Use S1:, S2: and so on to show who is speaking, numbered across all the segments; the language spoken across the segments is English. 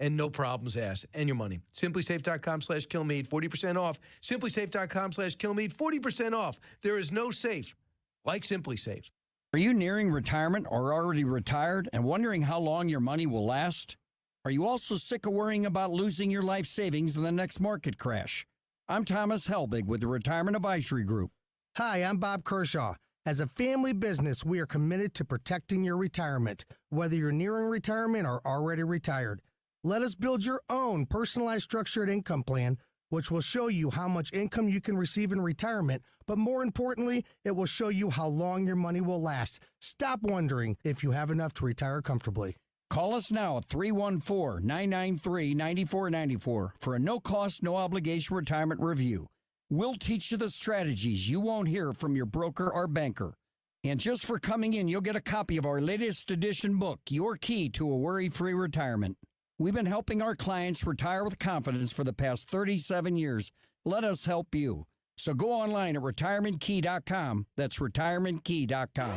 S1: and no problems asked, and your money. SimpliSafe.com/Kilmeade, 40% off. SimpliSafe.com/Kilmeade, 40% off. There is no safe like Simply Safe.
S2: Are you nearing retirement or already retired and wondering how long your money will last? Are you also sick of worrying about losing your life savings in the next market crash? I'm Thomas Helbig with the Retirement Advisory Group.
S3: Hi, I'm Bob Kershaw. As a family business, we are committed to protecting your retirement, whether you're nearing retirement or already retired. Let us build your own personalized structured income plan, which will show you how much income you can receive in retirement, but more importantly, it will show you how long your money will last. Stop wondering if you have enough to retire comfortably.
S2: Call us now at 314-993-9494 for a no-cost, no-obligation retirement review. We'll teach you the strategies you won't hear from your broker or banker. And just for coming in, you'll get a copy of our latest edition book, Your Key to a Worry-Free Retirement. We've been helping our clients retire with confidence for the past 37 years. Let us help you. So go online at retirementkey.com. That's retirementkey.com.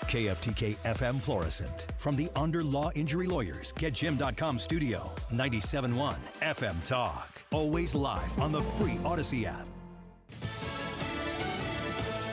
S4: KFTK FM Florissant. From the Under Law Injury Lawyers, GetJim.com studio. 97.1 FM Talk. Always live on the free Odyssey app.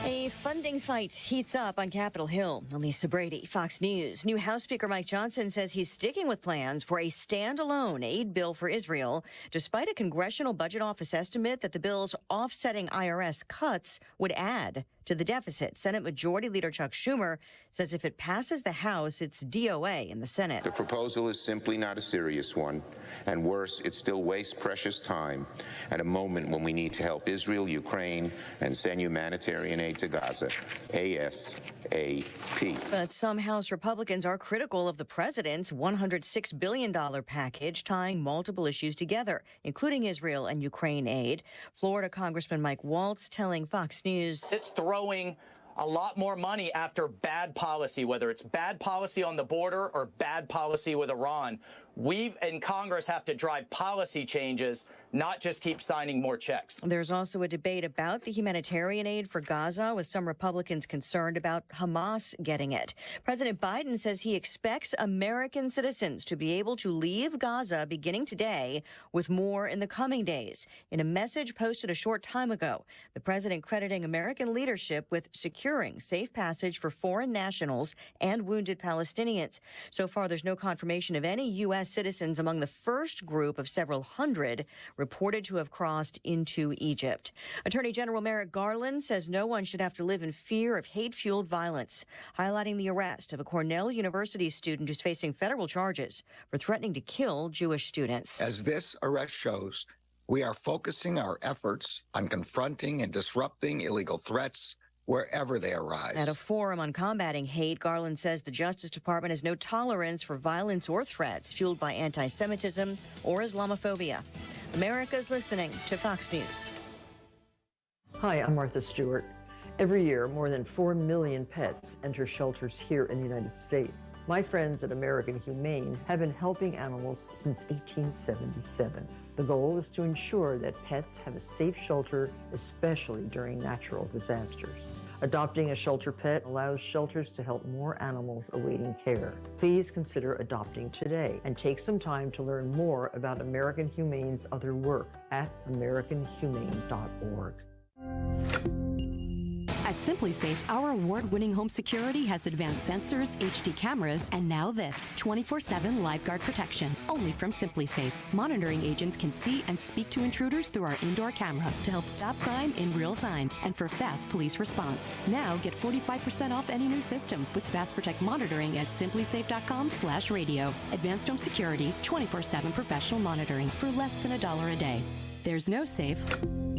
S5: A funding fight heats up on Capitol Hill. Elisa Brady, Fox News. New House Speaker Mike Johnson says he's sticking with plans for a standalone aid bill for Israel, despite a Congressional Budget Office estimate that the bill's offsetting IRS cuts would add to the deficit. Senate Majority Leader Chuck Schumer says if it passes the House, it's DOA in the Senate.
S6: The proposal is simply not a serious one, and worse, it still wastes precious time at a moment when we need to help Israel, Ukraine, and send humanitarian aid to Gaza ASAP.
S5: But some House Republicans are critical of the president's $106 billion package, tying multiple issues together, including Israel and Ukraine aid. Florida Congressman Mike Waltz telling Fox News
S7: it's throwing a lot more money after bad policy, whether it's bad policy on the border or bad policy with Iran. We in Congress have to drive policy changes, not just keep signing more checks.
S5: There's also a debate about the humanitarian aid for Gaza, with some Republicans concerned about Hamas getting it. President Biden says he expects American citizens to be able to leave Gaza beginning today, with more in the coming days. In a message posted a short time ago, the president crediting American leadership with securing safe passage for foreign nationals and wounded Palestinians. So far, there's no confirmation of any U.S. citizens among the first group of several hundred reported to have crossed into Egypt. Attorney General Merrick Garland says no one should have to live in fear of hate-fueled violence, highlighting the arrest of a Cornell University student who's facing federal charges for threatening to kill Jewish students.
S8: As this arrest shows, we are focusing our efforts on confronting and disrupting illegal threats wherever they arise.
S5: At a forum on combating hate, Garland says the Justice Department has no tolerance for violence or threats fueled by anti-Semitism or Islamophobia. America's listening to Fox News.
S9: Hi, I'm Martha Stewart. Every year, more than 4 million pets enter shelters here in the United States. My friends at American Humane have been helping animals since 1877. The goal is to ensure that pets have a safe shelter, especially during natural disasters. Adopting a shelter pet allows shelters to help more animals awaiting care. Please consider adopting today and take some time to learn more about American Humane's other work at americanhumane.org.
S10: At SimpliSafe, our award-winning home security has advanced sensors, HD cameras, and now this 24/7 LiveGuard protection, only from SimpliSafe. Monitoring agents can see and speak to intruders through our indoor camera to help stop crime in real time and for fast police response. Now get 45% off any new system with Fast Protect monitoring at simplisafe.com/radio. Advanced home security, 24/7 professional monitoring for less than $1 a day. There's no safe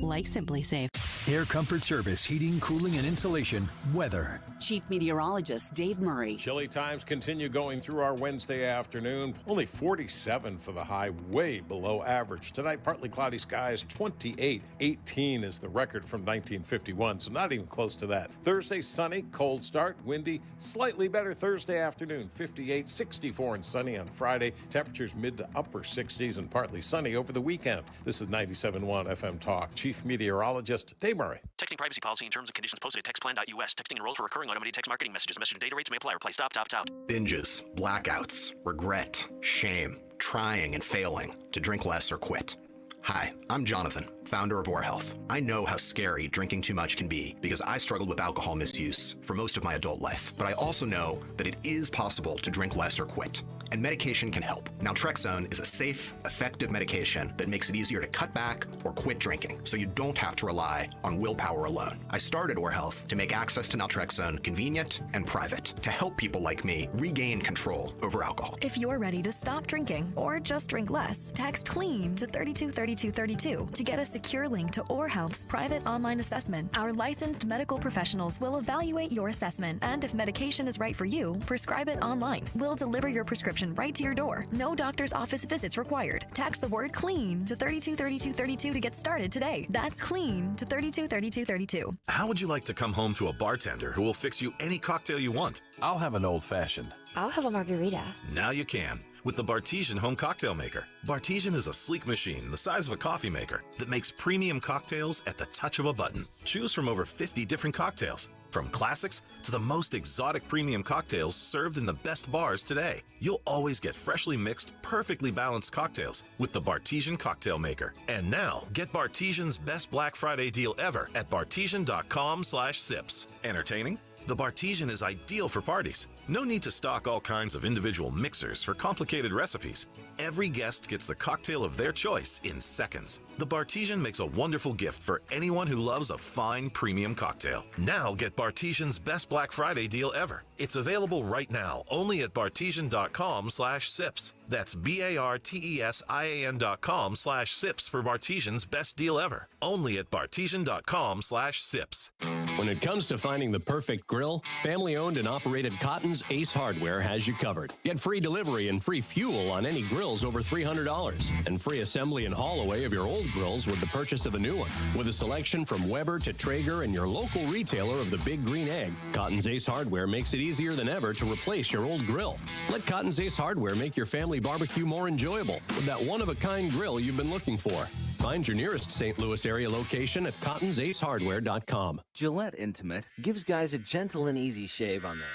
S10: like SimpliSafe.
S4: Air Comfort Service, heating, cooling, and insulation. Weather.
S11: Chief Meteorologist Dave Murray.
S12: Chilly times continue going through our Wednesday afternoon. Only 47 for the high, way below average. Tonight, partly cloudy skies, 28. 18 is the record from 1951, so not even close to that. Thursday, sunny, cold start, windy, slightly better Thursday afternoon, 58, 64 and sunny on Friday. Temperatures mid to upper 60s and partly sunny over the weekend. This is 97.1 FM Talk. Chief Meteorologist Dave Murray.
S13: Texting privacy policy and terms and conditions posted at textplan.us. Texting enrolled for recurring Automotive text marketing messages. Message and data rates may apply. Reply stop, opt out.
S14: Binges, blackouts, regret, shame, trying and failing to drink less or quit. Hi, I'm Jonathan, founder of Or Health. I know how scary drinking too much can be because I struggled with alcohol misuse for most of my adult life. But I also know that it is possible to drink less or quit. And medication can help. Naltrexone is a safe, effective medication that makes it easier to cut back or quit drinking, so you don't have to rely on willpower alone. I started Or Health to make access to naltrexone convenient and private, to help people like me regain control over alcohol.
S15: If you're ready to stop drinking or just drink less, text CLEAN to 323232 to get a secure link to Or Health's private online assessment. Our licensed medical professionals will evaluate your assessment, and if medication is right for you, prescribe it online. We'll deliver your prescription right to your door. No doctor's office visits required. Text the word CLEAN to 323232 to get started today. That's CLEAN to 323232.
S16: How would you like to come home to a bartender who will fix you any cocktail you want?
S17: I'll have an old-fashioned.
S18: I'll have a margarita.
S16: Now you can with the Bartesian Home Cocktail Maker. Bartesian is a sleek machine the size of a coffee maker that makes premium cocktails at the touch of a button. Choose from over 50 different cocktails, from classics to the most exotic premium cocktails served in the best bars today. You'll always get freshly mixed, perfectly balanced cocktails with the Bartesian Cocktail Maker. And now, get Bartesian's best Black Friday deal ever at bartesian.com/sips. Entertaining? The Bartesian is ideal for parties. No need to stock all kinds of individual mixers for complicated recipes. Every guest gets the cocktail of their choice in seconds. The Bartesian makes a wonderful gift for anyone who loves a fine premium cocktail. Now get Bartesian's best Black Friday deal ever. It's available right now only at bartesian.com/sips. That's BARTESIAN.com/sips for Bartesian's best deal ever. Only at bartesian.com/sips.
S19: When it comes to finding the perfect grill, family-owned and operated Cotton's Ace Hardware has you covered. Get free delivery and free fuel on any grills over $300, and free assembly and haul away of your old grills with the purchase of a new one. With a selection from Weber to Traeger and your local retailer of the Big Green Egg, Cotton's Ace Hardware makes it easier than ever to replace your old grill. Let Cotton's Ace Hardware make your family barbecue more enjoyable with that one-of-a-kind grill you've been looking for. Find your nearest St. Louis area location at cottonsace.hardware.com.
S20: Gillette Intimate gives guys a gentle and easy shave on there,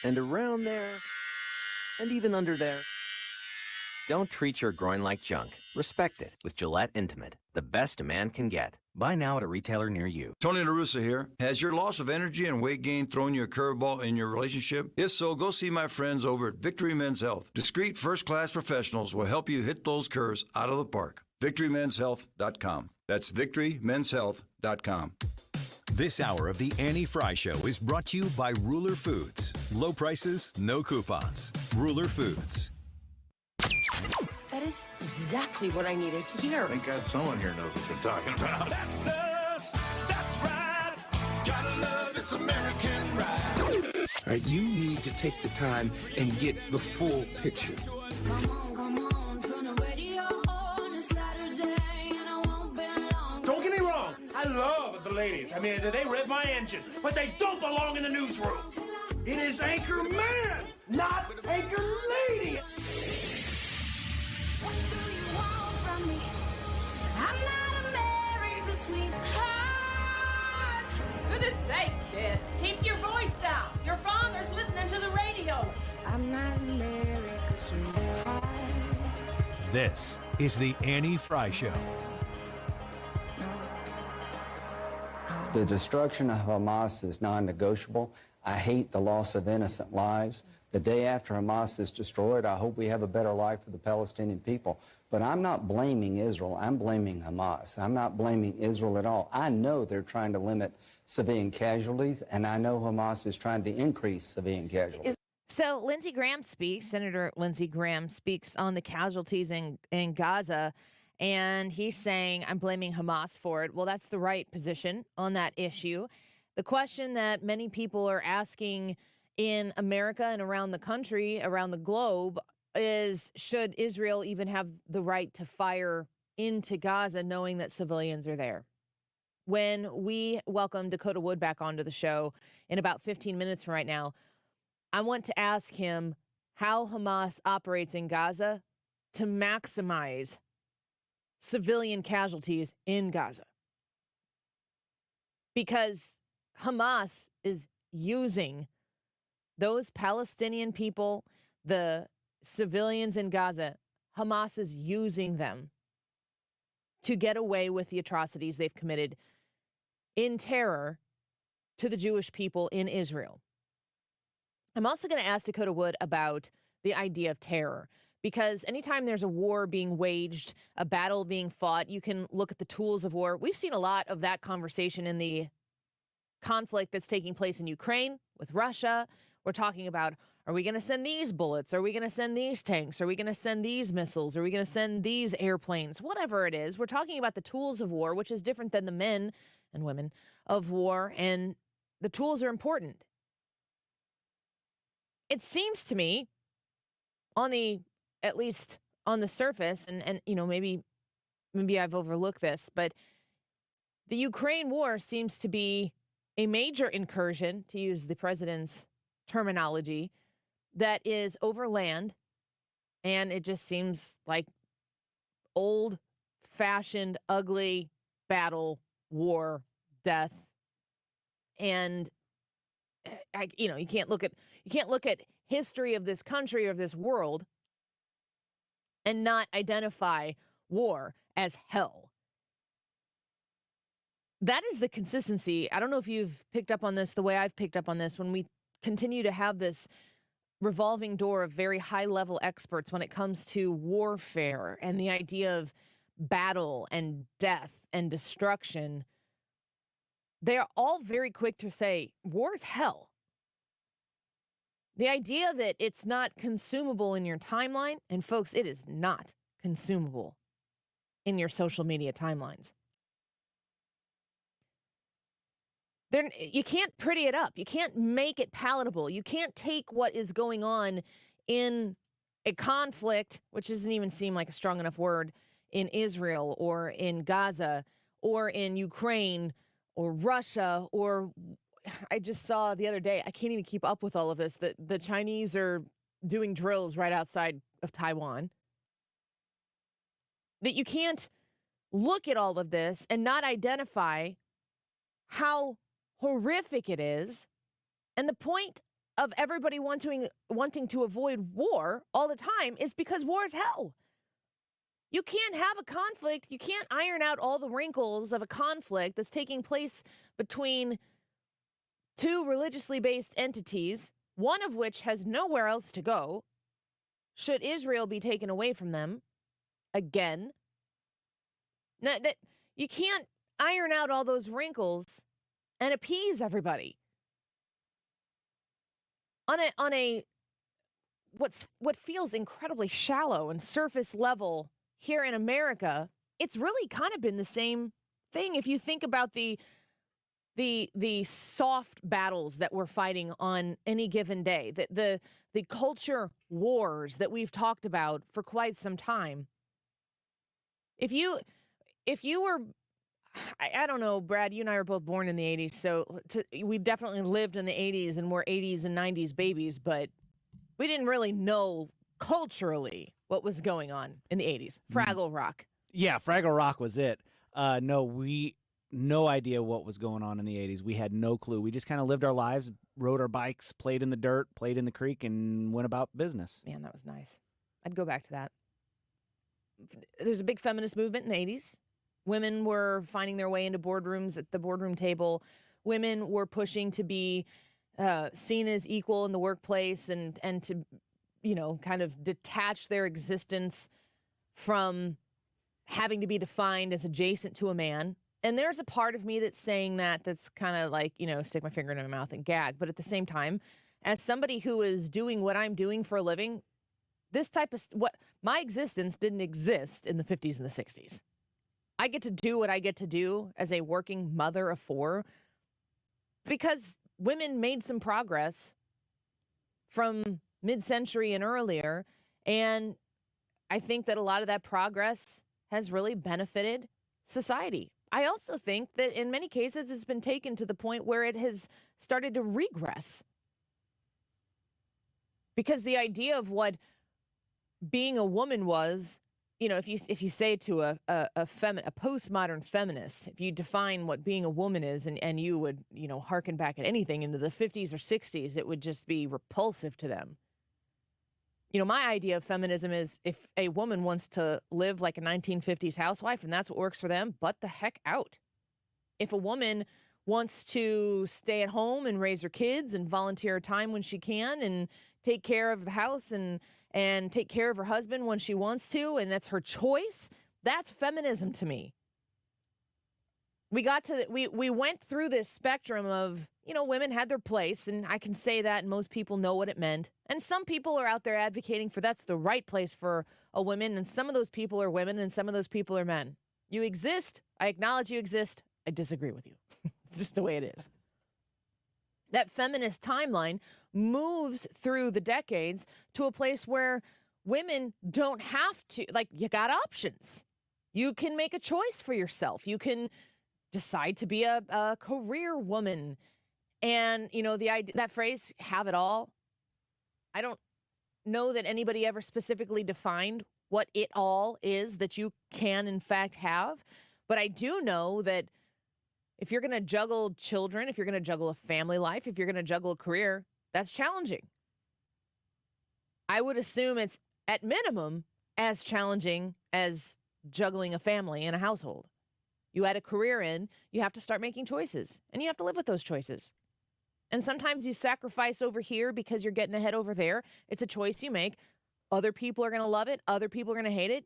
S20: and around there, and even under there. Don't treat your groin like junk. Respect it with Gillette Intimate, the best a man can get. Buy now at a retailer near you.
S21: Tony La Russa here. Has your loss of energy and weight gain thrown you a curveball in your relationship? If so, go see my friends over at Victory Men's Health. Discreet, first-class professionals will help you hit those curves out of the park. VictoryMen'sHealth.com. That's VictoryMen'sHealth.com.
S4: This hour of the Annie Frey Show is brought to you by Ruler Foods. Low prices, no coupons. Ruler Foods.
S22: That is exactly what I needed to hear.
S23: Thank God someone here knows what they're talking about.
S24: That's us. That's right. Gotta love this American ride.
S23: All right, you need to take the time and get the full picture.
S25: Don't get me wrong, I love the ladies. I mean, they rev my engine, but they don't belong in the newsroom. It is Anchor Man, not Anchor Lady.
S26: What do you want from me? I'm not America's sweetheart.
S27: Goodness sake, kid. Keep your voice down. Your father's listening to the radio.
S26: I'm not America's sweetheart.
S4: This is the Annie Frey Show.
S28: The destruction of Hamas is non-negotiable. I hate the loss of innocent lives. The day after Hamas is destroyed, I hope we have a better life for the Palestinian people. But I'm not blaming Israel. I'm blaming Hamas. I'm not blaming Israel at all. I know they're trying to limit civilian casualties, and I know Hamas is trying to increase civilian casualties.
S29: So Senator Lindsey Graham speaks on the casualties in Gaza, and he's saying, I'm blaming Hamas for it. Well, that's the right position on that issue. The question that many people are asking in America and around the country, around the globe, is should Israel even have the right to fire into Gaza knowing that civilians are there? When we welcome Dakota Wood back onto the show in about 15 minutes from right now, I want to ask him how Hamas operates in Gaza to maximize civilian casualties in Gaza. Because Hamas is using those Palestinian people, the civilians in Gaza. Hamas is using them to get away with the atrocities they've committed in terror to the Jewish people in Israel. I'm also going to ask Dakota Wood about the idea of terror, because anytime there's a war being waged, a battle being fought, you can look at the tools of war. We've seen a lot of that conversation in the conflict that's taking place in Ukraine with Russia. We're talking about, are we going to send these bullets? Are we going to send these tanks? Are we going to send these missiles? Are we going to send these airplanes? Whatever it is, we're talking about the tools of war, which is different than the men and women of war, and the tools are important. It seems to me, at least on the surface, and maybe I've overlooked this, but the Ukraine war seems to be a major incursion, to use the president's terminology, that is over land, and it just seems like old-fashioned, ugly battle, war, death, and you can't look at history of this country or this world and not identify war as hell. That is the consistency. I don't know if you've picked up on this the way I've picked up on this when we continue to have this revolving door of very high-level experts when it comes to warfare and the idea of battle and death and destruction. They are all very quick to say, war is hell. The idea that it's not consumable in your timeline, and folks, it is not consumable in your social media timelines. You can't pretty it up. You can't make it palatable. You can't take what is going on in a conflict, which doesn't even seem like a strong enough word, in Israel or in Gaza or in Ukraine or Russia, or I just saw the other day, I can't even keep up with all of this, that the Chinese are doing drills right outside of Taiwan. That you can't look at all of this and not identify how horrific it is. And the point of everybody wanting to avoid war all the time is because war is hell. You can't have a conflict. You can't iron out all the wrinkles of a conflict that's taking place between two religiously based entities, one of which has nowhere else to go, should Israel be taken away from them again. Now, that you can't iron out all those wrinkles and appease everybody on a what feels incredibly shallow and surface level here in America. It's really kind of been the same thing. If you think about the soft battles that we're fighting on any given day, the culture wars that we've talked about for quite some time. If you were, I don't know, Brad, you and I were both born in the 80s, so we definitely lived in the 80s and we're 80s and 90s babies, but we didn't really know culturally what was going on in the 80s. Fraggle Rock.
S1: Yeah, Fraggle Rock was it. No idea what was going on in the 80s. We had no clue. We just kind of lived our lives, rode our bikes, played in the dirt, played in the creek, and went about business.
S29: Man, that was nice. I'd go back to that. There's a big feminist movement in the 80s. Women were finding their way into boardrooms at the boardroom table. Women were pushing to be seen as equal in the workplace and to, kind of detach their existence from having to be defined as adjacent to a man. And there's a part of me that's saying that's kind of like, stick my finger in my mouth and gag. But at the same time, as somebody who is doing what I'm doing for a living, this type of my existence didn't exist in the 50s and the 60s. I get to do what I get to do as a working mother of four because women made some progress from mid-century and earlier. And I think that a lot of that progress has really benefited society. I also think that in many cases it's been taken to the point where it has started to regress. Because the idea of what being a woman was if you say to a postmodern feminist, if you define what being a woman is, and you would, hearken back at anything into the 50s or 60s, it would just be repulsive to them. My idea of feminism is if a woman wants to live like a 1950s housewife and that's what works for them, butt the heck out. If a woman wants to stay at home and raise her kids and volunteer her time when she can and take care of the house and take care of her husband when she wants to, and that's her choice, that's feminism to me. We went through this spectrum of, women had their place, and I can say that, and most people know what it meant. And some people are out there advocating for that's the right place for a woman, and some of those people are women, and some of those people are men. You exist. I acknowledge you exist. I disagree with you. It's just the way it is. That feminist timeline moves through the decades to a place where women don't have to, you got options. You can make a choice for yourself. You can decide to be a career woman. And, the idea, that phrase, have it all, I don't know that anybody ever specifically defined what it all is that you can, in fact, have. But I do know that if you're going to juggle children, if you're going to juggle a family life, if you're going to juggle a career, that's challenging. I would assume it's, at minimum, as challenging as juggling a family and a household. You add a career in, you have to start making choices, and you have to live with those choices. And sometimes you sacrifice over here because you're getting ahead over there. It's a choice you make. Other people are going to love it. Other people are going to hate it.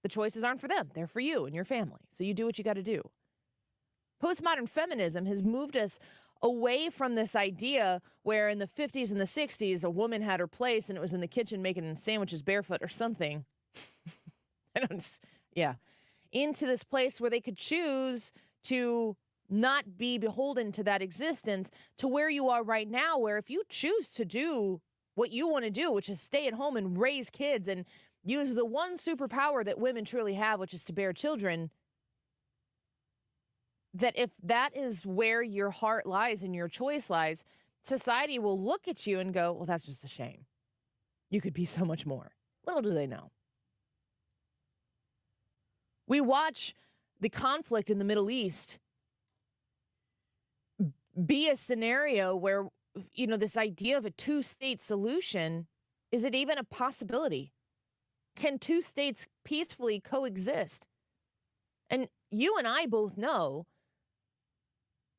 S29: The choices aren't for them. They're for you and your family. So you do what you got to do. Postmodern feminism has moved us away from this idea where in the 50s and the 60s, a woman had her place and it was in the kitchen making sandwiches barefoot or something. Into this place where they could choose to not be beholden to that existence, to where you are right now, where if you choose to do what you want to do, which is stay at home and raise kids and use the one superpower that women truly have, which is to bear children, that if that is where your heart lies and your choice lies, society will look at you and go, well, that's just a shame. You could be so much more. Little do they know. We watch the conflict in the Middle East be a scenario where, this idea of a two-state solution, is it even a possibility? Can two states peacefully coexist? And you and I both know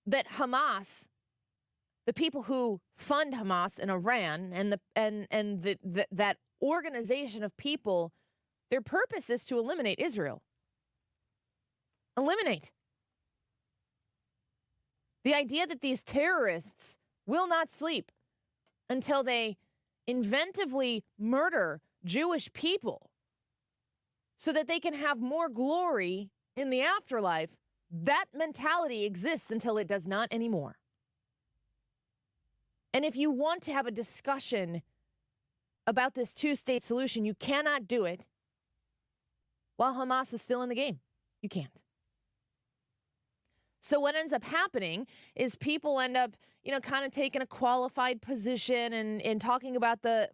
S29: that Hamas, the people who fund Hamas in Iran, and that organization of people, their purpose is to eliminate Israel. Eliminate. The idea that these terrorists will not sleep until they inventively murder Jewish people so that they can have more glory in the afterlife, that mentality exists until it does not anymore. And if you want to have a discussion about this two-state solution, you cannot do it while Hamas is still in the game. You can't. So what ends up happening is people end up, kind of taking a qualified position and talking about the,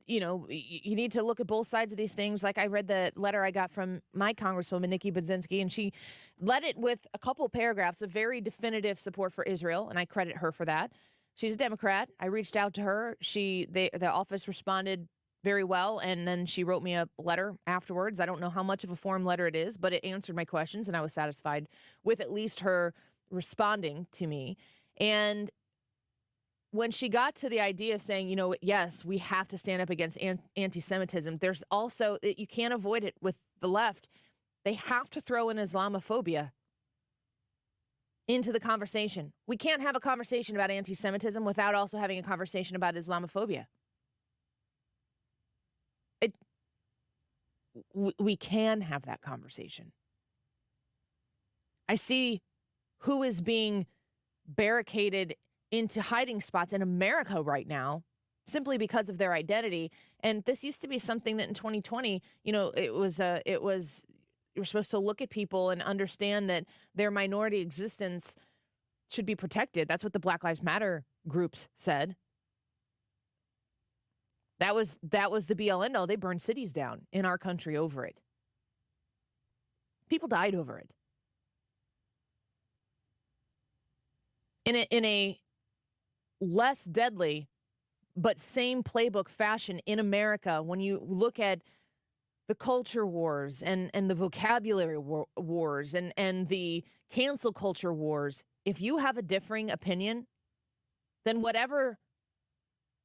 S29: you need to look at both sides of these things. Like I read the letter I got from my Congresswoman, Nikki Budzinski, and she led it with a couple paragraphs of very definitive support for Israel, and I credit her for that. She's a Democrat. I reached out to her. The office responded very well, and then she wrote me a letter afterwards. I don't know how much of a form letter it is, but it answered my questions, and I was satisfied with at least her responding to me. And when she got to the idea of saying, yes, we have to stand up against anti-Semitism, there's also, you can't avoid it with the left. They have to throw in Islamophobia into the conversation. We can't have a conversation about anti-Semitism without also having a conversation about Islamophobia. We can have that conversation. I see who is being barricaded into hiding spots in America right now simply because of their identity. And this used to be something that in 2020, you're supposed to look at people and understand that their minority existence should be protected. That's what the Black Lives Matter groups said. That was the be all end all. They burned cities down in our country over it. People died over it. In a less deadly but same playbook fashion in America, when you look at the culture wars and the vocabulary wars and the cancel culture wars, if you have a differing opinion, then whatever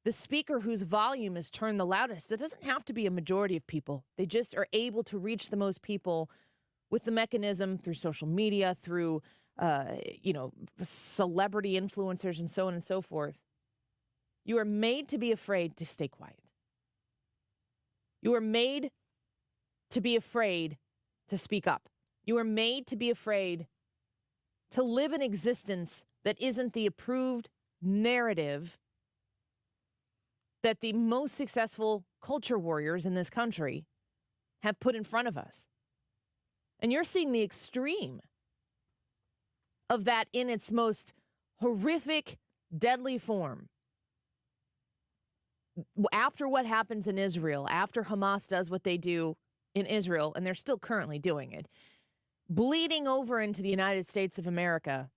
S29: the speaker whose volume is turned the loudest, it doesn't have to be a majority of people. They just are able to reach the most people with the mechanism through social media, through, celebrity influencers and so on and so forth. You are made to be afraid to stay quiet. You are made to be afraid to speak up. You are made to be afraid to live an existence that isn't the approved narrative that the most successful culture warriors in this country have put in front of us. And you're seeing the extreme of that in its most horrific, deadly form. After what happens in Israel, after Hamas does what they do in Israel, and they're still currently doing it, bleeding over into the United States of America,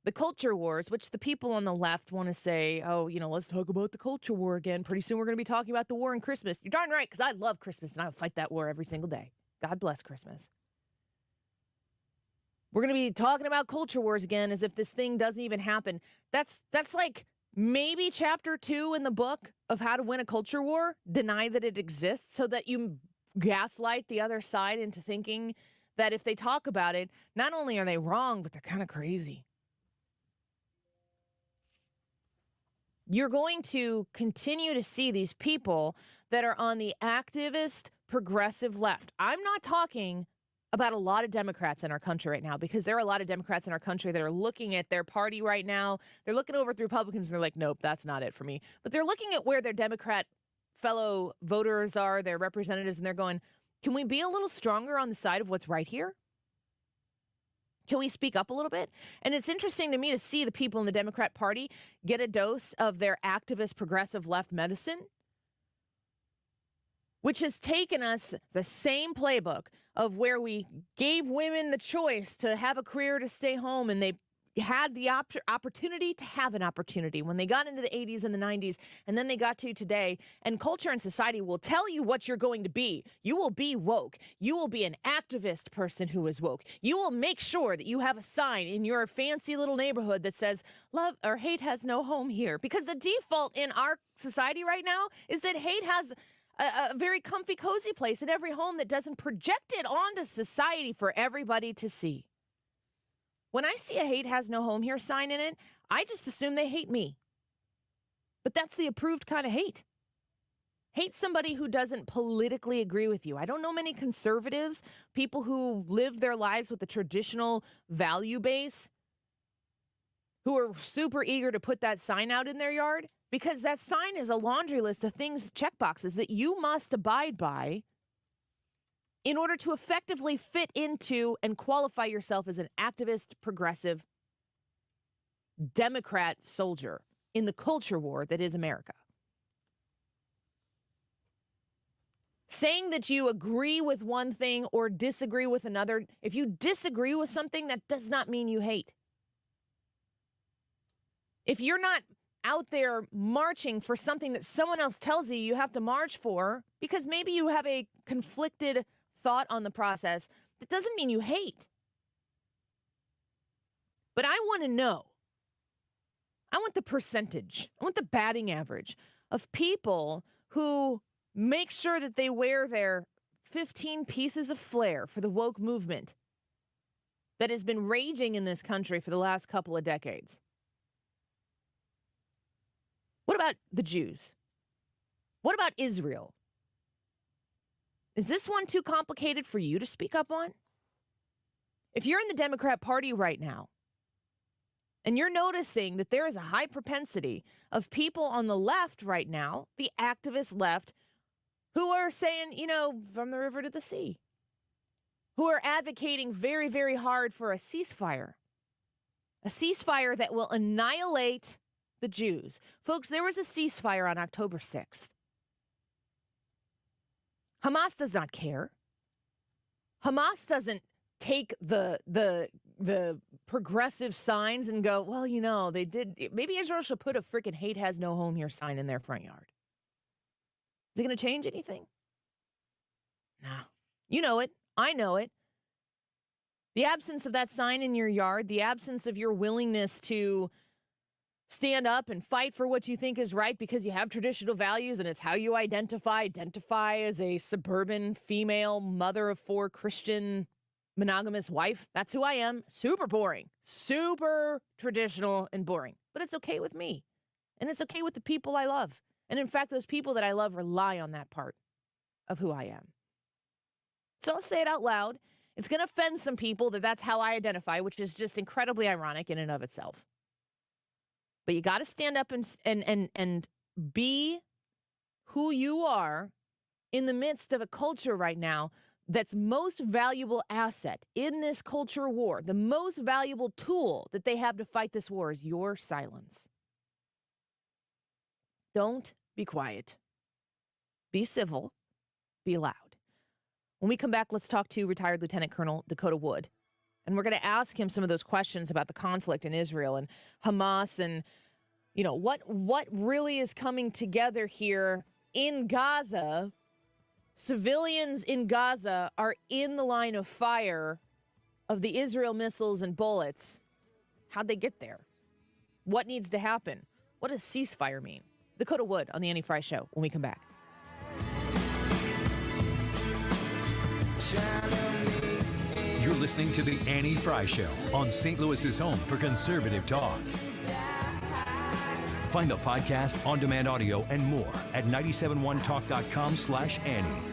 S29: the culture wars, which the people on the left want to say, oh, let's talk about the culture war again. Pretty soon we're going to be talking about the war in Christmas. You're darn right, because I love Christmas, and I will fight that war every single day. God bless Christmas. We're going to be talking about culture wars again as if this thing doesn't even happen. That's like maybe chapter 2 in the book of How to Win a Culture War. Deny that it exists so that you gaslight the other side into thinking that if they talk about it, not only are they wrong, but they're kind of crazy. You're going to continue to see these people that are on the activist, progressive left. I'm not talking about a lot of Democrats in our country right now, because there are a lot of Democrats in our country that are looking at their party right now. They're looking over at the Republicans and they're like, nope, that's not it for me. But they're looking at where their Democrat fellow voters are, their representatives, and they're going, can we be a little stronger on the side of what's right here? Can we speak up a little bit? And it's interesting to me to see the people in the Democrat Party get a dose of their activist progressive left medicine, which has taken us the same playbook of where we gave women the choice to have a career, to stay home, and they had the opportunity to have an opportunity when they got into the 80s and the 90s, and then they got to today. And culture and society will tell you what you're going to be. You will be woke. You will be an activist person who is woke. You will make sure that you have a sign in your fancy little neighborhood that says love or hate has no home here. Because the default in our society right now is that hate has a very comfy, cozy place in every home that doesn't project it onto society for everybody to see. When I see a hate has no home here sign in it, I just assume they hate me. But that's the approved kind of hate. Hate somebody who doesn't politically agree with you. I don't know many conservatives, people who live their lives with a traditional value base, who are super eager to put that sign out in their yard, because that sign is a laundry list of things, checkboxes that you must abide by in order to effectively fit into and qualify yourself as an activist, progressive, Democrat soldier in the culture war that is America. Saying that you agree with one thing or disagree with another, if you disagree with something, that does not mean you hate. If you're not out there marching for something that someone else tells you you have to march for, because maybe you have a conflicted thought on the process, that doesn't mean you hate. But I want to know. I want the percentage. I want the batting average of people who make sure that they wear their 15 pieces of flair for the woke movement that has been raging in this country for the last couple of decades. What about the Jews? What about Israel? Is this one too complicated for you to speak up on? If you're in the Democrat Party right now, and you're noticing that there is a high propensity of people on the left right now, the activist left, who are saying, from the river to the sea, who are advocating very, very hard for a ceasefire that will annihilate the Jews. Folks, there was a ceasefire on October 6th. Hamas does not care. Hamas doesn't take the progressive signs and go, well, you know, they did. Maybe Israel should put a freaking hate has no home here sign in their front yard. Is it going to change anything? No. You know it. I know it. The absence of that sign in your yard, the absence of your willingness to stand up and fight for what you think is right because you have traditional values and it's how you identify as a suburban female mother of 4 Christian monogamous wife. That's who I am. Super boring, super traditional and boring, but it's okay with me. And it's okay with the people I love. And in fact, those people that I love rely on that part of who I am. So I'll say it out loud. It's going to offend some people that that's how I identify, which is just incredibly ironic in and of itself. But you got to stand up and be who you are in the midst of a culture right now that's most valuable asset in this culture war. The most valuable tool that they have to fight this war is your silence. Don't be quiet. Be civil. Be loud. When we come back, let's talk to retired Lieutenant Colonel Dakota Wood. And we're going to ask him some of those questions about the conflict in Israel and Hamas and, you know, what really is coming together here in Gaza. Civilians in Gaza are in the line of fire of the Israel missiles and bullets. How'd they get there? What needs to happen? What does ceasefire mean? Dakota Wood on the Annie Frey Show when we come back.
S4: You're listening to The Annie Frey Show on St. Louis's home for conservative talk. Find the podcast, on-demand audio, and more at 971talk.com/Annie.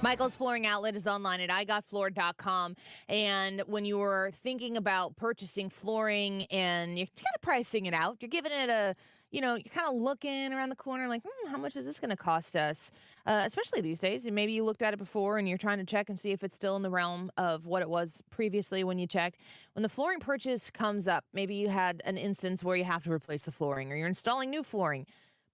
S29: Michael's Flooring Outlet is online at igotfloor.com. And when you were thinking about purchasing flooring and you're kind of pricing it out, you're giving it a, you know, you're kind of looking around the corner like, how much is this going to cost us? Especially these days. And maybe you looked at it before and you're trying to check and see if it's still in the realm of what it was previously when you checked. When the flooring purchase comes up, maybe you had an instance where you have to replace the flooring or you're installing new flooring.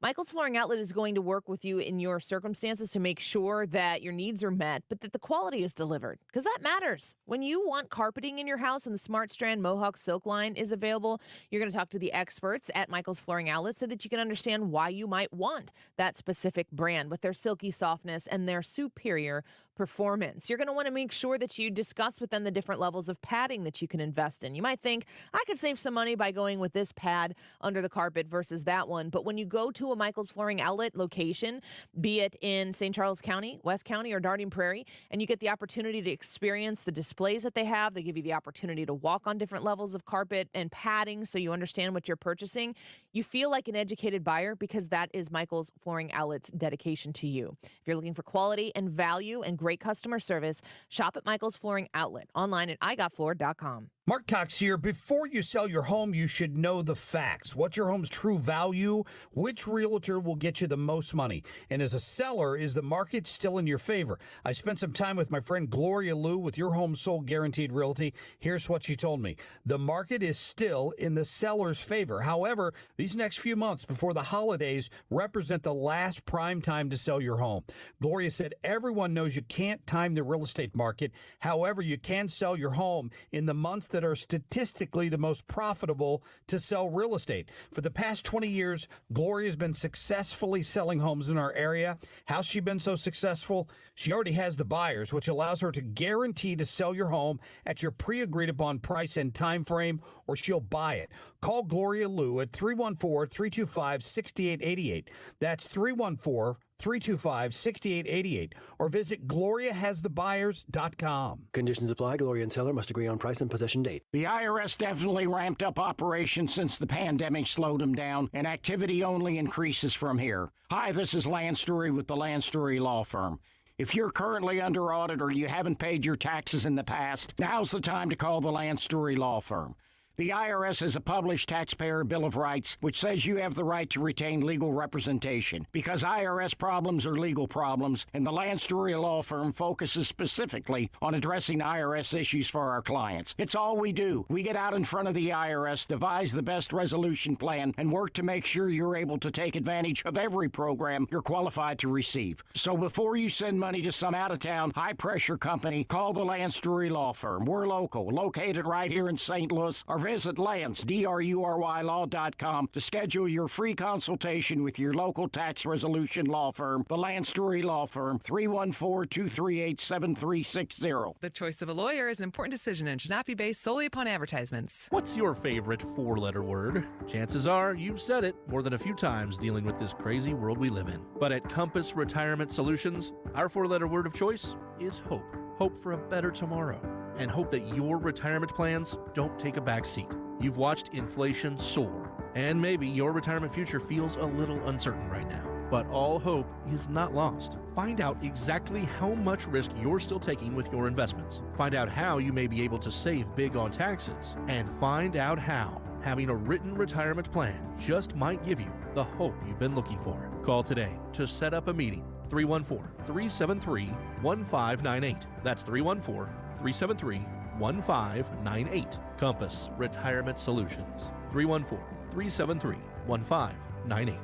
S29: Michael's Flooring Outlet is going to work with you in your circumstances to make sure that your needs are met, but that the quality is delivered, because that matters. When you want carpeting in your house and the Smart Strand Mohawk Silk line is available, you're going to talk to the experts at Michael's Flooring Outlet so that you can understand why you might want that specific brand with their silky softness and their superior performance. You're going to want to make sure that you discuss with them the different levels of padding that you can invest in. You might think, I could save some money by going with this pad under the carpet versus that one. But when you go to a Michael's Flooring Outlet location, be it in St. Charles County, West County, or Darting Prairie, and you get the opportunity to experience the displays that they have, they give you the opportunity to walk on different levels of carpet and padding so you understand what you're purchasing. You feel like an educated buyer because that is Michael's Flooring Outlet's dedication to you. If you're looking for quality and value and great customer service, shop at Michael's Flooring Outlet, online at igotfloor.com.
S2: Mark Cox here. Before you sell your home, you should know the facts. What's your home's true value? Which realtor will get you the most money? And as a seller, is the market still in your favor? I spent some time with my friend Gloria Liu with Your Home Sold Guaranteed Realty. Here's what she told me. The market is still in the seller's favor. However, these next few months before the holidays represent the last prime time to sell your home. Gloria said everyone knows you can't time the real estate market. However, you can sell your home in the months that are statistically the most profitable to sell real estate. For the past 20 years, Gloria's been successfully selling homes in our area. How's she been so successful? She already has the buyers, which allows her to guarantee to sell your home at your pre-agreed upon price and time frame, or she'll buy it. Call Gloria Liu at 314-325-6888. That's 314 325-6888 or visit gloriahasthebuyers.com.
S3: Conditions apply. Gloria and seller must agree on price and possession date.
S5: The IRS definitely ramped up operations since the pandemic slowed them down, and activity only increases from here. Hi, this is Lance Story with the Lance Story Law Firm. If you're currently under audit or you haven't paid your taxes in the past, now's the time to call the Lance Story Law Firm. The IRS has a published Taxpayer Bill of Rights, which says you have the right to retain legal representation. Because IRS problems are legal problems, and the Lance Story Law Firm focuses specifically on addressing IRS issues for our clients. It's all we do. We get out in front of the IRS, devise the best resolution plan, and work to make sure you're able to take advantage of every program you're qualified to receive. So before you send money to some out-of-town, high-pressure company, call the Lance Story Law Firm. We're local, located right here in St. Louis, or visit Lance, DRURYlaw.com to schedule your free consultation with your local tax resolution law firm, the Lance Story Law Firm, 314-238-7360.
S6: The choice of a lawyer is an important decision and should not be based solely upon advertisements.
S7: What's your favorite four-letter word? Chances are you've said it more than a few times dealing with this crazy world we live in. But at Compass Retirement Solutions, our four-letter word of choice is hope. Hope for a better tomorrow. And hope that your retirement plans don't take a back seat. You've watched inflation soar, and maybe your retirement future feels a little uncertain right now. But all hope is not lost. Find out exactly how much risk you're still taking with your investments. Find out how you may be able to save big on taxes. And find out how having a written retirement plan just might give you the hope you've been looking for. Call today to set up a meeting. 314-373-1598. That's 314-373-1598. Compass Retirement Solutions. 314-373-1598.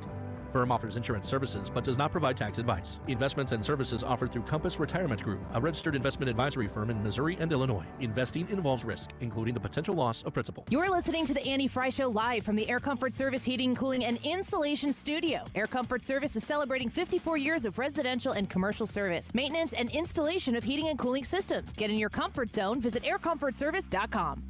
S7: Firm offers insurance services but does not provide tax advice. Investments and services offered through Compass Retirement Group, a registered investment advisory firm in Missouri and Illinois. Investing involves risk, including the potential loss of principal.
S29: You're listening to the Annie Frey Show live from the Air Comfort Service Heating, Cooling, and Insulation Studio. Air Comfort Service is celebrating 54 years of residential and commercial service, maintenance, and installation of heating and cooling systems. Get in your comfort zone. Visit aircomfortservice.com.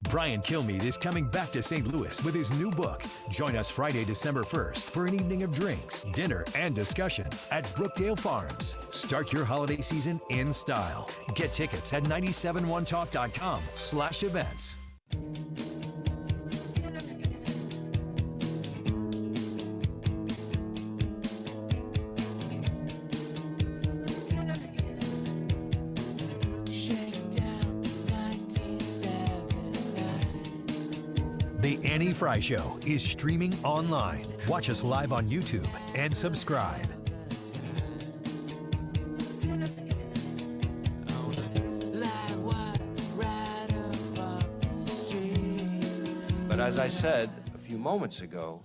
S4: Brian Kilmeade is coming back to St. Louis with his new book. Join us Friday, December 1st for an evening of drinks, dinner, and discussion at Brookdale Farms. Start your holiday season in style. Get tickets at 971talk.com/events. The Annie Frey Show is streaming online. Watch us live on YouTube and subscribe.
S8: But as I said a few moments ago,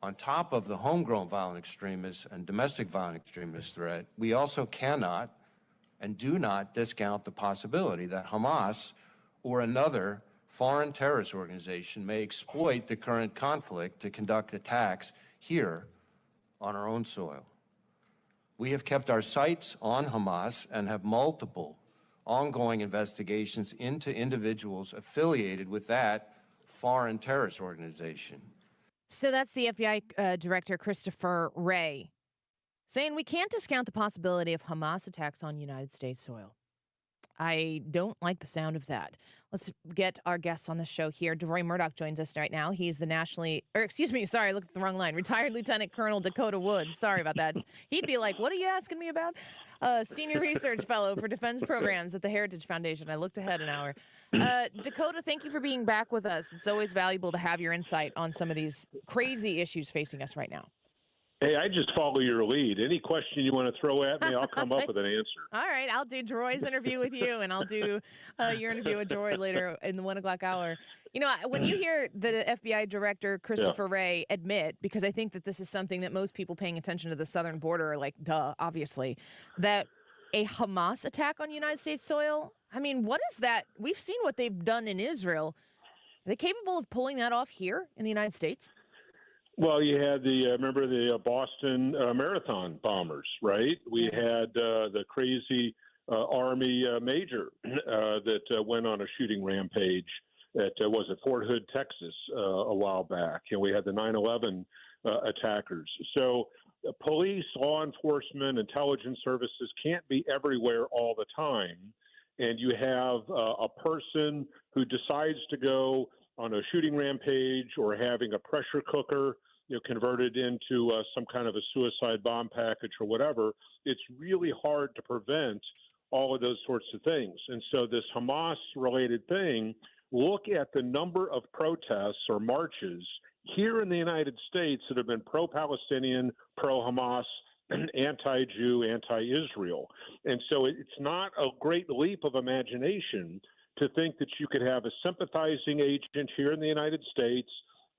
S8: on top of the homegrown violent extremist and domestic violent extremist threat, we also cannot and do not discount the possibility that Hamas or another foreign terrorist organization may exploit the current conflict to conduct attacks here on our own soil. We have kept our sights on Hamas and have multiple ongoing investigations into individuals affiliated with that foreign terrorist organization.
S29: So that's the FBI Director Christopher Wray saying we can't discount the possibility of Hamas attacks on United States soil. I don't like the sound of that. Let's get our guests on the show here. Deroy Murdock joins us right now. He's the I looked at the wrong line. Retired Lieutenant Colonel Dakota Wood. Sorry about that. He'd be like, what are you asking me about? Senior Research Fellow for Defense Programs at the Heritage Foundation. I looked ahead an hour. Dakota, thank you for being back with us. It's always valuable to have your insight on some of these crazy issues facing us right now.
S9: Hey, I just follow your lead. Any question you want to throw at me, I'll come up with an answer.
S29: All right, I'll do Deroy's interview with you, and I'll do your interview with Deroy later in the 1 o'clock hour. You know, when you hear the FBI Director Christopher Wray admit, because I think that this is something that most people paying attention to the southern border are like, duh, obviously, that a Hamas attack on United States soil, I mean, what is that? We've seen what they've done in Israel. Are they capable of pulling that off here in the United States?
S9: Well, you had remember the Boston Marathon bombers, right? We had the crazy Army major that went on a shooting rampage at, Fort Hood, Texas, a while back. And we had the 9/11 attackers. So police, law enforcement, intelligence services can't be everywhere all the time. And you have a person who decides to go on a shooting rampage or having a pressure cooker, converted into some kind of a suicide bomb package or whatever. It's really hard to prevent all of those sorts of things. And so this Hamas-related thing, look at the number of protests or marches here in the United States that have been pro-Palestinian, pro-Hamas, anti-Jew, anti-Israel. And so it's not a great leap of imagination to think that you could have a sympathizing agent here in the United States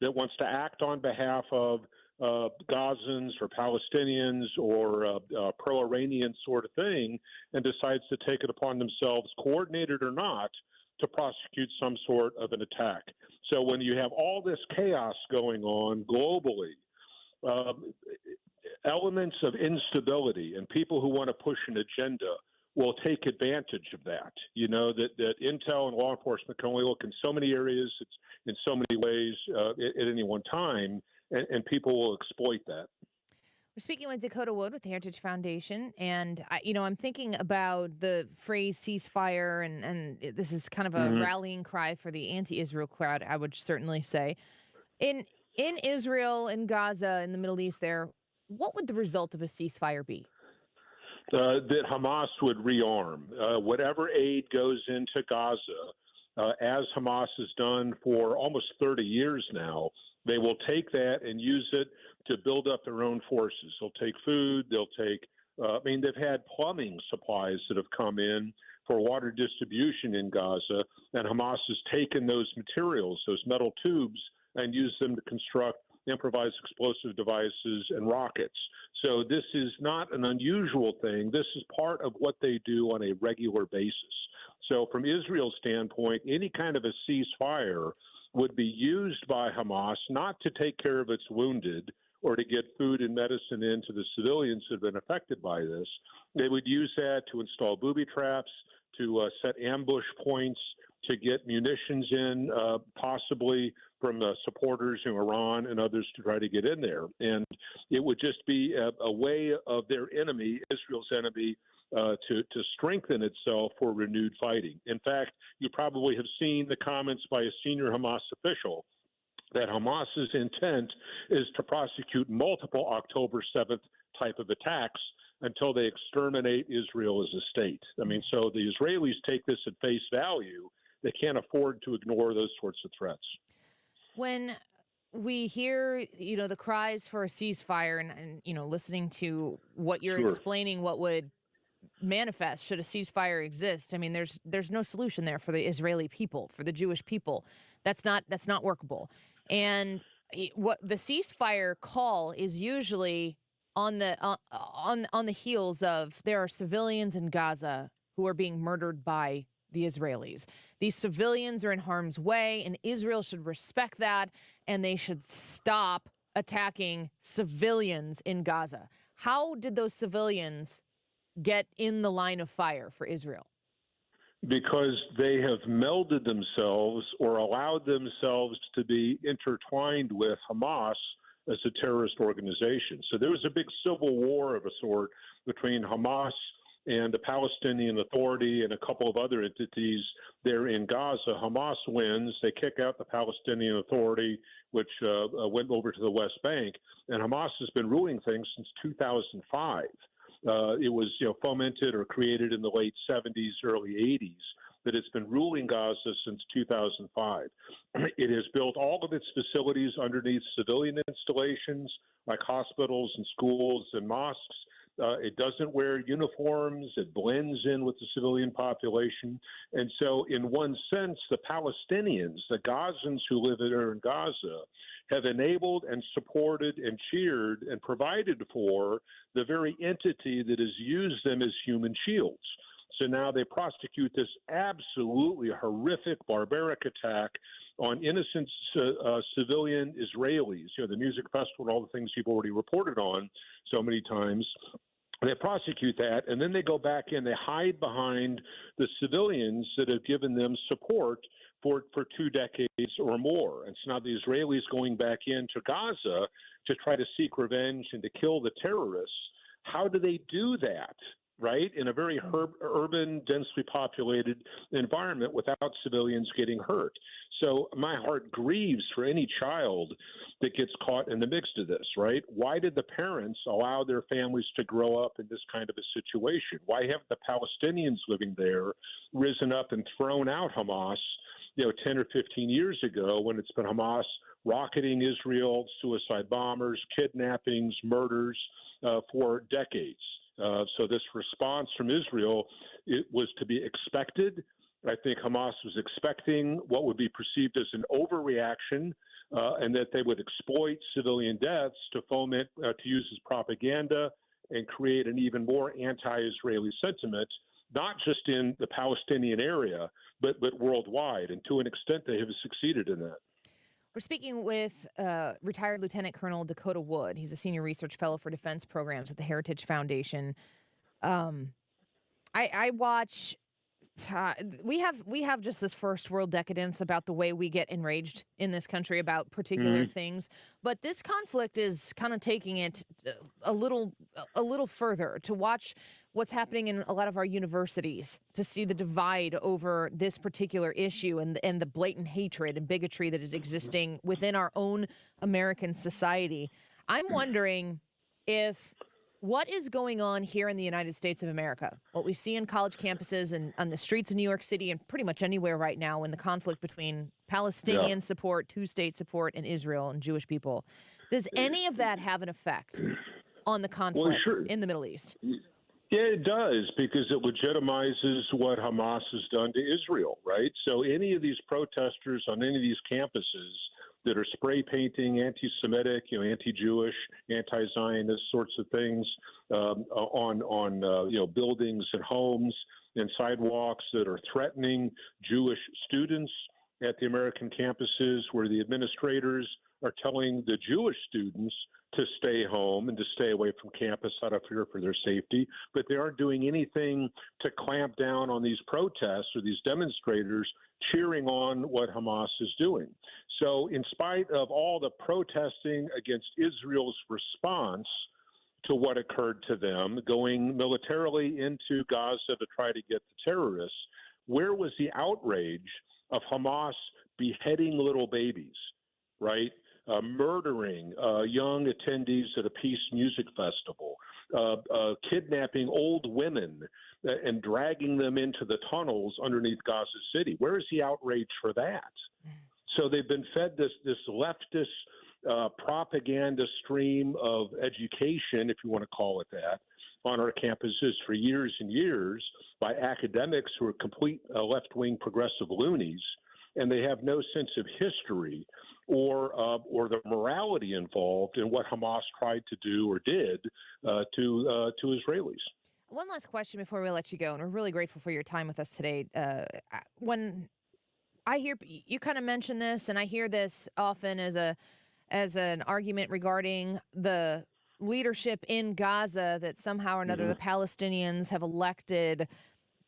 S9: that wants to act on behalf of Gazans or Palestinians or pro-Iranian sort of thing, and decides to take it upon themselves, coordinated or not, to prosecute some sort of an attack. So when you have all this chaos going on globally, elements of instability and people who want to push an agenda will take advantage of that. That intel and law enforcement can only look in so many areas, in so many ways at any one time, and people will exploit that.
S29: We're speaking with Dakota Wood with the Heritage Foundation, and I'm thinking about the phrase ceasefire, and this is kind of a rallying cry for the anti-Israel crowd, I would certainly say. In Israel, in Gaza, in the Middle East there, what would the result of a ceasefire be?
S9: That Hamas would rearm. Whatever aid goes into Gaza, as Hamas has done for almost 30 years now, they will take that and use it to build up their own forces. They'll take food, they'll take, they've had plumbing supplies that have come in for water distribution in Gaza, and Hamas has taken those materials, those metal tubes, and used them to construct improvised explosive devices and rockets. So this is not an unusual thing. This is part of what they do on a regular basis. So from Israel's standpoint, any kind of a ceasefire would be used by Hamas not to take care of its wounded or to get food and medicine into the civilians that have been affected by this. They would use that to install booby traps, to set ambush points, to get munitions in, possibly from the supporters in Iran and others to try to get in there. And it would just be a way of their enemy, Israel's enemy, to strengthen itself for renewed fighting. In fact, you probably have seen the comments by a senior Hamas official that Hamas's intent is to prosecute multiple October 7th type of attacks until they exterminate Israel as a state. So the Israelis take this at face value. They can't afford to ignore those sorts of threats.
S29: When we hear, the cries for a ceasefire and listening to what you're explaining, what would manifest should a ceasefire exist, there's no solution there for the Israeli people, for the Jewish people. That's not workable. And what the ceasefire call is usually on the heels of there are civilians in Gaza who are being murdered by the Israelis. These civilians are in harm's way, and Israel should respect that, and they should stop attacking civilians in Gaza. How did those civilians get in the line of fire for Israel?
S9: Because they have melded themselves or allowed themselves to be intertwined with Hamas as a terrorist organization. So there was a big civil war of a sort between Hamas and the Palestinian Authority and a couple of other entities there in Gaza. Hamas wins. They kick out the Palestinian Authority, which went over to the West Bank. And Hamas has been ruling things since 2005. It was fomented or created in the late 70s, early 80s, but it's been ruling Gaza since 2005. It has built all of its facilities underneath civilian installations like hospitals and schools and mosques. It doesn't wear uniforms. It blends in with the civilian population. And so in one sense, the Palestinians, the Gazans who live there in Gaza, have enabled and supported and cheered and provided for the very entity that has used them as human shields. So now they prosecute this absolutely horrific, barbaric attack on innocent civilian Israelis, the music festival and all the things you've already reported on so many times. They prosecute that, and then they go back in, they hide behind the civilians that have given them support for 2 decades or more. And so now the Israelis going back into Gaza to try to seek revenge and to kill the terrorists. How do they do that, right, in a very urban, densely populated environment without civilians getting hurt? So my heart grieves for any child that gets caught in the midst of this, right? Why did the parents allow their families to grow up in this kind of a situation? Why haven't the Palestinians living there risen up and thrown out Hamas, 10 or 15 years ago, when it's been Hamas rocketing Israel, suicide bombers, kidnappings, murders for decades? So this response from Israel, it was to be expected. I think Hamas was expecting what would be perceived as an overreaction, and that they would exploit civilian deaths to foment, to use as propaganda and create an even more anti-Israeli sentiment, not just in the Palestinian area, but worldwide. And to an extent, they have succeeded in that.
S29: We're speaking with retired Lieutenant Colonel Dakota Wood. He's a senior research fellow for defense programs at the Heritage Foundation. I watch. We have just this first world decadence about the way we get enraged in this country about particular things, but this conflict is kind of taking it a little further. To watch what's happening in a lot of our universities, to see the divide over this particular issue and the blatant hatred and bigotry that is existing within our own American society. I'm wondering if what is going on here in the United States of America, what we see in college campuses and on the streets of New York City and pretty much anywhere right now in the conflict between Palestinian support, two-state support, and Israel and Jewish people, does any of that have an effect on the conflict in the Middle East?
S9: Yeah, it does, because it legitimizes what Hamas has done to Israel, right? So any of these protesters on any of these campuses that are spray painting anti-Semitic, anti-Jewish, anti-Zionist sorts of things on buildings and homes and sidewalks, that are threatening Jewish students at the American campuses, where the administrators are telling the Jewish students to stay home and to stay away from campus out of fear for their safety, but they aren't doing anything to clamp down on these protests or these demonstrators cheering on what Hamas is doing. So in spite of all the protesting against Israel's response to what occurred to them, going militarily into Gaza to try to get the terrorists, where was the outrage of Hamas beheading little babies, right? Murdering young attendees at a peace music festival, kidnapping old women and dragging them into the tunnels underneath Gaza City. Where is the outrage for that? So they've been fed this leftist propaganda stream of education, if you want to call it that, on our campuses for years and years by academics who are complete left-wing progressive loonies, and they have no sense of history or the morality involved in what Hamas tried to do or did to Israelis.
S29: One last question before we let you go, and we're really grateful for your time with us today. When I hear you kind of mention this, and I hear this often as an argument regarding the leadership in Gaza, that somehow or another the Palestinians have elected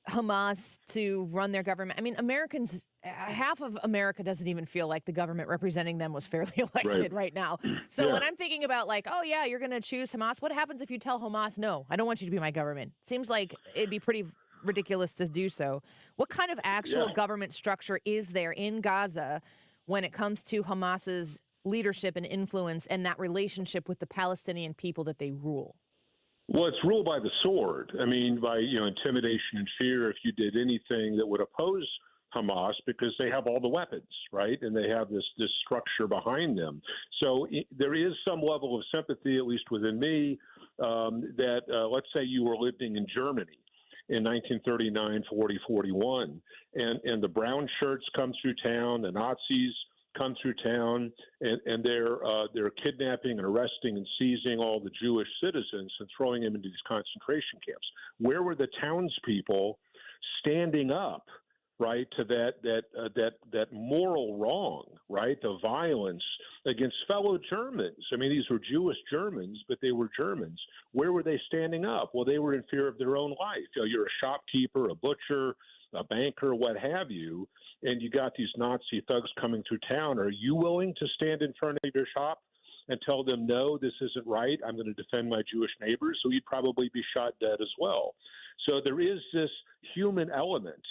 S29: Hamas to run their government. I mean, Americans, half of America doesn't even feel like the government representing them was fairly elected right now. So when I'm thinking about like, oh yeah, you're going to choose Hamas, what happens if you tell Hamas, no, I don't want you to be my government? Seems like it'd be pretty ridiculous to do so. What kind of actual government structure is there in Gaza when it comes to Hamas's leadership and influence and that relationship with the Palestinian people that they rule?
S9: Well, it's ruled by the sword. I mean, by intimidation and fear. If you did anything that would oppose Hamas, because they have all the weapons, right, and they have this structure behind them. So there is some level of sympathy, at least within me, that let's say you were living in Germany in 1939, 40, 41, and the brown shirts come through town, the Nazis come through town, and they're kidnapping and arresting and seizing all the Jewish citizens and throwing them into these concentration camps. Where were the townspeople standing up, right, to that moral wrong, right, the violence against fellow Germans? I mean, these were Jewish Germans, but they were Germans. Where were they standing up? Well, they were in fear of their own life. You're a shopkeeper, a butcher, a banker, what have you, and you got these Nazi thugs coming through town, are you willing to stand in front of your shop and tell them, no, this isn't right, I'm going to defend my Jewish neighbors? So you'd probably be shot dead as well. So there is this human element,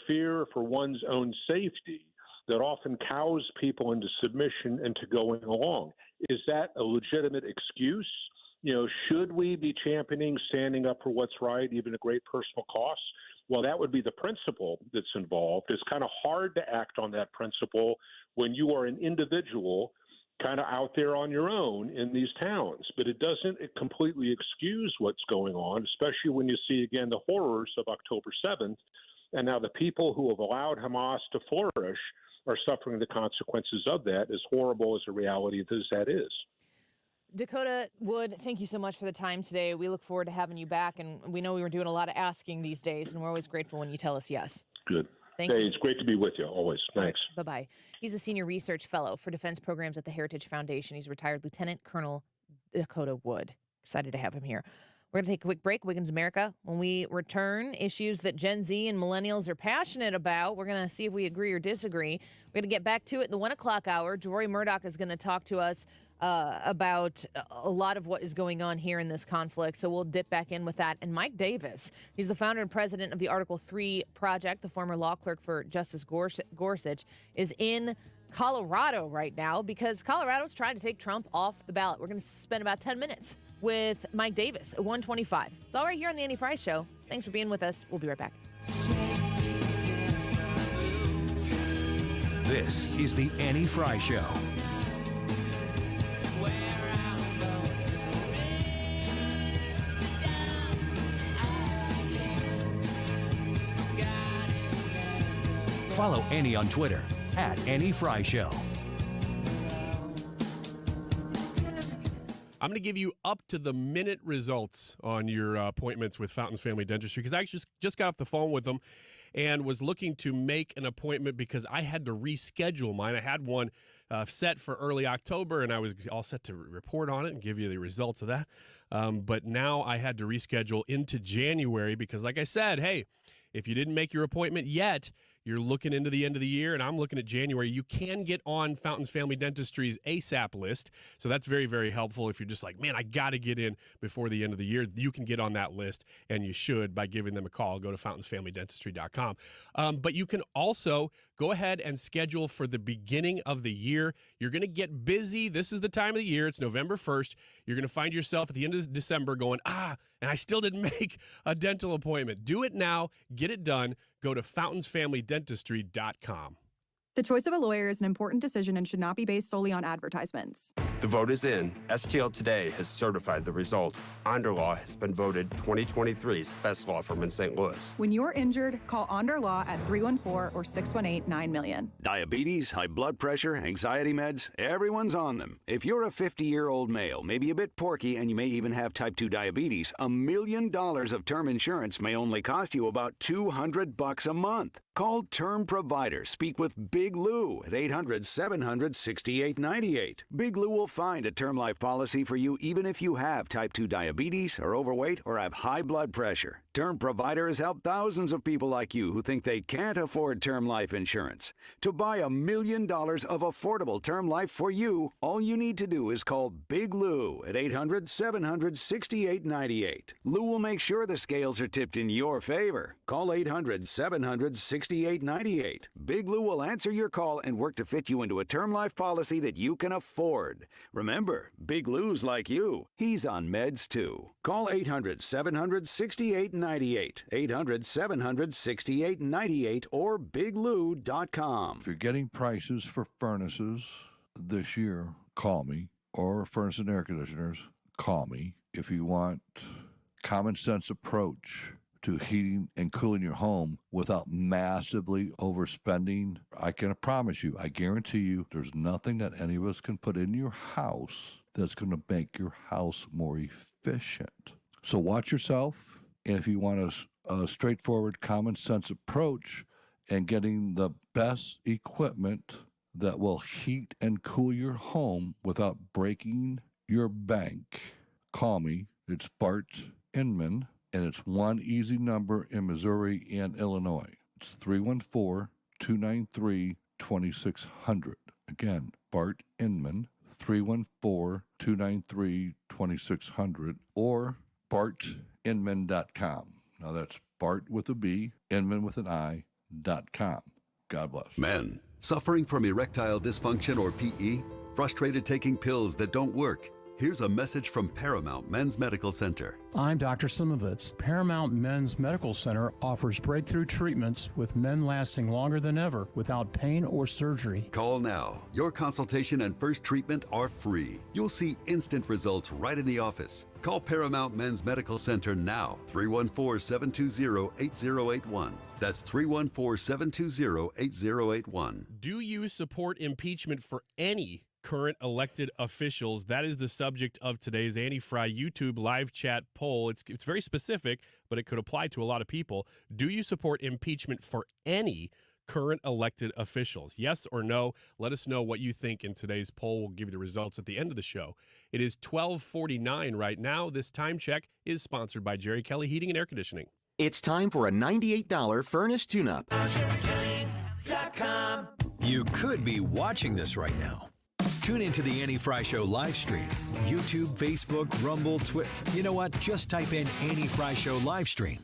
S9: fear for one's own safety that often cows people into submission and to going along. Is that a legitimate excuse? Should we be championing standing up for what's right, even at great personal cost? Well, that would be the principle that's involved. It's kind of hard to act on that principle when you are an individual kind of out there on your own in these towns. But it doesn't completely excuse what's going on, especially when you see, again, the horrors of October 7th. And now the people who have allowed Hamas to flourish are suffering the consequences of that, as horrible as a reality as that is.
S29: Dakota Wood, thank you so much for the time today. We look forward to having you back, and we know we were doing a lot of asking these days, and we're always grateful when you tell us yes.
S9: Good.
S29: Thank you.
S9: It's great to be with you, always. Thanks.
S29: Bye-bye. He's a senior research fellow for defense programs at the Heritage Foundation. He's retired Lieutenant Colonel Dakota Wood. Excited to have him here. We're going to take a quick break. Wiggins America. When we return, issues that Gen Z and millennials are passionate about. We're going to see if we agree or disagree. We're going to get back to it in the 1 o'clock hour. Deroy Murdock is going to talk to us about a lot of what is going on here in this conflict. So we'll dip back in with that. And Mike Davis, he's the founder and president of the Article 3 Project, the former law clerk for Justice Gorsuch, is in Colorado right now because Colorado's trying to take Trump off the ballot. We're going to spend about 10 minutes with Mike Davis at 1:25. It's all right here on the Annie Frey Show. Thanks for being with us. We'll be right back.
S4: This is the Annie Frey Show. Follow Annie on Twitter at Annie Frey Show.
S10: I'm going to give you up-to-the-minute results on your appointments with Fountains Family Dentistry because I just got off the phone with them and was looking to make an appointment because I had to reschedule mine. I had one set for early October, and I was all set to report on it and give you the results of that. But now I had to reschedule into January because, like I said, hey, if you didn't make your appointment yet, you're looking into the end of the year, and I'm looking at January. You can get on Fountains Family Dentistry's ASAP list, so that's very, very helpful. If you're just like, man, I got to get in before the end of the year, you can get on that list, and you should by giving them a call. Go to fountainsfamilydentistry.com. But you can also go ahead and schedule for the beginning of the year. You're going to get busy. This is the time of the year. It's November 1st. You're going to find yourself at the end of December going, and I still didn't make a dental appointment. Do it now. Get it done. Go to fountainsfamilydentistry.com.
S11: The choice of a lawyer is an important decision and should not be based solely on advertisements.
S12: The vote is in. STL Today has certified the result. Onderlaw has been voted 2023's best law firm in St. Louis.
S11: When you're injured, call Onder Law at 314 or 618-9000000.
S13: Diabetes, high blood pressure, anxiety meds, everyone's on them. If you're a 50-year-old male, maybe a bit porky, and you may even have type 2 diabetes, $1 million of term insurance may only cost you about $200 a month. Call Term Provider. Speak with Big Lou at 800-700-6898. Big Lou will find a term life policy for you even if you have type 2 diabetes, are overweight, or have high blood pressure. Term Provider has helped thousands of people like you who think they can't afford term life insurance. To buy $1 million of affordable term life for you, all you need to do is call Big Lou at 800-700-6898. Lou will make sure the scales are tipped in your favor. Call 800-700-6898. Big Lou will answer your call and work to fit you into a term life policy that you can afford. Remember, Big Lou's like you. He's on meds too. Call 800-700-6898. 800-700-6898 or biglou.com.
S14: If you're getting prices for furnaces this year, call me. Or furnace and air conditioners, call me. If you want common sense approach to heating and cooling your home without massively overspending, I can promise you, I guarantee you, there's nothing that any of us can put in your house that's going to make your house more efficient. So watch yourself. And if you want a straightforward, common sense approach and getting the best equipment that will heat and cool your home without breaking your bank, call me. It's Bart Inman, and it's one easy number in Missouri and Illinois. It's 314-293-2600. Again, Bart Inman, 314-293-2600, or bartinman.com. Now that's Bart with a B, Inman with an I.com. God bless.
S15: Men, suffering from erectile dysfunction or PE? Frustrated taking pills that don't work? Here's a message from Paramount Men's Medical Center.
S16: I'm Dr. Simovitz. Paramount Men's Medical Center offers breakthrough treatments with men lasting longer than ever without pain or surgery.
S15: Call now. Your consultation and first treatment are free. You'll see instant results right in the office. Call Paramount Men's Medical Center now, 314-720-8081. That's 314-720-8081.
S10: Do you support impeachment for any current elected officials? That is the subject of today's Andy Frey YouTube live chat poll. It's very specific, but it could apply to a lot of people. Do you support impeachment for any current elected officials? Yes or no? Let us know what you think in today's poll. We'll give you the results at the end of the show. It is 12:49 right now. This time check is sponsored by Jerry Kelly Heating and Air Conditioning.
S17: It's time for a $98 furnace tune-up.
S4: You could be watching this right now. Tune into the Annie Frey Show live stream. YouTube, Facebook, Rumble, Twitter. You know what? Just type in Annie Frey Show live stream.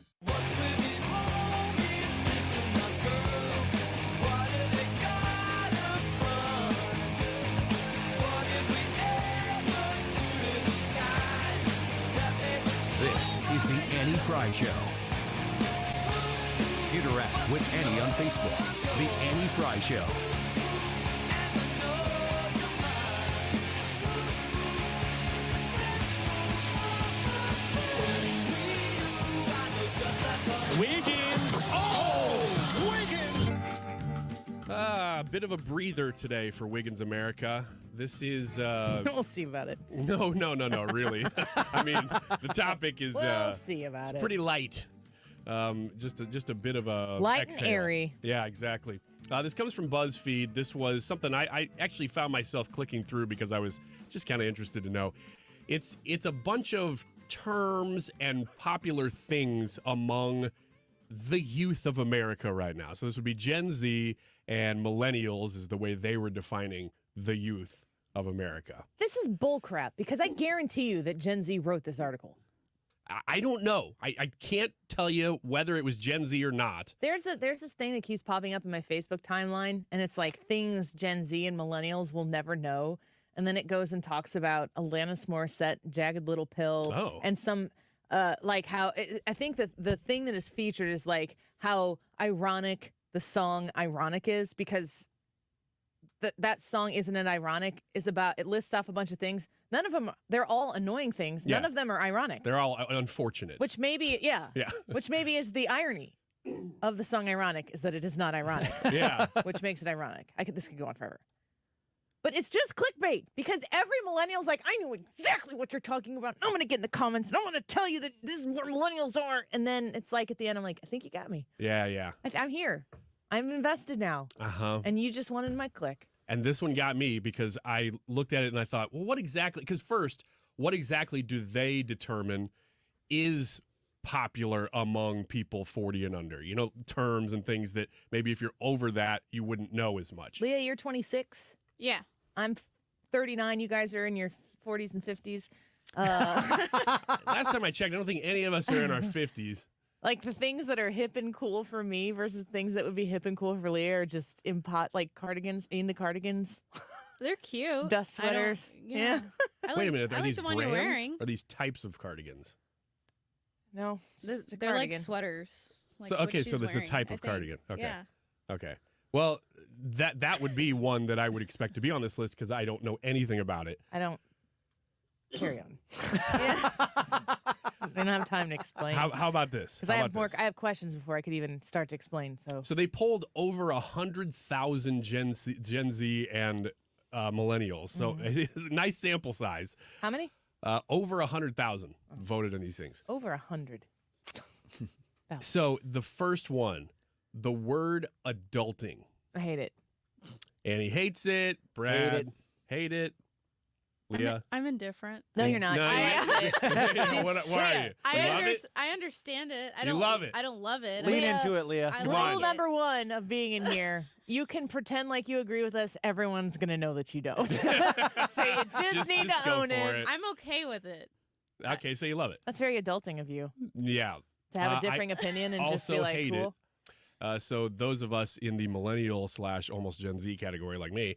S4: This is the Annie Frey Show. Interact with Annie on Facebook. The Annie Frey Show.
S10: Wiggins!
S2: Oh, Wiggins!
S10: A bit of a breather today for Wiggins America. This is...
S29: We'll see about it.
S10: No, really. I mean, the topic is...
S29: We'll see about
S10: it's
S29: it.
S10: pretty light. Just a bit of a...
S29: Light
S10: exhale.
S29: and airy.
S10: Yeah, exactly. This comes from BuzzFeed. This was something I actually found myself clicking through because I was just kind of interested to know. It's a bunch of terms and popular things among the youth of America right now. So this would be Gen Z and millennials is the way they were defining the youth of America.
S29: This is bullcrap because I guarantee you that Gen Z wrote this article.
S10: I don't know. I can't tell you whether it was Gen Z or not.
S29: There's this thing that keeps popping up in my Facebook timeline, and it's like things Gen Z and millennials will never know. And then it goes and talks about Alanis Morissette, Jagged Little Pill, and some like how I think that the thing that is featured is like how ironic the song "Ironic" is, because that song isn't it ironic? Is about it lists off a bunch of things. None of them, they're all annoying things. None of them are ironic.
S10: They're all unfortunate.
S29: Which maybe, which maybe is the irony of the song "Ironic" is that it is not ironic.
S10: Yeah.
S29: Which makes it ironic. This could go on forever. But it's just clickbait because every millennial's like, I know exactly what you're talking about. I'm going to get in the comments and I'm going to tell you that this is what millennials are. And then it's like at the end, I'm like, I think you got me.
S10: Yeah.
S29: I'm here. I'm invested now.
S10: Uh-huh.
S29: And you just wanted my click.
S10: And this one got me because I looked at it and I thought, well, what exactly? Because first, what exactly do they determine is popular among people 40 and under? You know, terms and things that maybe if you're over that, you wouldn't know as much.
S29: Leah, you're 26.
S18: Yeah.
S29: I'm 39. You guys are in your 40s and 50s.
S10: Last time I checked, I don't think any of us are in our 50s.
S29: Like the things that are hip and cool for me versus things that would be hip and cool for Leah are just like cardigans, in the cardigans.
S18: They're cute.
S29: Dust sweaters.
S18: Yeah.
S10: Wait a minute. Are these
S18: the one
S10: brands?
S18: you're wearing.
S10: Or are these types of cardigans?
S29: No.
S18: They're like sweaters. Like
S10: so that's a type of cardigan. Okay.
S18: Yeah.
S10: Okay. Well, that would be one that I would expect to be on this list because I don't know anything about it.
S29: I don't. Carry on. I don't have time to explain.
S10: How about this?
S29: Because I have questions before I could even start to explain. So
S10: they polled over 100,000 Gen Z and millennials. So it is a nice sample size.
S29: How many?
S10: Over 100,000 voted on these things.
S29: Over 100.
S10: So the first one, the word adulting.
S29: I hate it.
S10: Annie hates it. Brad hate it. Leah?
S18: I'm indifferent.
S29: No, you're not.
S10: No, what are you?
S18: I understand it. I
S10: You
S18: don't
S10: love it.
S18: I don't love it.
S1: Lean into it, Leah.
S18: I
S10: Come
S18: like
S29: Rule
S10: on.
S18: it.
S29: number 1 of being in here: you can pretend like you agree with us. Everyone's gonna know that you don't. So you just need to
S10: go
S29: own
S10: for
S29: it.
S10: it.
S18: I'm okay with it.
S10: Okay, so you love it.
S29: That's very adulting of you
S10: Yeah.
S29: to have a
S10: I
S29: differing opinion and just be
S10: also
S29: like,
S10: hate
S29: cool.
S10: it. So those of us in the millennial / almost Gen Z category like me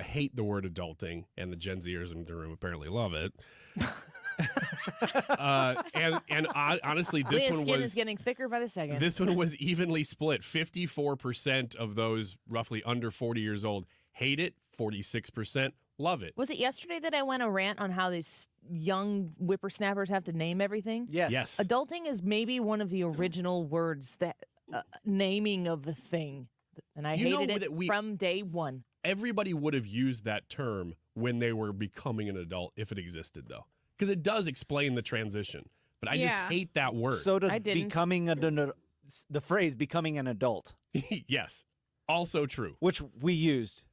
S10: hate the word adulting, and the Gen Zers in the room apparently love it. Honestly, this
S29: Leah's
S10: one
S29: skin
S10: was
S29: is getting thicker by the second.
S10: this one was evenly split. 54% of those roughly under 40 years old hate it. 46% love it.
S29: Was it yesterday that I went a rant on how these young whippersnappers have to name everything?
S10: Yes.
S29: Adulting is maybe one of the original words that naming of a thing, and I
S10: You know
S29: hated
S10: that
S29: it from day one.
S10: Everybody would have used that term when they were becoming an adult if it existed, though, because it does explain the transition. But I just hate that word.
S1: So does the phrase becoming an adult.
S10: Yes. Also true.
S1: Which we used.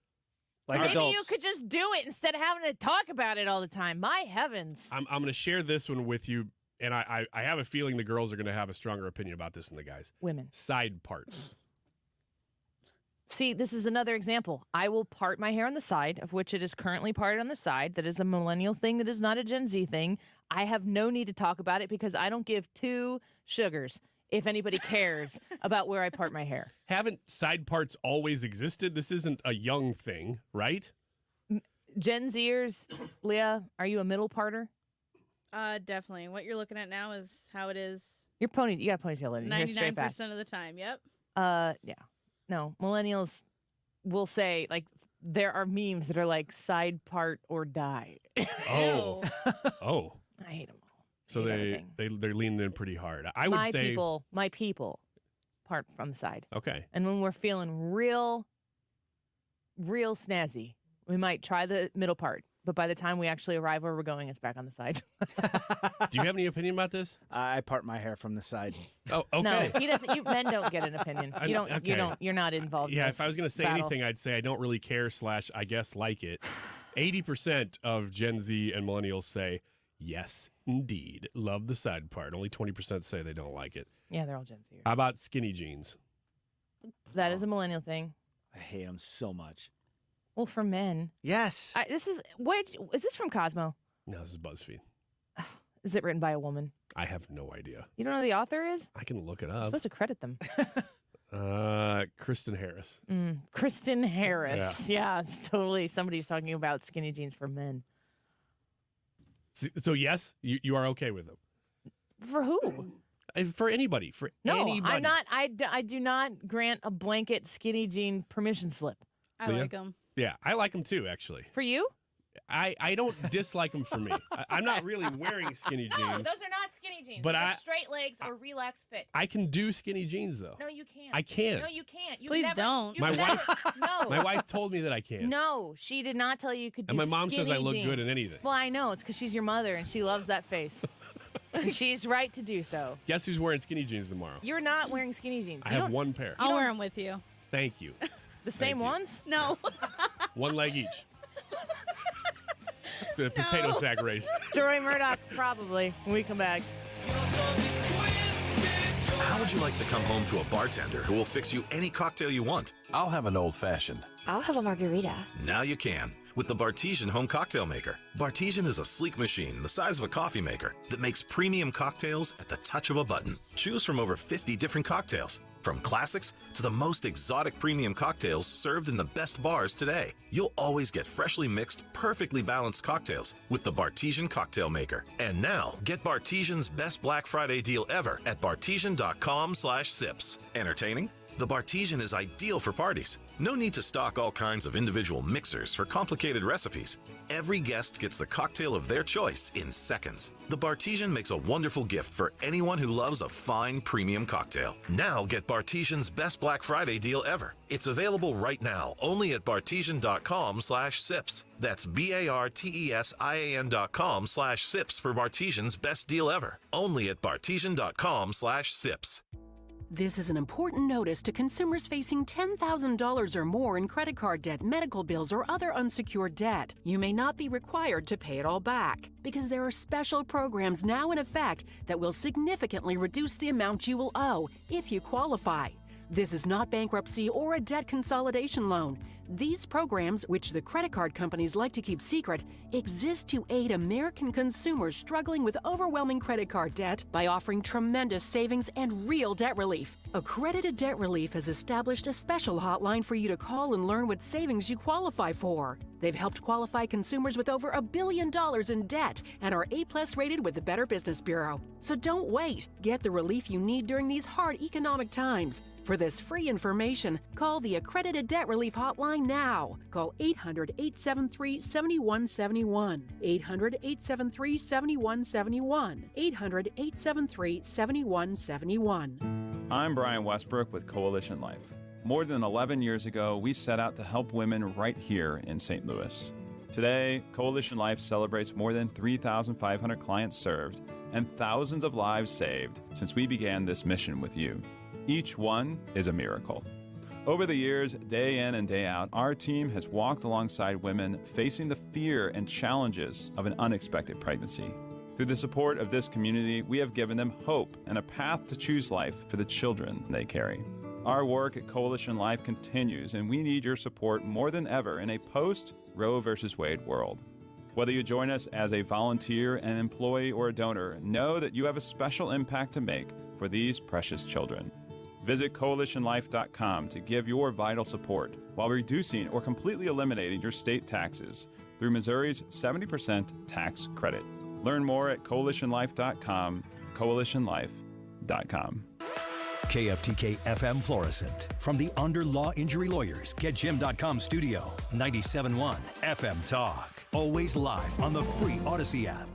S1: Like
S29: Maybe
S1: adults.
S29: you could just do it instead of having to talk about it all the time. My heavens.
S10: I'm going to share this one with you, and I have a feeling the girls are going to have a stronger opinion about this than the guys.
S29: Women.
S10: Side parts.
S29: See, this is another example. I will part my hair on the side, of which it is currently parted on the side. That is a millennial thing. That is not a Gen Z thing. I have no need to talk about it because I don't give 2 sugars if anybody cares about where I part my hair.
S10: Haven't side parts always existed? This isn't a young thing, right?
S29: Gen Zers, Leah, are you a middle parter?
S18: Definitely. What you're looking at now is how it is.
S29: You got a ponytail in it. Your straight back.
S18: 99% of the time. Yep.
S29: Yeah. No, millennials will say, like, there are memes that are like side part or die.
S10: Oh. Oh.
S29: I hate them all.
S10: So they're leaning in pretty hard. I would say
S29: my people part from the side.
S10: Okay.
S29: And when we're feeling real snazzy, we might try the middle part. But by the time we actually arrive where we're going, it's back on the side.
S10: Do you have any opinion about this?
S1: I part my hair from the side.
S10: Oh, okay.
S29: No, he doesn't. Men don't get an opinion. You don't.
S10: Okay.
S29: You don't. You're not involved.
S10: Yeah,
S29: in
S10: if I was going to say
S29: battle.
S10: anything, I'd say I don't really care / I guess like it. 80% of Gen Z and millennials say, yes, indeed, love the side part. Only 20% say they don't like it.
S29: Yeah, they're all Gen Z.
S10: How about skinny jeans?
S29: That is a millennial thing.
S1: I hate them so much.
S29: Well, for men.
S1: Yes.
S29: Is this from Cosmo?
S10: No, this is BuzzFeed.
S29: Is it written by a woman?
S10: I have no idea.
S29: You don't know who the author is?
S10: I can look it
S29: You're
S10: up.
S29: supposed to credit them.
S10: Kristen Harris.
S29: Kristen Harris. Yeah, it's totally somebody's talking about skinny jeans for men.
S10: So yes, you are okay with them.
S29: For who?
S10: For anybody. For
S29: No,
S10: anybody.
S29: I'm not. I do not grant a blanket skinny jean permission slip.
S18: I
S10: Leah?
S18: like them.
S10: Yeah, I like them too, actually.
S29: For you?
S10: I don't dislike them for me. I'm not really wearing skinny jeans.
S29: No, those are not skinny jeans.
S10: But
S29: Those are
S10: I-
S29: straight legs or relaxed fit.
S10: I can do skinny jeans though.
S29: No, you can't.
S10: I can.
S29: No, you can't. You've
S18: Please
S29: never,
S18: don't.
S29: you've
S10: My
S29: never-
S10: wife-
S29: No.
S10: My wife told me that I can.
S29: No, she did not tell you could do
S10: And my mom says I
S29: skinny
S10: look
S29: jeans.
S10: good in anything.
S29: Well, I know. It's because she's your mother and she loves that face. And she's right to do so.
S10: Guess who's wearing skinny jeans tomorrow?
S29: You're not wearing skinny jeans.
S10: I
S29: You
S10: have
S29: don't-
S10: one pair.
S18: I'll wear them with you.
S10: Thank you.
S29: The same
S10: you.
S29: ones?
S18: No.
S10: One leg each. It's a potato sack race.
S29: Deroy Murdock, probably, when we come back.
S19: How would you like to come home to a bartender who will fix you any cocktail you want? I'll have an old-fashioned.
S20: I'll have a margarita.
S19: Now you can with the Bartesian Home Cocktail Maker. Bartesian is a sleek machine the size of a coffee maker that makes premium cocktails at the touch of a button. Choose from over 50 different cocktails, from classics to the most exotic premium cocktails served in the best bars today. You'll always get freshly mixed, perfectly balanced cocktails with the Bartesian Cocktail Maker. And now, get Bartesian's best Black Friday deal ever at bartesian.com/sips. Entertaining? The Bartesian is ideal for parties. No need to stock all kinds of individual mixers for complicated recipes. Every guest gets the cocktail of their choice in seconds. The Bartesian makes a wonderful gift for anyone who loves a fine premium cocktail. Now get Bartesian's best Black Friday deal ever. It's available right now only at bartesian.com/sips. That's BARTESIAN.com/sips for Bartesian's best deal ever. Only at bartesian.com/sips.
S20: This is an important notice to consumers facing $10,000 or more in credit card debt, medical bills, or other unsecured debt. You may not be required to pay it all back because there are special programs now in effect that will significantly reduce the amount you will owe if you qualify. This is not bankruptcy or a debt consolidation loan. These programs, which the credit card companies like to keep secret, exist to aid American consumers struggling with overwhelming credit card debt by offering tremendous savings and real debt relief. Accredited Debt Relief has established a special hotline for you to call and learn what savings you qualify for. They've helped qualify consumers with over $1 billion in debt and are A+ rated with the Better Business Bureau. So don't wait. Get the relief you need during these hard economic times. For this free information, call the Accredited Debt Relief Hotline now. Call 800-873-7171. 800-873-7171. 800-873-7171.
S21: I'm Brian Westbrook with Coalition Life. More than 11 years ago, we set out to help women right here in St. Louis. Today, Coalition Life celebrates more than 3,500 clients served and thousands of lives saved since we began this mission with you. Each one is a miracle. Over the years, day in and day out, our team has walked alongside women facing the fear and challenges of an unexpected pregnancy. Through the support of this community, we have given them hope and a path to choose life for the children they carry. Our work at Coalition Life continues, and we need your support more than ever in a post-Roe v. Wade world. Whether you join us as a volunteer, an employee, or a donor, know that you have a special impact to make for these precious children. Visit coalitionlife.com to give your vital support while reducing or completely eliminating your state taxes through Missouri's 70% tax credit. Learn more at coalitionlife.com, coalitionlife.com.
S4: KFTK FM Florissant. From the Under Law Injury Lawyers, GetJim.com studio, 97.1 FM Talk. Always live on the free Odyssey app.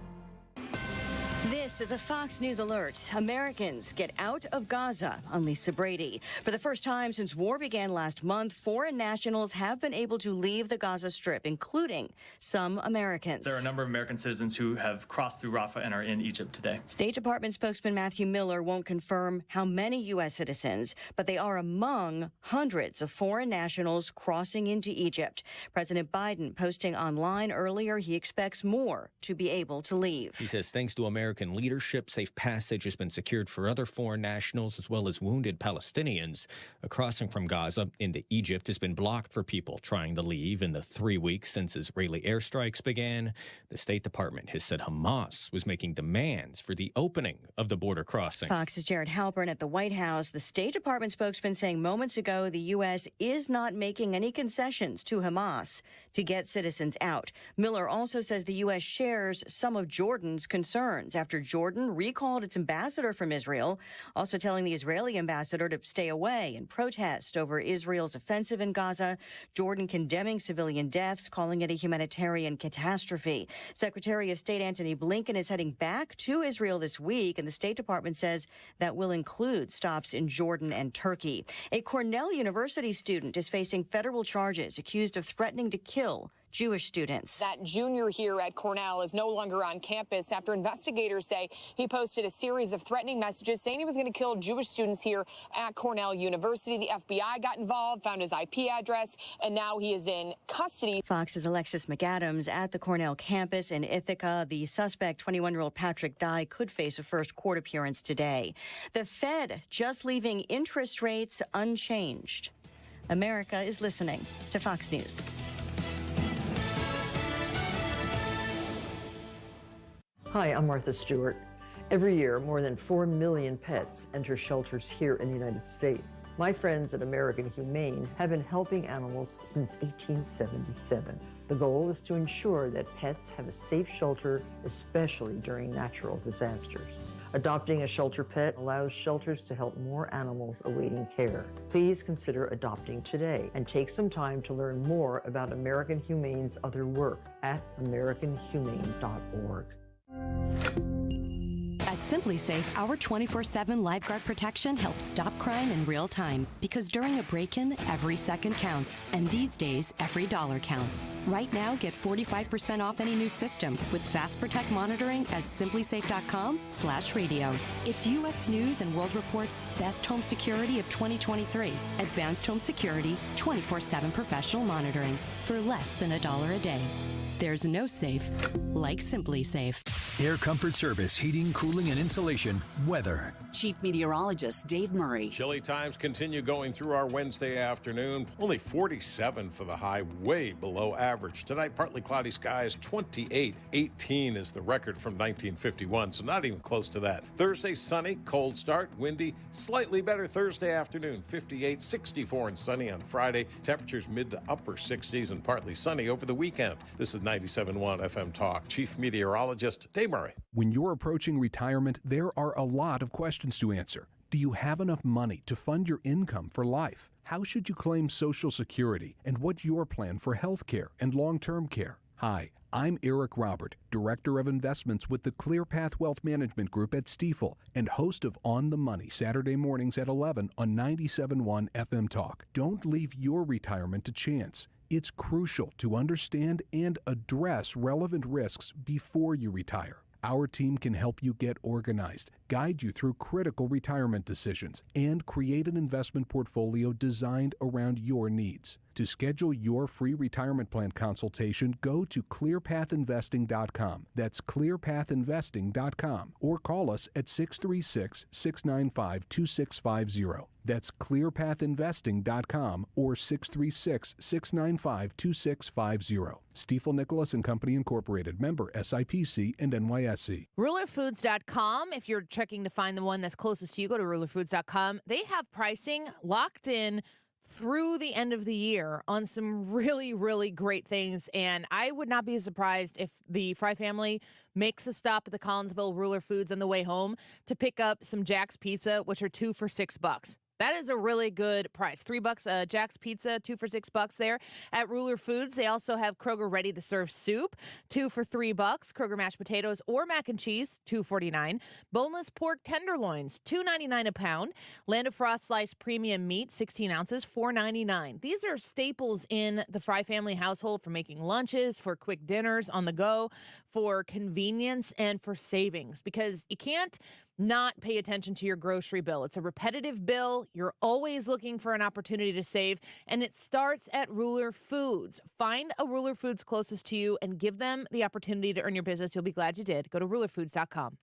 S22: This is a Fox News alert. Americans get out of Gaza. I'm Lisa Brady. For the first time since war began last month, foreign nationals have been able to leave the Gaza Strip, including some Americans.
S23: There are a number of American citizens who have crossed through Rafah and are in Egypt today.
S22: State Department spokesman Matthew Miller won't confirm how many U.S. citizens, but they are among hundreds of foreign nationals crossing into Egypt. President Biden posting online earlier he expects more to be able to leave.
S24: He says thanks to American leadership, safe passage has been secured for other foreign nationals as well as wounded Palestinians. A crossing from Gaza into Egypt has been blocked for people trying to leave in the 3 weeks since Israeli airstrikes began. The State Department has said Hamas was making demands for the opening of the border crossing.
S22: Fox's Jared Halpern at the White House. The State Department spokesman saying moments ago the U.S. is not making any concessions to Hamas to get citizens out. Miller also says the U.S. shares some of Jordan's concerns after Jordan recalled its ambassador from Israel, also telling the Israeli ambassador to stay away and protest over Israel's offensive in Gaza. Jordan condemning civilian deaths, calling it a humanitarian catastrophe. Secretary of State Antony Blinken is heading back to Israel this week, and the State Department says that will include stops in Jordan and Turkey. A Cornell University student is facing federal charges accused of threatening to kill Jewish students.
S25: That junior here at Cornell is no longer on campus after investigators say he posted a series of threatening messages saying he was going to kill Jewish students here at Cornell University. The FBI got involved, found his IP address, and now he is in custody.
S22: Fox's Alexis McAdams at the Cornell campus in Ithaca. The suspect, 21-year-old Patrick Dye, could face a first court appearance today. The Fed just leaving interest rates unchanged. America is listening to Fox News.
S26: Hi, I'm Martha Stewart. Every year, more than 4 million pets enter shelters here in the United States. My friends at American Humane have been helping animals since 1877. The goal is to ensure that pets have a safe shelter, especially during natural disasters. Adopting a shelter pet allows shelters to help more animals awaiting care. Please consider adopting today and take some time to learn more about American Humane's other work at americanhumane.org.
S27: At
S3: Simply Safe, our 24/7 lifeguard protection helps stop crime in real time. Because during a break-in, every second counts. And these days, every dollar counts. Right now, get 45% off any new system with Fast Protect monitoring at simplysafe.com/radio. It's U.S. News and World Report's best home security of 2023. Advanced home security, 24/7 professional monitoring for less than $1 a day. There's no safe like Simply Safe.
S4: Air Comfort Service, heating, cooling, and insulation. Weather.
S5: Chief Meteorologist Dave Murray.
S6: Chilly times continue going through our Wednesday afternoon. Only 47 for the high, way below average. Tonight, partly cloudy skies, 28. 18 is the record from 1951, so not even close to that. Thursday, sunny, cold start, windy, slightly better Thursday afternoon, 58, 64 and sunny on Friday. Temperatures mid to upper 60s and partly sunny over the weekend. This is 97.1 FM Talk. Chief Meteorologist Dave Murray.
S7: When you're approaching retirement, there are a lot of questions to answer. Do you have enough money to fund your income for life? How should you claim Social Security? And what's your plan for health care and long-term care? Hi, I'm Eric Robert, Director of Investments with the ClearPath Wealth Management Group at Stifel and host of On the Money Saturday mornings at 11 on 97.1 FM Talk. Don't leave your retirement to chance. It's crucial to understand and address relevant risks before you retire. Our team can help you get organized, guide you through critical retirement decisions, and create an investment portfolio designed around your needs. To schedule your free retirement plan consultation, go to clearpathinvesting.com. That's clearpathinvesting.com. Or call us at 636-695-2650. That's clearpathinvesting.com or 636-695-2650. Stifel Nicholas and Company Incorporated, member SIPC and NYSE.
S29: Rulerfoods.com. If you're checking to find the one that's closest to you, go to rulerfoods.com. They have pricing locked in through the end of the year on some really, really great things. And I would not be surprised if the Frey family makes a stop at the Collinsville Ruler Foods on the way home to pick up some Jack's Pizza, which are 2 for $6. That is a really good price. $3 Jack's Pizza, 2 for $6 there at Ruler Foods. They also have Kroger Ready to Serve Soup, 2 for $3. Kroger Mashed Potatoes or Mac and Cheese, $2.49. Boneless Pork Tenderloins, $2.99 a pound. Land of Frost Sliced Premium Meat, 16 ounces, $4.99. These are staples in the Frey family household for making lunches, for quick dinners on the go, for convenience, and for savings, because you can't not pay attention to your grocery bill. It's a repetitive bill. You're always looking for an opportunity to save, and it starts at Ruler Foods. Find a Ruler Foods closest to you and give them the opportunity to earn your business. You'll be glad you did. Go to rulerfoods.com.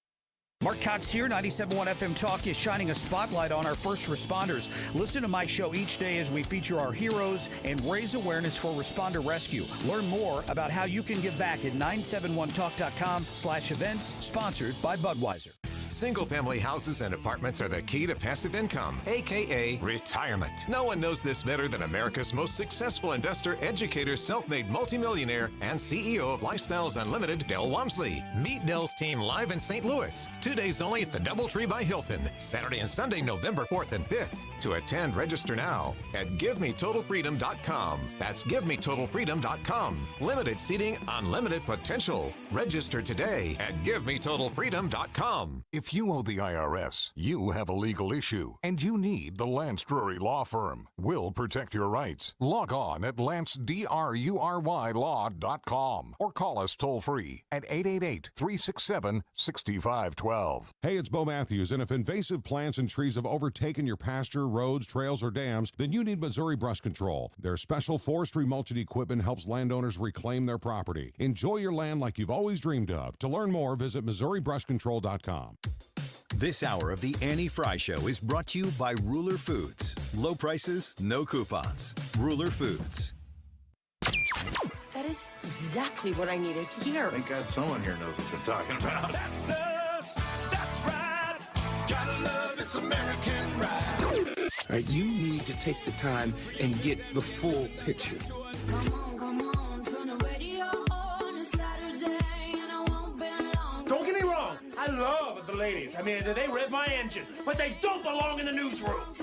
S2: Mark Cox here. 97.1 FM Talk is shining a spotlight on our first responders. Listen to my show each day as we feature our heroes and raise awareness for responder rescue. Learn more about how you can give back at 971talk.com/events, sponsored by Budweiser.
S8: Single-family houses and apartments are the key to passive income, a.k.a. retirement. No one knows this better than America's most successful investor, educator, self-made multimillionaire, and CEO of Lifestyles Unlimited, Del Walmsley. Meet Del's team live in St. Louis. 2 days only at the DoubleTree by Hilton, Saturday and Sunday, November 4th and 5th. To attend, register now at GiveMeTotalFreedom.com. That's GiveMeTotalFreedom.com. Limited seating, unlimited potential. Register today at GiveMeTotalFreedom.com.
S9: If you owe the IRS, you have a legal issue, and you need the Lance Drury Law Firm. We'll protect your rights. Log on at LanceDruryLaw.com or call us toll-free at 888-367-6512.
S12: Hey, it's Bo Matthews, and if invasive plants and trees have overtaken your pasture, roads, trails, or dams, then you need Missouri Brush Control. Their special forestry mulching equipment helps landowners reclaim their property. Enjoy your land like you've always dreamed of. To learn more, visit MissouriBrushControl.com.
S4: This hour of the Annie Frey Show is brought to you by Ruler Foods. Low prices, no coupons. Ruler Foods.
S27: That is exactly what I needed to hear.
S14: Thank God someone here knows what they're talking about.
S28: That's us. That's right. Gotta love this American ride.
S30: All right, you need to take the time and get the full picture.
S31: Don't get me wrong, I love the ladies. I mean, they rev my engine, but they don't belong in the newsroom.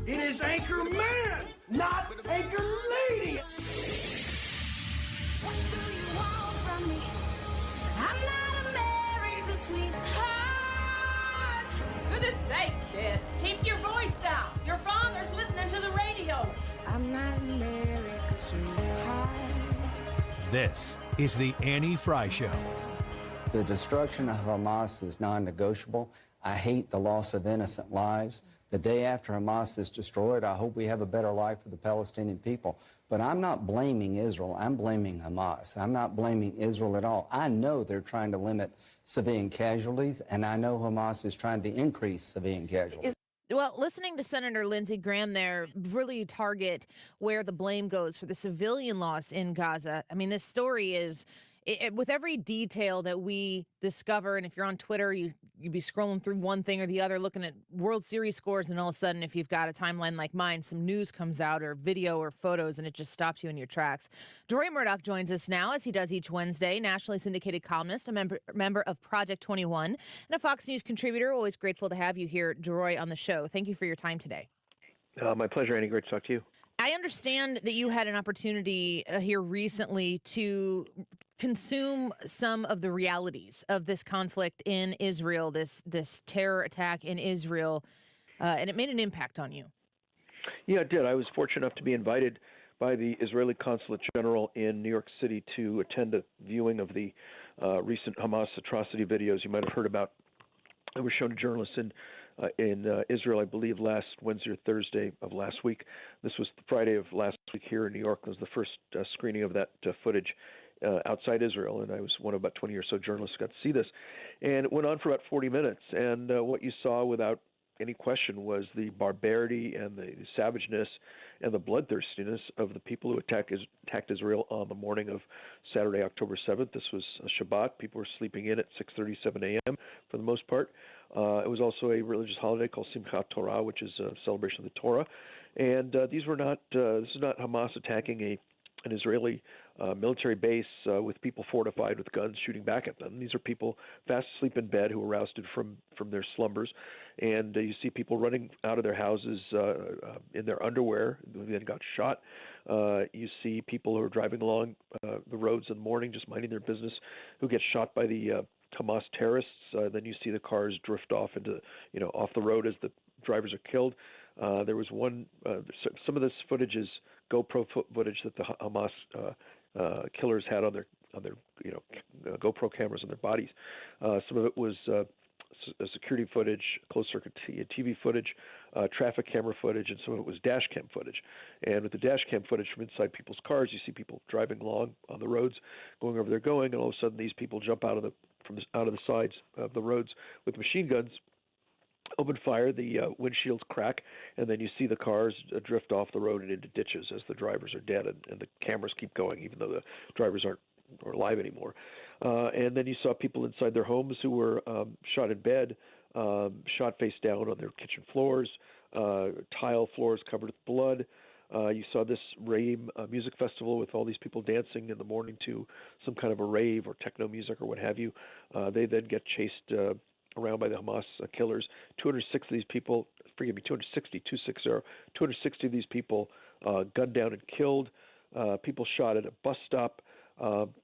S31: It is Anchor Man, not Anchor Lady.
S32: What do you want from me? I'm not America's sweetheart.
S4: This is the Annie Frey Show.
S1: The destruction of Hamas is non-negotiable. I hate the loss of innocent lives. The day after Hamas is destroyed, I hope we have a better life for the Palestinian people. But I'm not blaming Israel. I'm blaming Hamas. I'm not blaming Israel at all. I know they're trying to limit civilian casualties, and I know Hamas is trying to increase civilian casualties.
S29: Well, listening to Senator Lindsey Graham there really target where the blame goes for the civilian loss in Gaza. I mean, this story is, with every detail that we discover, and if you're on Twitter, you'd be scrolling through one thing or the other, looking at World Series scores, and all of a sudden, if you've got a timeline like mine, some news comes out or video or photos, and it just stops you in your tracks. Deroy Murdock joins us now, as he does each Wednesday, nationally syndicated columnist, a member of Project 21, and a Fox News contributor. Always grateful to have you here, Deroy, on the show. Thank you for your time today.
S10: My pleasure, Annie. Great to talk to you.
S29: I understand that you had an opportunity here recently to consume some of the realities of this conflict in Israel, this terror attack in Israel, and it made an impact on you.
S10: Yeah, it did. I was fortunate enough to be invited by the Israeli Consulate General in New York City to attend a viewing of the recent Hamas atrocity videos you might have heard about. It was shown to journalists in Israel, I believe, last Wednesday or Thursday of last week. This was Friday of last week here in New York. It was the first screening of that footage outside Israel, and I was one of about 20 or so journalists who got to see this. And it went on for about 40 minutes, and what you saw without any question was the barbarity and the savageness and the bloodthirstiness of the people who attacked Israel on the morning of Saturday, October 7th. This was a Shabbat. People were sleeping in at 6:37 a.m. for the most part. It was also a religious holiday called Simchat Torah, which is a celebration of the Torah. And these were not. This is not Hamas attacking an Israeli military base with people fortified with guns shooting back at them. These are people fast asleep in bed who were roused from their slumbers. And you see people running out of their houses in their underwear who then got shot. You see people who are driving along the roads in the morning just minding their business who get shot by the Hamas terrorists. Then you see the cars drift off into, off the road as the drivers are killed. There was one. Some of this footage is GoPro footage that the Hamas killers had on their GoPro cameras on their bodies. Some of it was security footage, closed circuit TV footage, traffic camera footage, and some of it was dash cam footage. And with the dash cam footage from inside people's cars, you see people driving along on the roads, going wherever they're going, and all of a sudden these people jump out of the sides of the roads with machine guns, open fire, the windshields crack, and then you see the cars drift off the road and into ditches as the drivers are dead, and the cameras keep going even though the drivers aren't alive anymore. And then you saw people inside their homes who were shot in bed, shot face down on their kitchen floors, tile floors covered with blood. You saw this rave music festival with all these people dancing in the morning to some kind of a rave or techno music or what have you. They then get chased around by the Hamas killers. 260 of these people, 260 of these people gunned down and killed. People shot at a bus stop.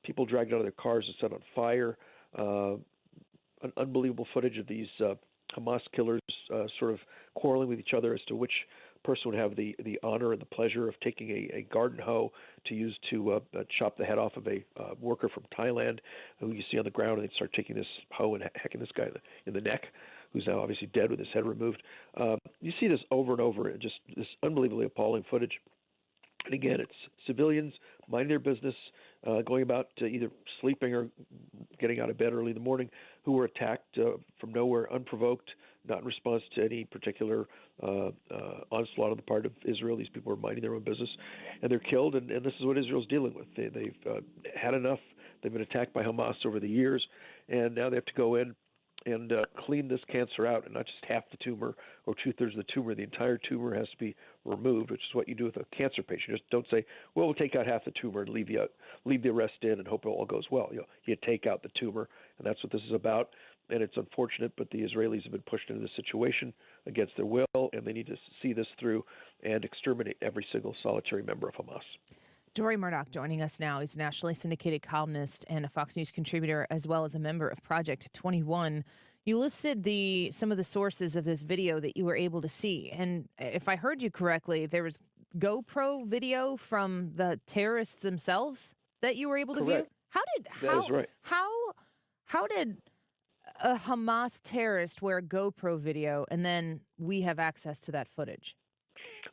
S10: People dragged out of their cars and set on fire. An unbelievable footage of these Hamas killers sort of quarreling with each other as to which person would have the honor and the pleasure of taking a garden hoe to use to chop the head off of a worker from Thailand who you see on the ground, and they start taking this hoe and hacking this guy in the neck, who's now obviously dead with his head removed. You see this over and over, and just this unbelievably appalling footage. And again, it's civilians minding their business, going about either sleeping or getting out of bed early in the morning, who were attacked from nowhere, unprovoked, not in response to any particular onslaught on the part of Israel. These people are minding their own business, and they're killed, and this is what Israel's dealing with. They've had enough. They've been attacked by Hamas over the years, and now they have to go in and clean this cancer out, and not just half the tumor or two-thirds of the tumor. The entire tumor has to be removed, which is what you do with a cancer patient. Just don't say, well, we'll take out half the tumor and leave the rest in and hope it all goes well. You take out the tumor, and that's what this is about. And it's unfortunate, but the Israelis have been pushed into this situation against their will, and they need to see this through and exterminate every single solitary member of Hamas.
S29: Deroy Murdock joining us now. He's a nationally syndicated columnist and a Fox News contributor, as well as a member of Project 21. You listed some of the sources of this video that you were able to see. And if I heard you correctly, there was GoPro video from the terrorists themselves? that you were able to
S10: Correct.
S29: view? How
S10: That is right.
S29: How did a Hamas terrorist wear a GoPro video and then we have access to that footage?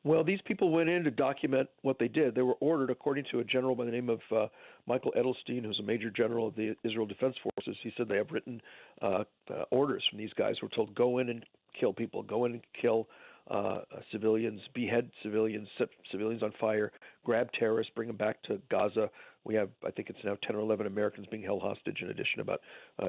S10: Well, these people went in to document what they did. They were ordered, according to a general by the name of Michael Edelstein, who's a major general of the Israel Defense Forces. He said they have written orders from these guys who were told, go in and kill people, go in and kill civilians, behead civilians, set civilians on fire, grab terrorists, bring them back to Gaza. We have, I think it's now 10 or 11 Americans being held hostage, in addition about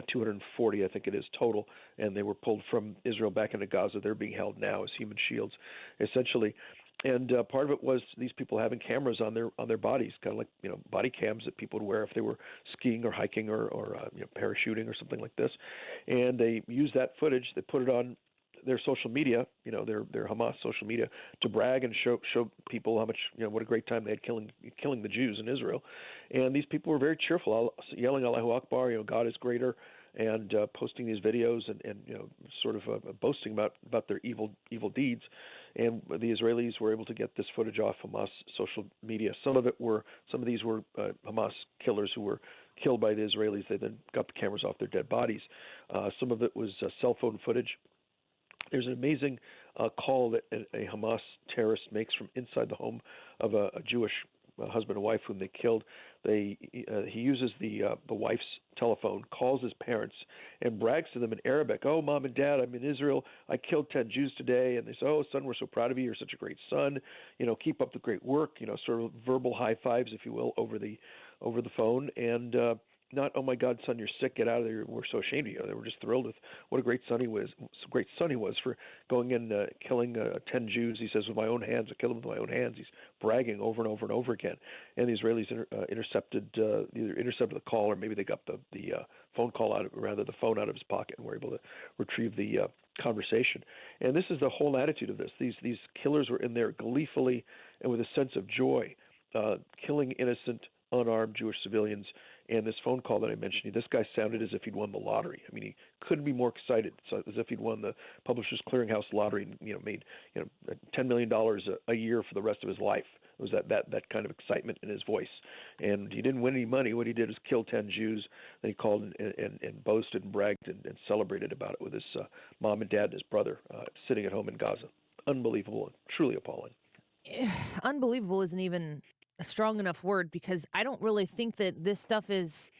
S10: 240, I think it is, total. And they were pulled from Israel back into Gaza. They're being held now as human shields, essentially. And part of it was these people having cameras on their bodies, kind of like body cams that people would wear if they were skiing or hiking or parachuting or something like this. And they used that footage. They put it on their social media, their Hamas social media, to brag and show people how much, what a great time they had killing the Jews in Israel. And these people were very cheerful, yelling Allahu Akbar, God is greater, and posting these videos and sort of boasting about their evil deeds. And the Israelis were able to get this footage off Hamas social media. Some of these were Hamas killers who were killed by the Israelis. They then got the cameras off their dead bodies. Some of it was cell phone footage. There's an amazing call that a Hamas terrorist makes from inside the home of a Jewish husband and wife whom they killed. He uses the wife's telephone, calls his parents, and brags to them in Arabic. Oh, Mom and Dad, I'm in Israel. I killed 10 Jews today. And they say, oh, son, we're so proud of you. You're such a great son. Keep up the great work. Sort of verbal high fives, if you will, over the phone. And not, oh my God, son, you're sick, get out of there. We're so ashamed of you. They were just thrilled with what a great son he was. Great son he was for going in, killing 10 Jews. He says, with my own hands, I killed them with my own hands. He's bragging over and over and over again. And the Israelis intercepted the call, or maybe they got the phone call the phone out of his pocket, and were able to retrieve the conversation. And this is the whole attitude of this. These killers were in there gleefully and with a sense of joy, killing innocent, unarmed Jewish civilians. And this phone call that I mentioned, this guy sounded as if he'd won the lottery. I mean, he couldn't be more excited. So as if he'd won the Publishers Clearinghouse lottery and made $10 million a year for the rest of his life. It was that kind of excitement in his voice. And he didn't win any money. What he did is kill 10 Jews. Then he called and boasted and bragged and celebrated about it with his mom and dad and his brother sitting at home in Gaza. Unbelievable and truly appalling.
S29: Unbelievable isn't even a strong enough word, because I don't really think that this stuff is.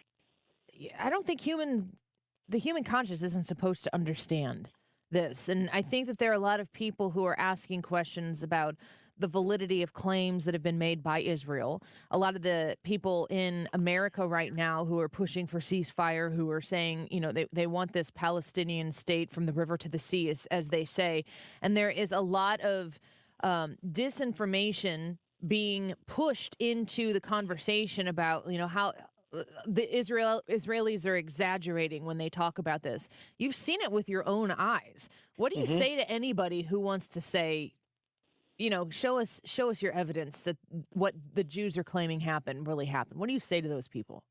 S29: I don't think the human conscience isn't supposed to understand this, and I think that there are a lot of people who are asking questions about the validity of claims that have been made by Israel. A lot of the people in America right now who are pushing for ceasefire, who are saying, they want this Palestinian state from the river to the sea, as they say, and there is a lot of disinformation being pushed into the conversation about, how the Israelis are exaggerating when they talk about this. You've seen it with your own eyes. What do you say to anybody who wants to say, show us your evidence that what the Jews are claiming really happened? What do you say to those people?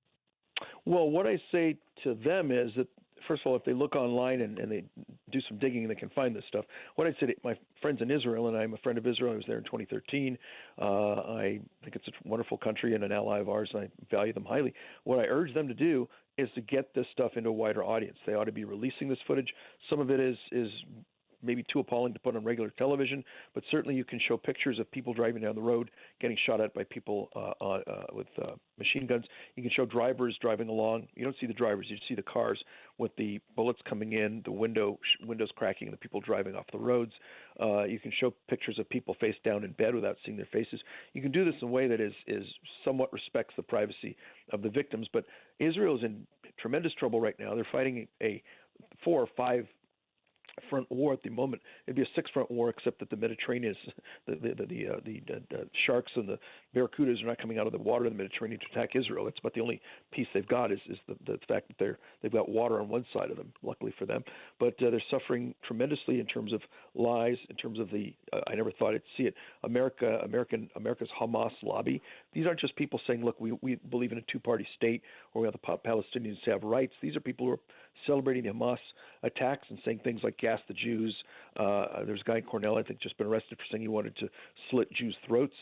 S10: Well, what I say to them is that, first of all, if they look online and they do some digging, they can find this stuff. What I'd say to my friends in Israel, and I'm a friend of Israel, I was there in 2013. I think it's a wonderful country and an ally of ours, and I value them highly. What I urge them to do is to get this stuff into a wider audience. They ought to be releasing this footage. Some of it is maybe too appalling to put on regular television, but certainly you can show pictures of people driving down the road getting shot at by people with machine guns. You can show drivers driving along. You don't see the drivers, you see the cars with the bullets coming in, the windows cracking, and the people driving off the roads. You can show pictures of people face down in bed without seeing their faces. You can do this in a way that is somewhat respects the privacy of the victims. But Israel is in tremendous trouble right now. They're fighting a 4 or 5 front war at the moment. It'd be a 6-front war, except that the Mediterranean is the sharks and the barracudas are not coming out of the water of the Mediterranean to attack Israel. That's about the only piece they've got is the fact that they've got water on one side of them. Luckily for them, but they're suffering tremendously in terms of lies, in terms of the. I never thought I'd see it. America's Hamas lobby. These aren't just people saying, "Look, we believe in a 2-party state, or we want the Palestinians to have rights." These are people who are celebrating the Hamas attacks and saying things like "gas the Jews." There's a guy in Cornell, I think, just been arrested for saying he wanted to slit Jews' throats.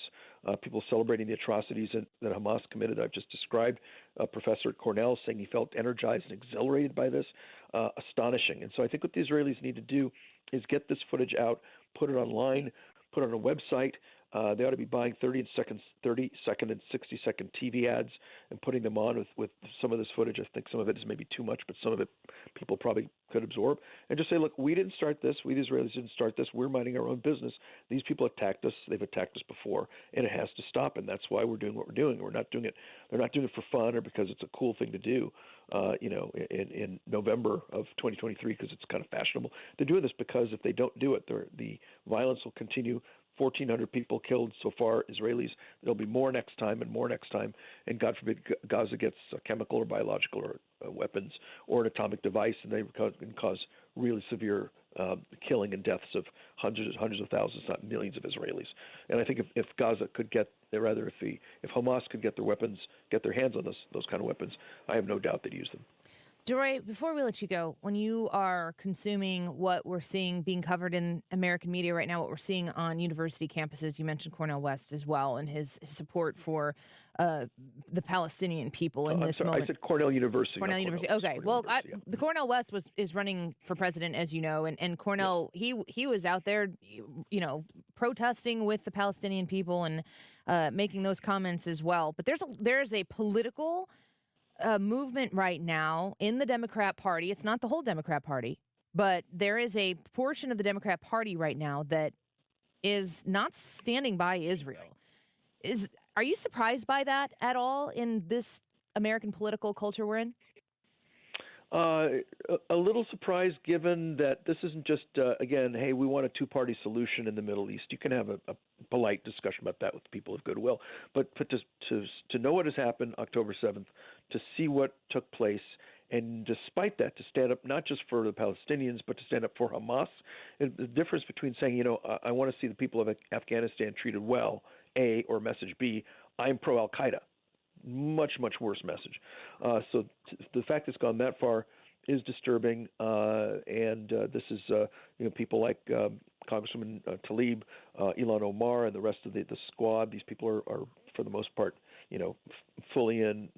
S10: people celebrating the atrocities that Hamas committed. I've just described a professor at Cornell saying he felt energized and exhilarated by this. Astonishing. And so I think what the Israelis need to do is get this footage out, put it online, put it on a website. They ought to be buying 30-second and 60-second TV ads and putting them on with some of this footage. I think some of it is maybe too much, but some of it people probably could absorb. And just say, look, we didn't start this. We, the Israelis, didn't start this. We're minding our own business. These people attacked us. They've attacked us before, and it has to stop. And that's why we're doing what we're doing. We're not doing it. They're not doing it for fun or because it's a cool thing to do. In November of 2023, because it's kind of fashionable. They're doing this because if they don't do it, the violence will continue. 1,400 people killed so far, Israelis. There'll be more next time and more next time. And God forbid Gaza gets chemical or biological or weapons or an atomic device, and they can cause really severe killing and deaths of hundreds of thousands, not millions of Israelis. And I think if Gaza could get, rather if Hamas could get their weapons, get their hands on those kind of weapons, I have no doubt they'd use them.
S29: Deroy, before we let you go, when you are consuming what we're seeing being covered in American media right now, what we're seeing on university campuses, you mentioned Cornel West as well, and his support for the Palestinian people in this moment.
S10: I said Cornell University.
S29: Cornell University. Okay. The Cornel West is running for president, as you know, and Cornell, he was out there, protesting with the Palestinian people and making those comments as well. But there's a political movement right now in the Democrat Party. It's not the whole Democrat Party, but there is a portion of the Democrat Party right now that is not standing by Israel. Are you surprised by that at all in this American political culture we're in?
S10: A little surprised, given that this isn't just, again, hey, we want a two-party solution in the Middle East. You can have a polite discussion about that with people of goodwill. But to know what has happened October 7th, to see what took place, and despite that, to stand up not just for the Palestinians, but to stand up for Hamas. And the difference between saying, I want to see the people of Afghanistan treated well, A, or message B, I'm pro-Al-Qaeda. Much, much worse message. So the fact it's gone that far is disturbing. And this is, people like Congresswoman Tlaib, Ilhan Omar, and the rest of the squad. These people are for the most part, fully in,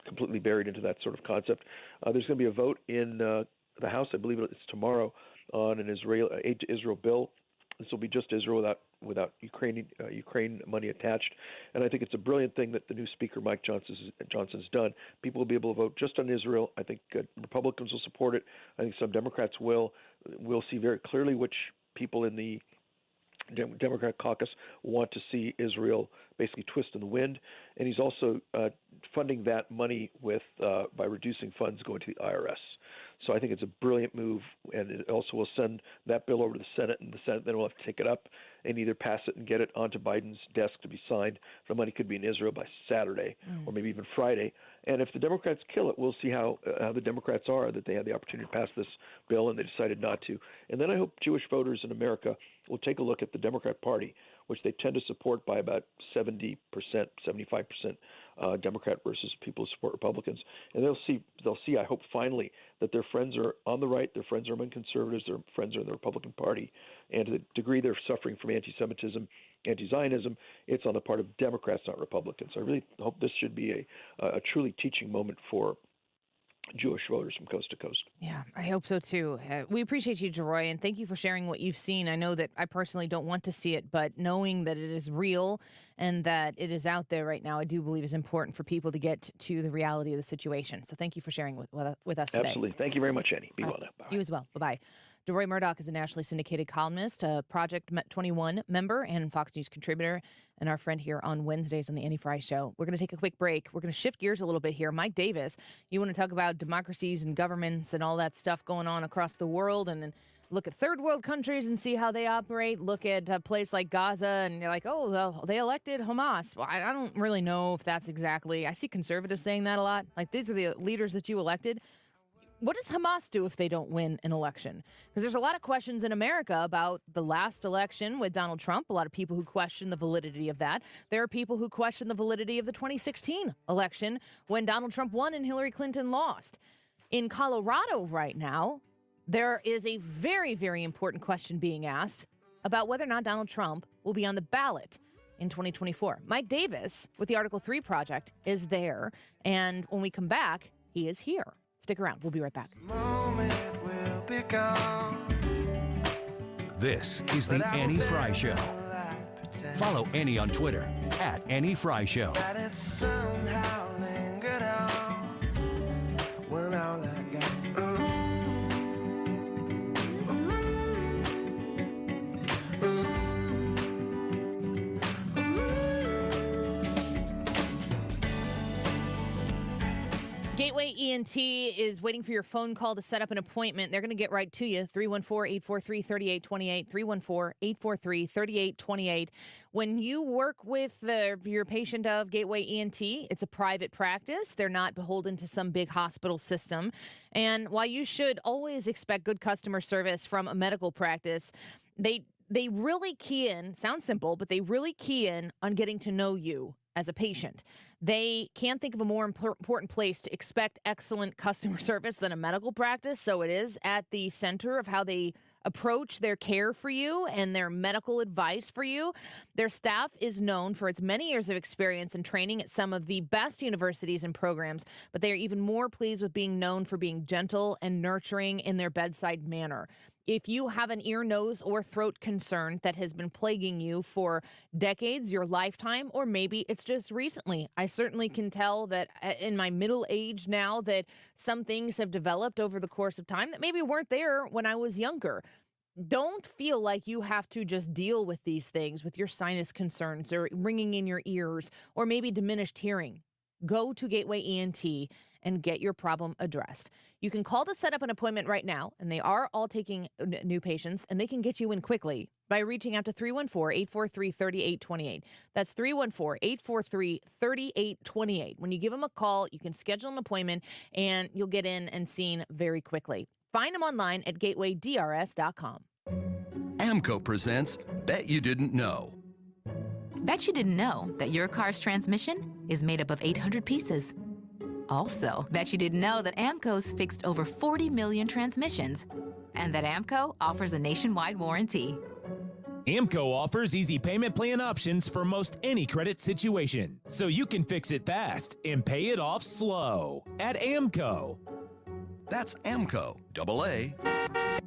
S10: completely buried into that sort of concept. There's going to be a vote in the House, I believe it's tomorrow, on an aid to Israel bill. This will be just Israel without Ukraine money attached. And I think it's a brilliant thing that the new Speaker, Mike Johnson's done. People will be able to vote just on Israel. I think Republicans will support it. I think some Democrats will. We'll see very clearly which people in the Democrat caucus want to see Israel basically twist in the wind. And he's also funding that money by reducing funds going to the IRS. So I think it's a brilliant move, and it also will send that bill over to the Senate, and the Senate then will have to take it up and either pass it and get it onto Biden's desk to be signed. The money could be in Israel by Saturday or maybe even Friday. And if the Democrats kill it, we'll see how the Democrats are, that they had the opportunity to pass this bill and they decided not to. And then I hope Jewish voters in America will take a look at the Democrat Party, which they tend to support by about 70%, 75% Democrat versus people who support Republicans. And they'll see, I hope, finally, that their friends are on the right, their friends are among conservatives, their friends are in the Republican Party. And to the degree they're suffering from anti-Semitism, anti-Zionism, it's on the part of Democrats, not Republicans. I really hope this should be a truly teaching moment for Jewish voters from coast to coast.
S29: Yeah, I hope so too. We appreciate you, Deroy, and thank you for sharing what you've seen. I know that I personally don't want to see it, but knowing that it is real and that it is out there right now, I do believe is important for people to get to the reality of the situation. So thank you for sharing with us today.
S10: Absolutely. Thank you very much, Annie. Be well now. Bye.
S29: You as well. Bye-bye. Deroy Murdock is a nationally syndicated columnist, a Project 21 member, and Fox News contributor, and our friend here on Wednesdays on the Annie Frey Show. We're going to take a quick break. We're going to shift gears a little bit here. Mike Davis, you want to talk about democracies and governments and all that stuff going on across the world, and then look at third world countries and see how they operate. Look at a place like Gaza, and you're like, oh, well, they elected Hamas. Well, I don't really know if that's exactly. I see conservatives saying that a lot. Like, these are the leaders that you elected. What does Hamas do if they don't win an election? Because there's a lot of questions in America about the last election with Donald Trump. A lot of people who question the validity of that. There are people who question the validity of the 2016 election when Donald Trump won and Hillary Clinton lost. In Colorado right now, there is a very, very important question being asked. about whether or not Donald Trump will be on the ballot in 2024. Mike Davis with the Article 3 Project is there. And when we come back, he is here. Stick around. We'll be right back.
S4: This is the Annie Frey Show. Follow Annie on Twitter at Annie Frey Show.
S29: Gateway ENT is waiting for your phone call to set up an appointment. They're going to get right to you. 314-843-3828. 314-843-3828. When you work with your patient of Gateway ENT, it's a private practice. They're not beholden to some big hospital system. And while you should always expect good customer service from a medical practice, they really key in, sounds simple, but they really key in on getting to know you as a patient. They can't think of a more important place to expect excellent customer service than a medical practice, so it is at the center of how they approach their care for you and their medical advice for you. Their staff is known for its many years of experience and training at some of the best universities and programs, but they are even more pleased with being known for being gentle and nurturing in their bedside manner. If you have an ear, nose, or throat concern that has been plaguing you for decades, your lifetime, or maybe it's just recently, I certainly can tell that in my middle age now that some things have developed over the course of time that maybe weren't there when I was younger. Don't feel like you have to just deal with these things with your sinus concerns or ringing in your ears or maybe diminished hearing. Go to Gateway ENT and get your problem addressed. You can call to set up an appointment right now, and they are all taking new patients, and they can get you in quickly by reaching out to 314-843-3828. That's 314-843-3828. When you give them a call, you can schedule an appointment, and you'll get in and seen very quickly. Find them online at gatewaydrs.com.
S11: AMCO presents Bet You Didn't Know.
S13: Bet you didn't know that your car's transmission is made up of 800 pieces. Also, bet you didn't know that AMCO's fixed over 40 million transmissions, and that AMCO offers a nationwide warranty.
S15: AMCO offers easy payment plan options for most any credit situation, so you can fix it fast and pay it off slow at AMCO.
S11: That's AMCO, AA,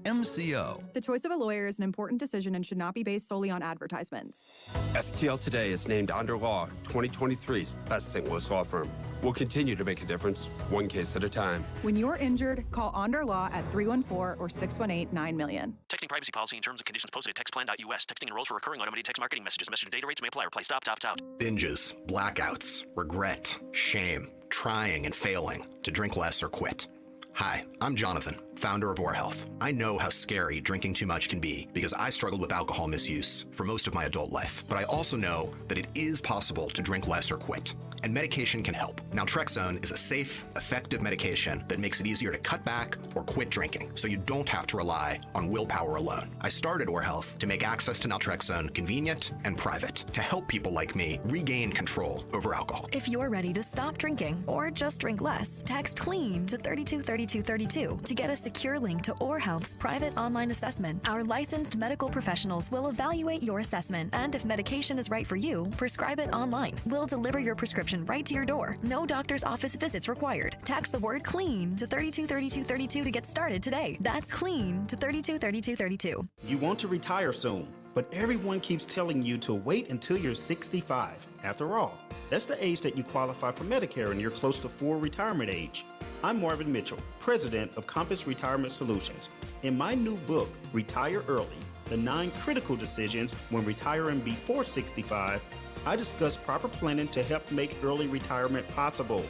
S11: MCO.
S16: The choice of a lawyer is an important decision and should not be based solely on advertisements.
S17: STL Today is named under law 2023's best St. Louis law firm. We'll continue to make a difference, one case at a time.
S16: When you're injured, call Onder Law at 314 or 618-9000000.
S18: Texting privacy policy and terms and conditions posted at textplan.us. Texting enrolls for recurring automated text marketing messages. Message and data rates may apply. Reply stop, opt out.
S19: Binges, blackouts, regret, shame, trying and failing to drink less or quit. Hi, I'm Jonathan, founder of Or Health. I know how scary drinking too much can be because I struggled with alcohol misuse for most of my adult life. But I also know that it is possible to drink less or quit. And medication can help. Naltrexone is a safe, effective medication that makes it easier to cut back or quit drinking, so you don't have to rely on willpower alone. I started Or Health to make access to Naltrexone convenient and private, to help people like me regain control over alcohol.
S20: If you're ready to stop drinking or just drink less, text CLEAN to 323232 to get a secure link to Or Health's private online assessment. Our licensed medical professionals will evaluate your assessment, and if medication is right for you, prescribe it online. We'll deliver your prescription right to your door. No doctor's office visits required. Text the word CLEAN to 323232 to get started today. That's CLEAN to 323232.
S21: You want to retire soon, but everyone keeps telling you to wait until you're 65. After all, that's the age that you qualify for Medicare and you're close to full retirement age. I'm Marvin Mitchell, president of Compass Retirement Solutions. In my new book, Retire Early, the 9 critical decisions when retiring before 65, I discuss proper planning to help make early retirement possible.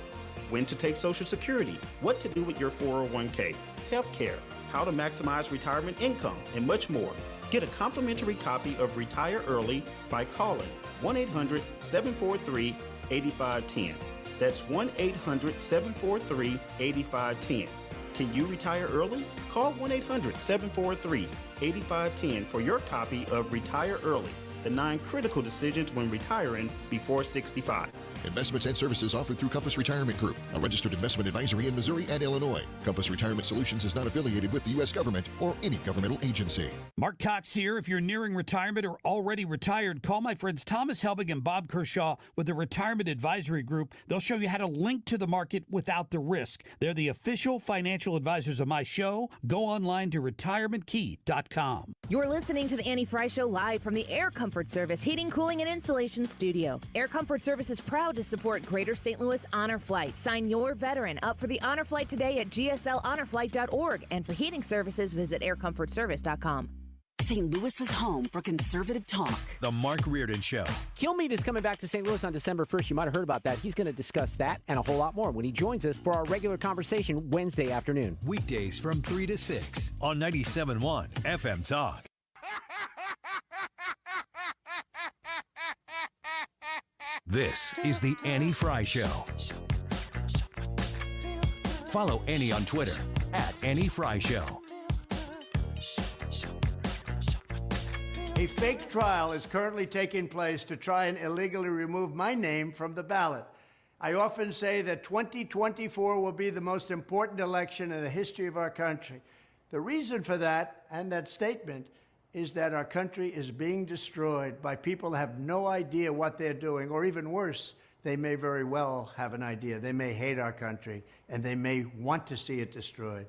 S21: When to take Social Security, what to do with your 401k, healthcare, how to maximize retirement income, and much more. Get a complimentary copy of Retire Early by calling 1-800-743-8510. That's 1-800-743-8510. Can you retire early? Call 1-800-743-8510 for your copy of Retire Early, the 9 critical decisions when retiring before 65.
S2: Investments and services offered through Compass Retirement Group, a registered investment advisory in Missouri and Illinois. Compass Retirement Solutions is not affiliated with the U.S. government or any governmental agency.
S3: Mark Cox here. If you're nearing retirement or already retired, call my friends Thomas Helbig and Bob Kershaw with the Retirement Advisory Group. They'll show you how to link to the market without the risk. They're the official financial advisors of my show. Go online to retirementkey.com.
S29: You're listening to the Annie Frey Show live from the Air Comfort Service Heating, Cooling, and Insulation Studio. Air Comfort Service is proud to support Greater St. Louis Honor Flight. Sign your veteran up for the Honor Flight today at gslhonorflight.org. And for heating services, visit aircomfortservice.com.
S5: St. Louis's home for conservative talk.
S4: The Mark Reardon Show.
S6: Kilmeade is coming back to St. Louis on December 1st. You might have heard about that. He's going to discuss that and a whole lot more when he joins us for our regular conversation Wednesday afternoon.
S4: Weekdays from 3 to 6 on 97.1 FM Talk. This is the Annie Frey Show. Follow Annie on Twitter at Annie Frey Show.
S7: A fake trial is currently taking place to try and illegally remove my name from the ballot. I often say that 2024 will be the most important election in the history of our country. The reason for that and that statement is that our country is being destroyed by people that have no idea what they're doing, or even worse, they may very well have an idea. They may hate our country, and they may want to see it destroyed.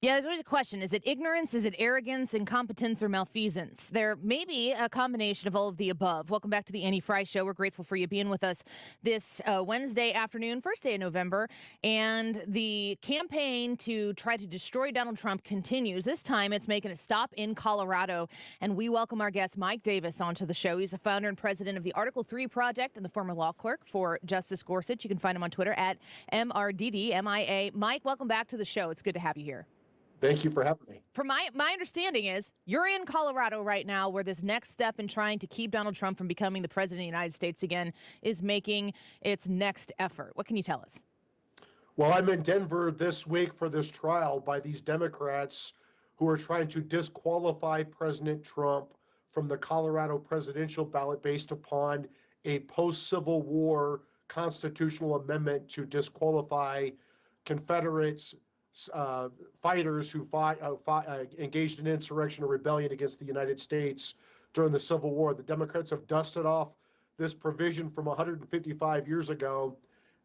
S29: Yeah, there's always a question. Is it ignorance? Is it arrogance, incompetence, or malfeasance? There may be a combination of all of the above. Welcome back to the Annie Frey Show. We're grateful for you being with us this Wednesday afternoon, first day of November. And the campaign to try to destroy Donald Trump continues. This time it's making a stop in Colorado. And we welcome our guest, Mike Davis, onto the show. He's the founder and president of the Article 3 Project and the former law clerk for Justice Gorsuch. You can find him on Twitter at MRDDMIA. Mike, welcome back to the show. It's good to have you here.
S8: Thank you for having me.
S29: From my understanding is you're in Colorado right now, where this next step in trying to keep Donald Trump from becoming the president of the United States again is making its next effort. What can you tell us?
S8: Well, I'm in Denver this week for this trial by these Democrats who are trying to disqualify President Trump from the Colorado presidential ballot based upon a post-Civil War constitutional amendment to disqualify Confederates, fighters who engaged in insurrection or rebellion against the United States during the Civil War. The Democrats have dusted off this provision from 155 years ago,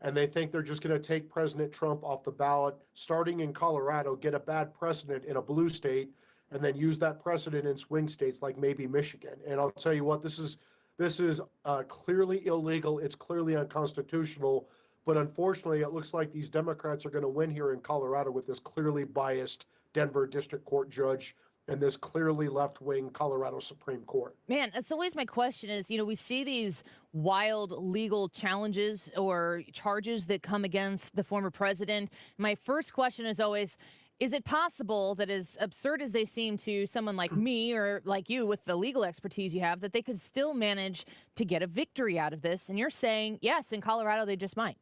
S8: and they think they're just going to take President Trump off the ballot, starting in Colorado, get a bad precedent in a blue state, and then use that precedent in swing states like maybe Michigan. And I'll tell you what, this is clearly illegal. It's clearly unconstitutional. But unfortunately, it looks like these Democrats are going to win here in Colorado with this clearly biased Denver District Court judge and this clearly left-wing Colorado Supreme Court.
S29: Man, that's always my question is, we see these wild legal challenges or charges that come against the former president. My first question is always, is it possible that, as absurd as they seem to someone like me or like you with the legal expertise you have, that they could still manage to get a victory out of this? And you're saying, yes, in Colorado, they just might.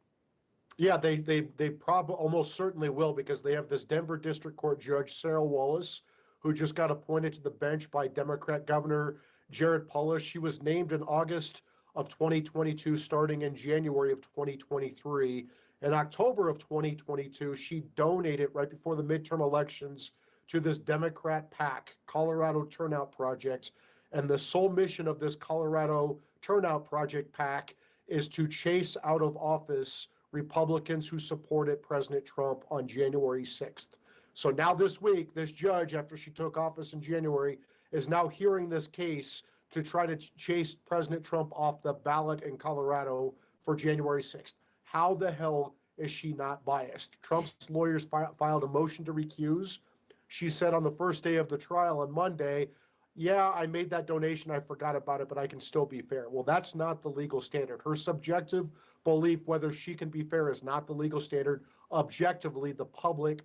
S8: Yeah, they probably almost certainly will, because they have this Denver District Court Judge, Sarah Wallace, who just got appointed to the bench by Democrat Governor Jared Polis. She was named in August of 2022, starting in January of 2023. In October of 2022, she donated right before the midterm elections to this Democrat PAC, Colorado Turnout Project. And the sole mission of this Colorado Turnout Project PAC is to chase out of office Republicans who supported President Trump on January 6th. So now this week, this judge, after she took office in January, is now hearing this case to try to chase President Trump off the ballot in Colorado for January 6th. How the hell is she not biased? Trump's lawyers filed a motion to recuse. She said on the first day of the trial on Monday, yeah, I made that donation, I forgot about it, but I can still be fair. Well, that's not the legal standard. Her subjective belief whether she can be fair is not the legal standard. Objectively, the public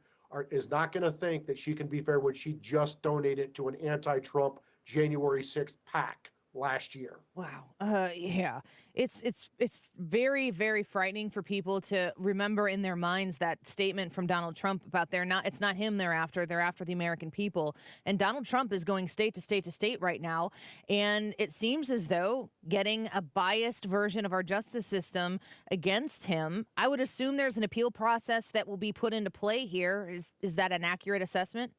S8: is not going to think that she can be fair when she just donated to an anti-Trump January 6th PAC last year.
S29: Wow. Yeah. It's very, very frightening for people to remember in their minds that statement from Donald Trump about it's not him they're after the American people. And Donald Trump is going state to state to state right now. And it seems as though getting a biased version of our justice system against him, I would assume there's an appeal process that will be put into play here. Is that an accurate assessment?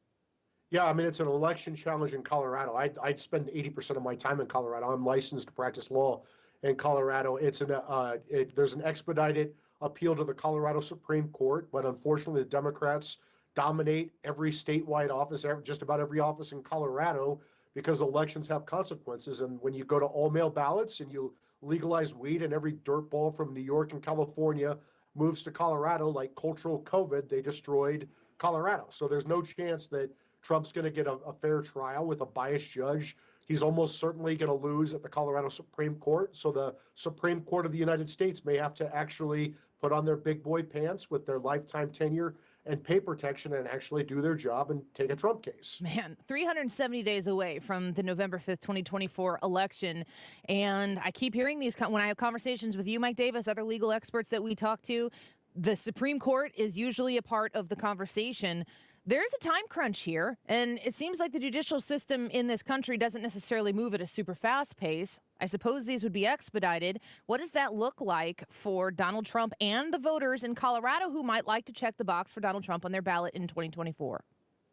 S8: Yeah, I mean, it's an election challenge in Colorado. I'd spend 80% of my time in Colorado. I'm licensed to practice law in Colorado. There's an expedited appeal to the Colorado Supreme Court, but unfortunately, the Democrats dominate every statewide office, just about every office in Colorado, because elections have consequences. And when you go to all-mail ballots and you legalize weed and every dirtball from New York and California moves to Colorado, like cultural COVID, they destroyed Colorado. So there's no chance that Trump's going to get a fair trial with a biased judge. He's almost certainly going to lose at the Colorado Supreme Court. So the Supreme Court of the United States may have to actually put on their big boy pants with their lifetime tenure and pay protection and actually do their job and take a Trump case.
S29: Man, 370 days away from the November 5th, 2024 election. And I keep hearing these when I have conversations with you, Mike Davis, other legal experts that we talk to. The Supreme Court is usually a part of the conversation. There's a time crunch here, and it seems like the judicial system in this country doesn't necessarily move at a super fast pace. I suppose these would be expedited. What does that look like for Donald Trump and the voters in Colorado who might like to check the box for Donald Trump on their ballot in 2024?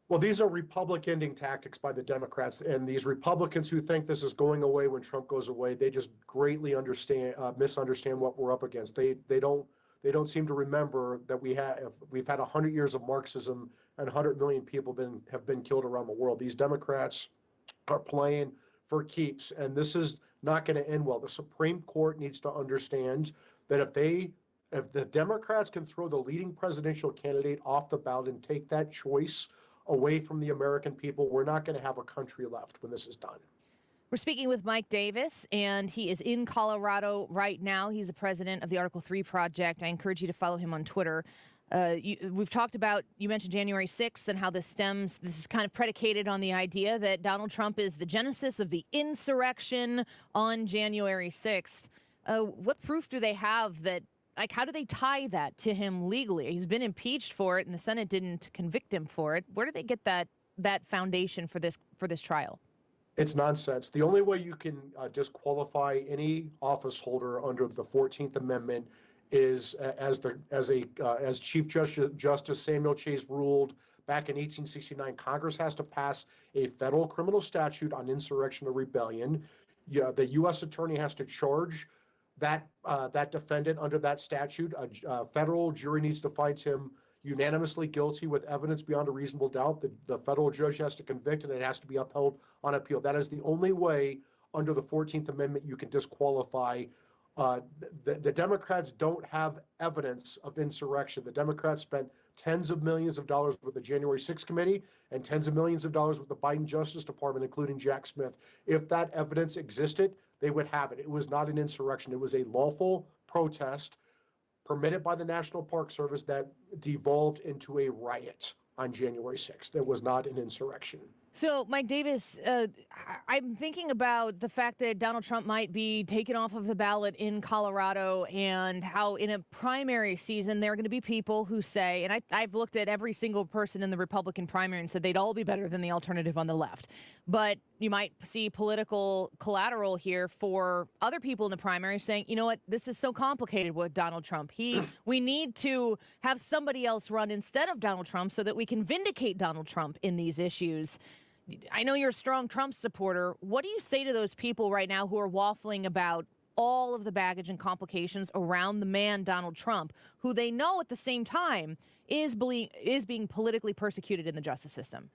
S8: Well, these are Republican tactics by the Democrats, and these Republicans who think this is going away when Trump goes away, they just greatly misunderstand what we're up against. They don't seem to remember that we've had 100 years of Marxism and 100 million people have been killed around the world. These Democrats are playing for keeps, and this is not going to end well. The Supreme Court needs to understand that if the Democrats can throw the leading presidential candidate off the ballot and take that choice away from the American people, we're not going to have a country left when this is done.
S29: We're speaking with Mike Davis, and he is in Colorado right now. He's the president of the Article 3 Project. I encourage you to follow him on Twitter. We've talked about, you mentioned January 6th and how this is kind of predicated on the idea that Donald Trump is the genesis of the insurrection on January 6th. What proof do they have that, how do they tie that to him legally? He's been impeached for it, and the Senate didn't convict him for it. Where do they get that foundation for this trial?
S8: It's nonsense. The only way you can disqualify any office holder under the 14th Amendment is as Chief Justice Samuel Chase ruled back in 1869. Congress has to pass a federal criminal statute on insurrection or rebellion. The U.S. attorney has to charge that defendant under that statute. A federal jury needs to find him unanimously guilty with evidence beyond a reasonable doubt. The federal judge has to convict, and it has to be upheld on appeal. That is the only way under the 14th Amendment you can disqualify. The Democrats don't have evidence of insurrection. The Democrats spent tens of millions of dollars with the January 6th committee and tens of millions of dollars with the Biden Justice Department, including Jack Smith. If that evidence existed, they would have it. It was not an insurrection. It was a lawful protest permitted by the National Park Service that devolved into a riot on January 6th. It was not an insurrection.
S29: So, Mike Davis, I'm thinking about the fact that Donald Trump might be taken off of the ballot in Colorado, and how in a primary season there are going to be people who say, and I've looked at every single person in the Republican primary and said they'd all be better than the alternative on the left. But you might see political collateral here for other people in the primary saying, you know what, this is so complicated with Donald Trump. We need to have somebody else run instead of Donald Trump so that we can vindicate Donald Trump in these issues. I know you're a strong Trump supporter. What do you say to those people right now who are waffling about all of the baggage and complications around the man, Donald Trump, who they know at the same time is being politically persecuted in the justice system?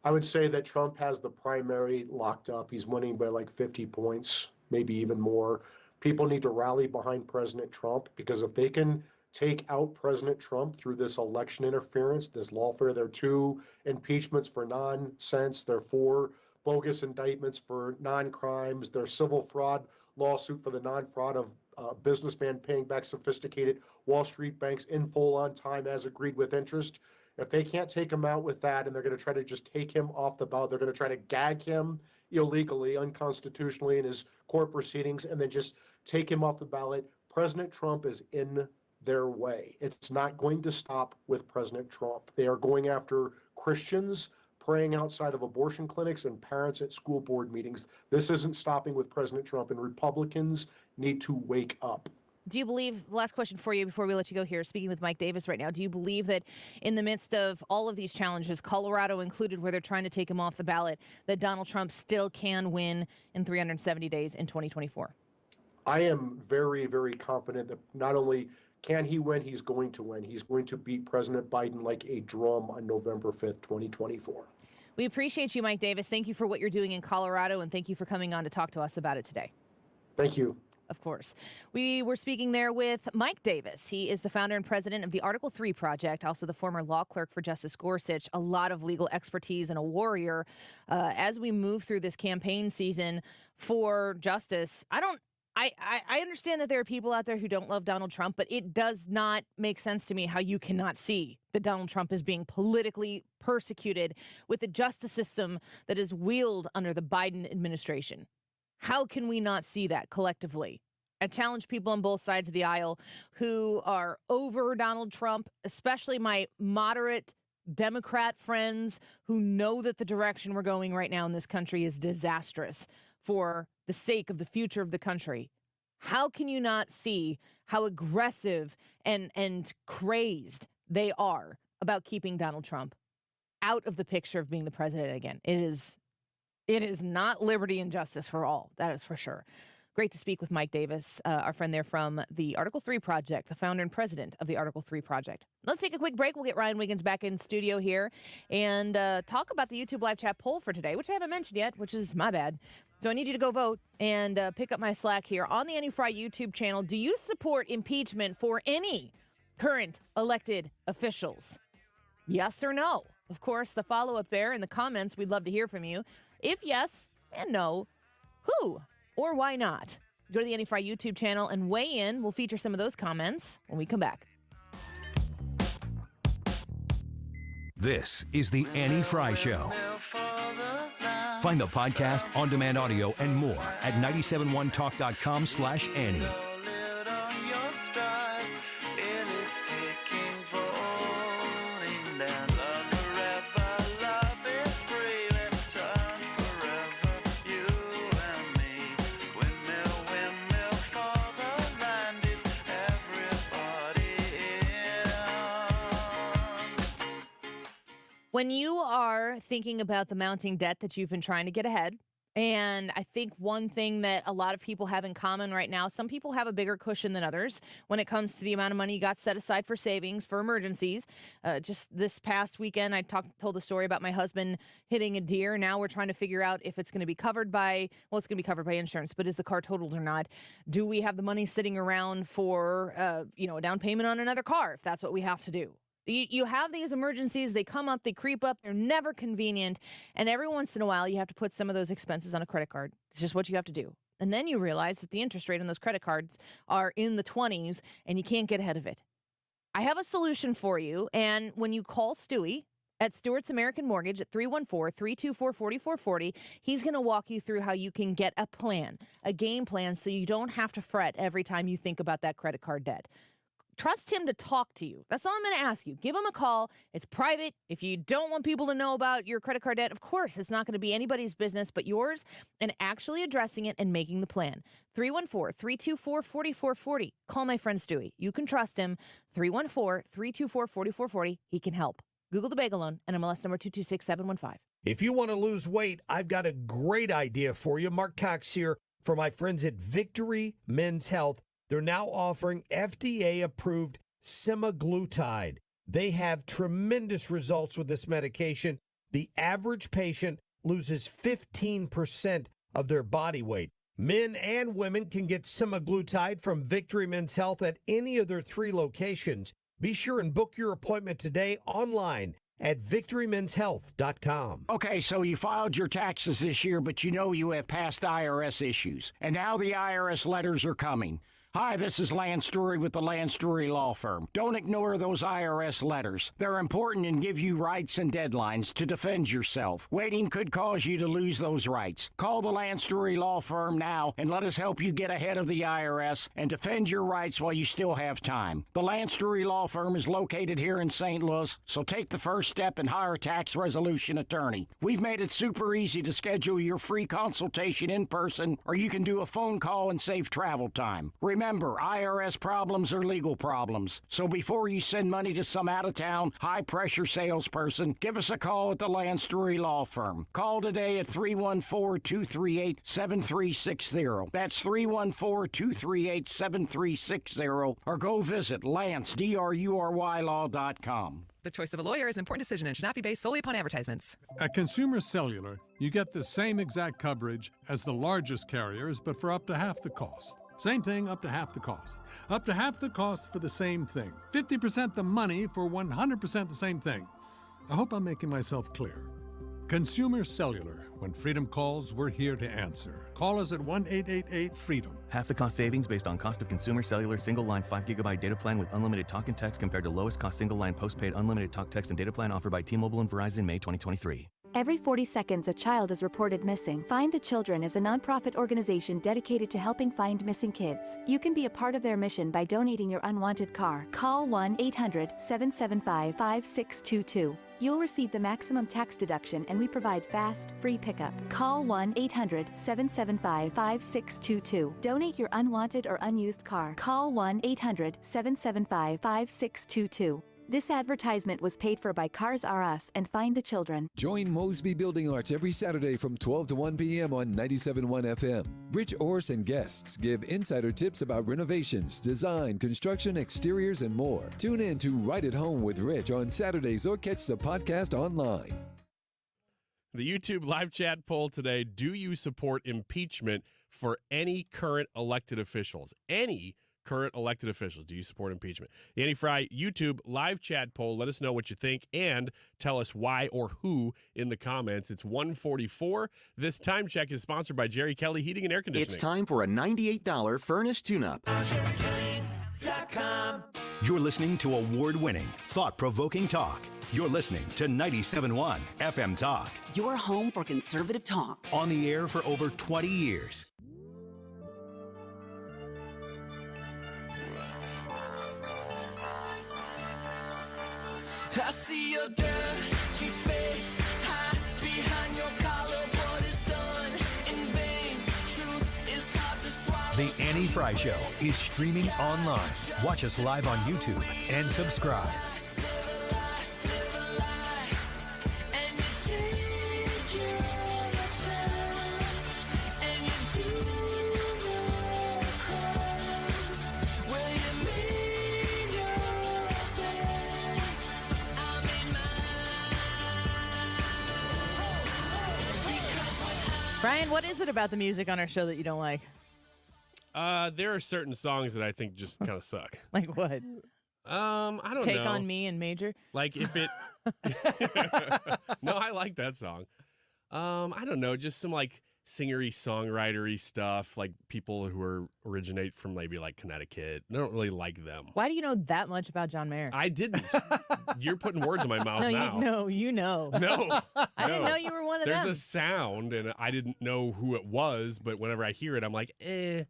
S8: I would say that Trump has the primary locked up. He's winning by like 50 points, maybe even more. People need to rally behind President Trump, because if they can take out President Trump through this election interference, this lawfare, there are 2 impeachments for nonsense, there are 4 bogus indictments for non-crimes, there's civil fraud lawsuit for the non-fraud of a businessman paying back sophisticated Wall Street banks in full on time as agreed with interest. If they can't take him out with that, and they're going to try to just take him off the ballot, they're going to try to gag him illegally, unconstitutionally in his court proceedings, and then just take him off the ballot. President Trump is in their way. It's not going to stop with President Trump. They are going after Christians praying outside of abortion clinics and parents at school board meetings. This isn't stopping with President Trump, and Republicans need to wake up.
S29: Do you believe, last question for you before we let you go here, speaking with Mike Davis right now, do you believe that in the midst of all of these challenges, Colorado included, where they're trying to take him off the ballot, that Donald Trump still can win in 370 days in 2024?
S8: I am very, very confident that not only can he win, he's going to win. He's going to beat President Biden like a drum on November 5th, 2024.
S29: We appreciate you, Mike Davis. Thank you for what you're doing in Colorado, and thank you for coming on to talk to us about it today.
S8: Thank you.
S29: Of course. We were speaking there with Mike Davis. He is the founder and president of the Article 3 Project, also the former law clerk for Justice Gorsuch, a lot of legal expertise and a warrior. As we move through this campaign season for justice, I understand that there are people out there who don't love Donald Trump, but it does not make sense to me how you cannot see that Donald Trump is being politically persecuted with the justice system that is wielded under the Biden administration. How can we not see that collectively? I challenge people on both sides of the aisle who are over Donald Trump, especially my moderate Democrat friends who know that the direction we're going right now in this country is disastrous for the sake of the future of the country. How can you not see how aggressive and crazed they are about keeping Donald Trump out of the picture of being the president again? It is not liberty and justice for all. That is for sure. Great to speak with Mike Davis, our friend there from the Article 3 Project, the founder and president of the Article 3 Project. Let's take a quick break. We'll get Ryan Wiggins back in studio here and talk about the YouTube live chat poll for today, which I haven't mentioned yet, which is my bad. So I need you to go vote and pick up my slack here on the Annie Frey YouTube channel. Do you support impeachment for any current elected officials? Yes or no? Of course, the follow-up there in the comments, we'd love to hear from you. If yes and no, who or why not? Go to the Annie Frey YouTube channel and weigh in. We'll feature some of those comments when we come back.
S4: This is the Annie Frey Show. Find the podcast, on-demand audio, and more at 971talk.com/Annie.
S29: When you are thinking about the mounting debt that you've been trying to get ahead, and I think one thing that a lot of people have in common right now, some people have a bigger cushion than others when it comes to the amount of money you got set aside for savings, for emergencies. Just this past weekend, I told the story about my husband hitting a deer. Now we're trying to figure out if it's going to be covered by, well, it's going to be covered by insurance, but is the car totaled or not? Do we have the money sitting around for, a down payment on another car, if that's what we have to do? You have these emergencies, they come up, they creep up, they're never convenient, and every once in a while you have to put some of those expenses on a credit card. It's just what you have to do. And then you realize that the interest rate on those credit cards are in the 20s, and you can't get ahead of it. I have a solution for you, and when you call Stewie at Stewart's American Mortgage at 314-324-4440, he's going to walk you through how you can get a plan, a game plan, so you don't have to fret every time you think about that credit card debt. Trust him to talk to you. That's all I'm going to ask you. Give him a call. It's private. If you don't want people to know about your credit card debt, of course, it's not going to be anybody's business but yours, and actually addressing it and making the plan. 314-324-4440. Call my friend Stewie. You can trust him. 314-324-4440. He can help. Google the Bagel Loan and MLS number 226715.
S3: If you want to lose weight, I've got a great idea for you. Mark Cox here for my friends at Victory Men's Health. They're now offering FDA-approved semaglutide. They have tremendous results with this medication. The average patient loses 15% of their body weight. Men and women can get semaglutide from Victory Men's Health at any of their 3 locations. Be sure and book your appointment today online at victorymenshealth.com.
S9: Okay, so you filed your taxes this year, but you know you have past IRS issues. And now the IRS letters are coming. Hi, this is Lance Drury with the Lance Drury Law Firm. Don't ignore those IRS letters. They're important and give you rights and deadlines to defend yourself. Waiting could cause you to lose those rights. Call the Lance Drury Law Firm now and let us help you get ahead of the IRS and defend your rights while you still have time. The Lance Drury Law Firm is located here in St. Louis, so take the first step and hire a tax resolution attorney. We've made it super easy to schedule your free consultation in person, or you can do a phone call and save travel time. Remember, IRS problems are legal problems. So before you send money to some out-of-town, high-pressure salesperson, give us a call at the Lance Drury Law Firm. Call today at 314-238-7360. That's 314-238-7360. Or go visit LanceDruryLaw.com.
S12: The choice of a lawyer is an important decision and should not be based solely upon advertisements.
S14: At Consumer Cellular, you get the same exact coverage as the largest carriers, but for up to half the cost. Same thing, up to half the cost. Up to half the cost for the same thing. 50% the money for 100% the same thing. I hope I'm making myself clear. Consumer Cellular. When freedom calls, we're here to answer. Call us at 1-888-FREEDOM.
S22: Half the cost savings based on cost of Consumer Cellular single-line 5GB data plan with unlimited talk and text compared to lowest cost single-line postpaid unlimited talk, text, and data plan offered by T-Mobile and Verizon May 2023.
S23: Every 40 seconds, a child is reported missing. Find the Children is a nonprofit organization dedicated to helping find missing kids. You can be a part of their mission by donating your unwanted car. Call 1-800-775-5622. You'll receive the maximum tax deduction, and we provide fast, free pickup. Call 1-800-775-5622. Donate your unwanted or unused car. Call 1-800-775-5622. This advertisement was paid for by Cars R Us and Find the Children.
S24: Join Mosby Building Arts every Saturday from 12 to 1 p.m. on 97.1 FM. Rich Orris and guests give insider tips about renovations, design, construction, exteriors, and more. Tune in to Right at Home with Rich on Saturdays or catch the podcast online.
S25: The YouTube live chat poll today, do you support impeachment for any current elected officials? Any current elected officials. Do you support impeachment? The Andy Frey YouTube live chat poll. Let us know what you think and tell us why or who in the comments. It's 144. This time check is sponsored by Jerry Kelly Heating and Air Conditioning.
S26: It's time for a $98 furnace tune-up.
S4: You're listening to award-winning, thought-provoking talk. You're listening to 97.1 FM Talk.
S5: Your home for conservative talk.
S4: On the air for over 20 years.
S27: I see your dirty face, hide behind your collar. What is done in vain? Truth is hard to swallow.
S4: The Andy Frey Show is streaming online. Watch us live on YouTube and subscribe.
S29: Brian, what is it about the music on our show that you don't like?
S25: There are certain songs that I think just kind of suck.
S29: Like what?
S25: I don't know.
S29: Take on Me and Major?
S25: Like if it... No, I like that song. I don't know, just some like singery, songwritery stuff, like people who originate from maybe like Connecticut. I don't really like them.
S29: Why do you know that much about John Mayer?
S25: I didn't. You're putting words in my mouth now.
S29: You know.
S25: No.
S29: I didn't know you were one of them.
S25: There's a sound, and I didn't know who it was, but whenever I hear it, I'm like, eh.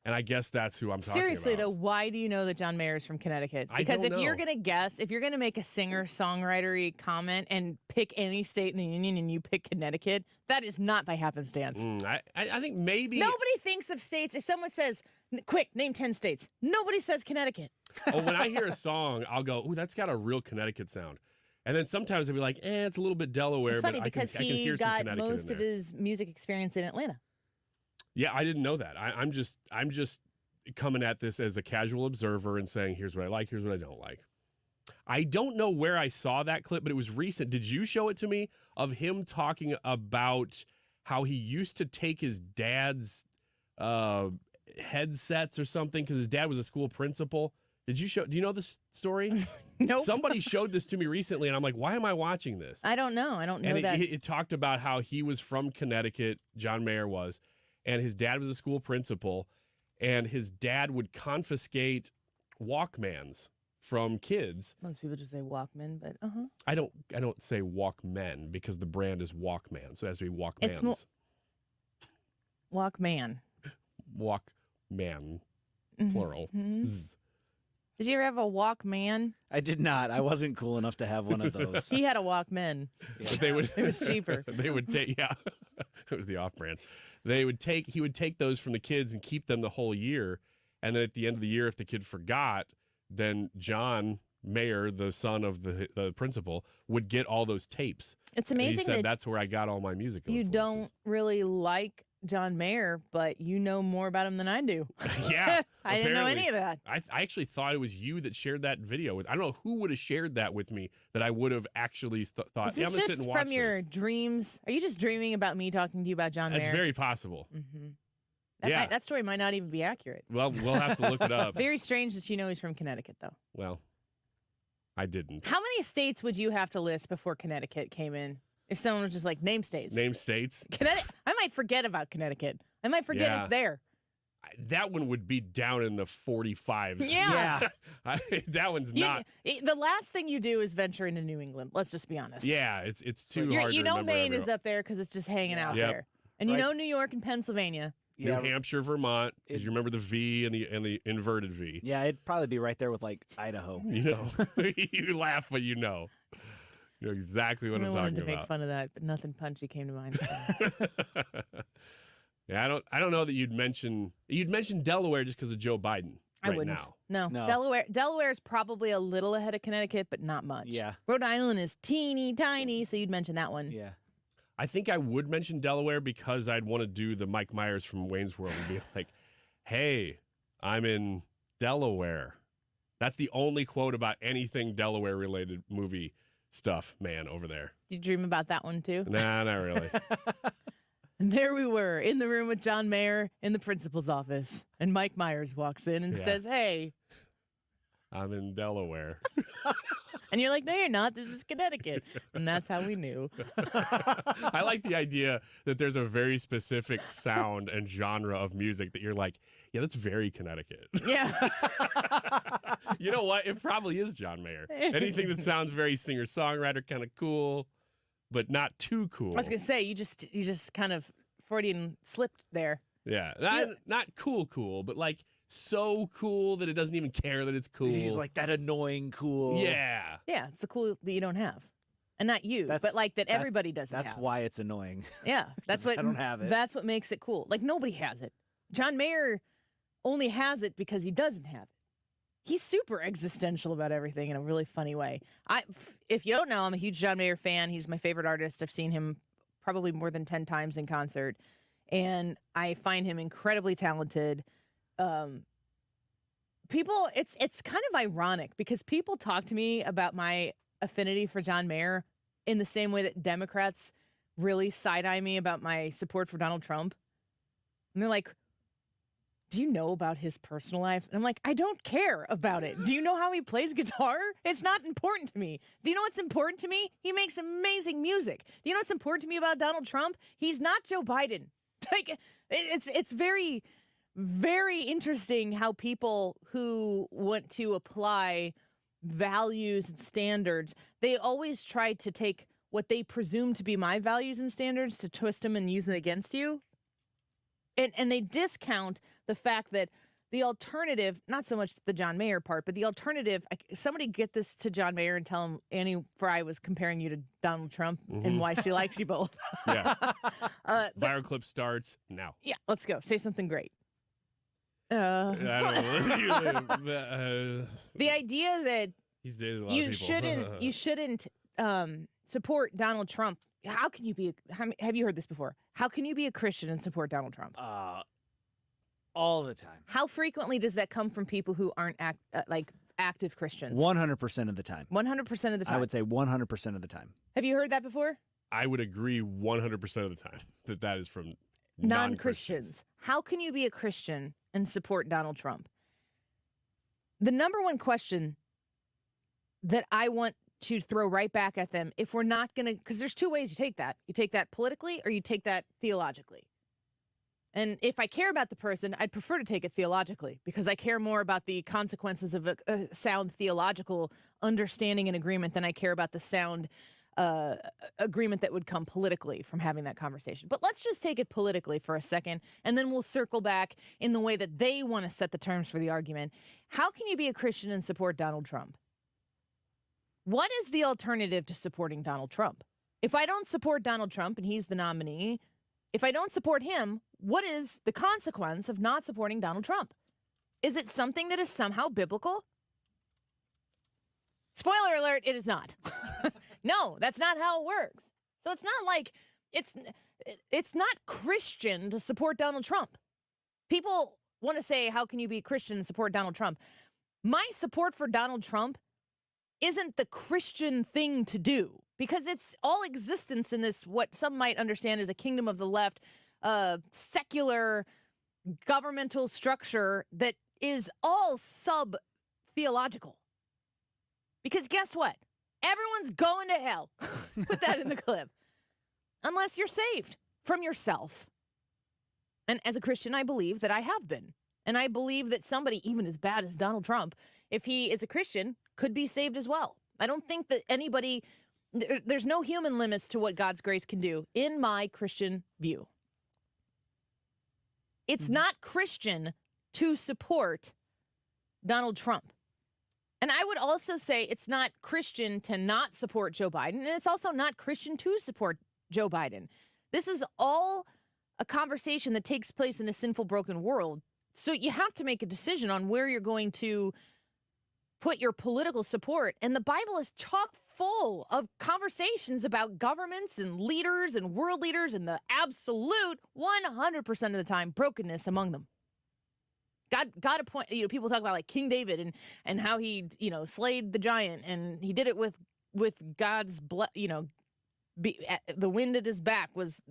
S25: And I guess that's who I'm talking
S29: Seriously,
S25: about.
S29: though, why do you know that John Mayer is from Connecticut? Because
S25: I don't
S29: if you're
S25: know.
S29: going to guess, if you're going to make a singer-songwritery comment and pick any state in the union and you pick Connecticut, that is not by happenstance.
S25: I think maybe...
S29: Nobody thinks of states. If someone says, quick, name 10 states, nobody says Connecticut.
S25: Oh, when I hear a song, I'll go, ooh, that's got a real Connecticut sound. And then sometimes I'll be like, it's a little bit Delaware,
S29: It's funny
S25: but
S29: because
S25: I can
S29: he
S25: hear some
S29: got
S25: Connecticut
S29: most
S25: in
S29: of
S25: there.
S29: his music experience in Atlanta.
S25: Yeah, I didn't know that. I'm just coming at this as a casual observer and saying, here's what I like, here's what I don't like. I don't know where I saw that clip, but it was recent. Did you show it to me of him talking about how he used to take his dad's headsets or something because his dad was a school principal? Do you know this story?
S29: Nope.
S25: Somebody showed this to me recently, and I'm like, why am I watching this?
S29: I don't know. I don't know
S25: And
S29: that.
S25: it talked about how he was from Connecticut, John Mayer was, and his dad was a school principal. and his dad would confiscate Walkmans from kids.
S29: Most people just say Walkman, but
S25: I don't say Walkmen because the brand is Walkman, so it has to be Walkmans.
S29: It's Walkman.
S25: Walkman, plural. Zzz.
S29: Did you ever have a Walkman?
S1: I did not. I wasn't cool enough to have one of those.
S29: He had a Walkman.
S25: But they would.
S29: It was cheaper.
S25: They would take. Yeah, it was the off-brand. He would take those from the kids and keep them the whole year, and then at the end of the year, if the kid forgot, then John Mayer, the son of the principal, would get all those tapes.
S29: It's amazing
S25: he said
S29: that
S25: that's where I got all my music.
S29: You don't really like John Mayer, but you know more about him than I do.
S25: Yeah.
S29: I didn't know any of that.
S25: I actually thought it was you that shared that video with. I don't know who would have shared that with me that I would have actually thought.
S29: Is this just from your dreams? Are you just dreaming about me talking to you about John Mayer?
S25: That's very possible.
S29: Mm-hmm. That story might not even be accurate.
S25: Well, we'll have to look it up.
S29: Very strange that you know he's from Connecticut, though.
S25: Well, I didn't.
S29: How many states would you have to list before Connecticut came in? If someone was just like, name states.
S25: Name states?
S29: Connecticut. I might forget about Connecticut. I might forget it's there.
S25: That one would be down in the 45s.
S29: Yeah.
S25: That one's not.
S29: The last thing you do is venture into New England. Let's just be honest.
S25: Yeah, it's too hard to
S29: You know
S25: remember
S29: Maine is up there because it's just hanging out
S25: Yep.
S29: there. And you know New York and Pennsylvania.
S25: New Hampshire, Vermont, because you remember the V and the inverted V.
S1: Yeah, it'd probably be right there with like Idaho.
S25: You know, you laugh, but you know. You know exactly what I'm talking about.
S29: I wanted to make fun of that, but nothing punchy came to mind.
S25: Yeah, I don't know that you'd mention Delaware just because of Joe Biden.
S29: I wouldn't.
S25: Now.
S29: No. Delaware is probably a little ahead of Connecticut, but not much.
S1: Yeah.
S29: Rhode Island is teeny tiny, so you'd mention that one.
S1: Yeah.
S25: I think I would mention Delaware because I'd want to do the Mike Myers from Wayne's World and be like, "Hey, I'm in Delaware." That's the only quote about anything Delaware related movie stuff, man, over there.
S29: Did you dream about that one too?
S25: Nah, not really.
S29: And there we were in the room with John Mayer in the principal's office. And Mike Myers walks in and says, "Hey,
S25: I'm in Delaware."
S29: And you're like, "No, you're not. This is Connecticut." And that's how we knew.
S25: I like the idea that there's a very specific sound and genre of music that you're like, yeah, that's very Connecticut.
S29: Yeah.
S25: You know what? It probably is John Mayer. Anything that sounds very singer-songwriter, kind of cool, but not too cool.
S29: I was going to say, you just kind of Freudian slipped there.
S25: Yeah. Not cool, but like so cool that it doesn't even care that it's cool.
S1: He's like that annoying cool.
S25: Yeah.
S29: Yeah, it's the cool that you don't have. And not you, but like that everybody doesn't have.
S1: That's why it's annoying.
S29: Yeah, that's what
S1: I don't have it.
S29: That's what makes it cool. Like nobody has it. John Mayer only has it because he doesn't have it. He's super existential about everything in a really funny way. If you don't know, I'm a huge John Mayer fan. He's my favorite artist. I've seen him probably more than 10 times in concert, and I find him incredibly talented. It's kind of ironic because people talk to me about my affinity for John Mayer in the same way that Democrats really side-eye me about my support for Donald Trump. And they're like, "Do you know about his personal life?" And I'm like, "I don't care about it. Do you know how he plays guitar? It's not important to me. Do you know what's important to me? He makes amazing music. Do you know what's important to me about Donald Trump? He's not Joe Biden." Like, it's very, very interesting how people who want to apply values and standards, they always try to take what they presume to be my values and standards to twist them and use them against you. And they discount the fact that the alternative, not so much the John Mayer part, but the alternative, somebody get this to John Mayer and tell him Annie Frey was comparing you to Donald Trump and why she likes you both.
S25: Yeah. Viral clip starts now.
S29: Yeah, let's go. Say something great.
S25: I don't know.
S29: The idea that
S25: he's dated a lot of people.
S29: You shouldn't support Donald Trump. How can you be? Have you heard this before? How can you be a Christian and support Donald Trump?
S1: All the time.
S29: How frequently does that come from people who aren't active Christians?
S1: 100% of the time.
S29: 100% of the time.
S1: I would say 100% of the time.
S29: Have you heard that before?
S25: I would agree 100% of the time that is from
S29: non-Christians. How can you be a Christian and support Donald Trump? The number one question that I want to throw right back at them, if we're not going to, because there's two ways you take that. You take that politically or you take that theologically. And if I care about the person, I'd prefer to take it theologically because I care more about the consequences of a sound theological understanding and agreement than I care about the sound agreement that would come politically from having that conversation. But let's just take it politically for a second, and then we'll circle back in the way that they want to set the terms for the argument. How can you be a Christian and support Donald Trump? What is the alternative to supporting Donald Trump? If I don't support Donald Trump and he's the nominee, if I don't support him, what is the consequence of not supporting Donald Trump? Is it something that is somehow biblical? Spoiler alert, it is not. No, that's not how it works. So it's not like it's not Christian to support Donald Trump. People want to say, how can you be Christian and support Donald Trump? My support for Donald Trump isn't the Christian thing to do because it's all existence in this, what some might understand as a kingdom of the left, secular governmental structure that is all sub-theological. Because guess what? Everyone's going to hell. Put that in the clip. Unless you're saved from yourself. And as a Christian, I believe that I have been. And I believe that somebody, even as bad as Donald Trump, if he is a Christian, could be saved as well. I don't think that anybody, there's no human limits to what God's grace can do, in my Christian view. It's not Christian to support Donald Trump. And I would also say it's not Christian to not support Joe Biden, and it's also not Christian to support Joe Biden. This is all a conversation that takes place in a sinful, broken world. So you have to make a decision on where you're going to put your political support. And the Bible is chock full of conversations about governments and leaders and world leaders and the absolute 100% of the time brokenness among them. God appoint, people talk about like King David and how he, slayed the giant, and he did it with God's the wind at his back was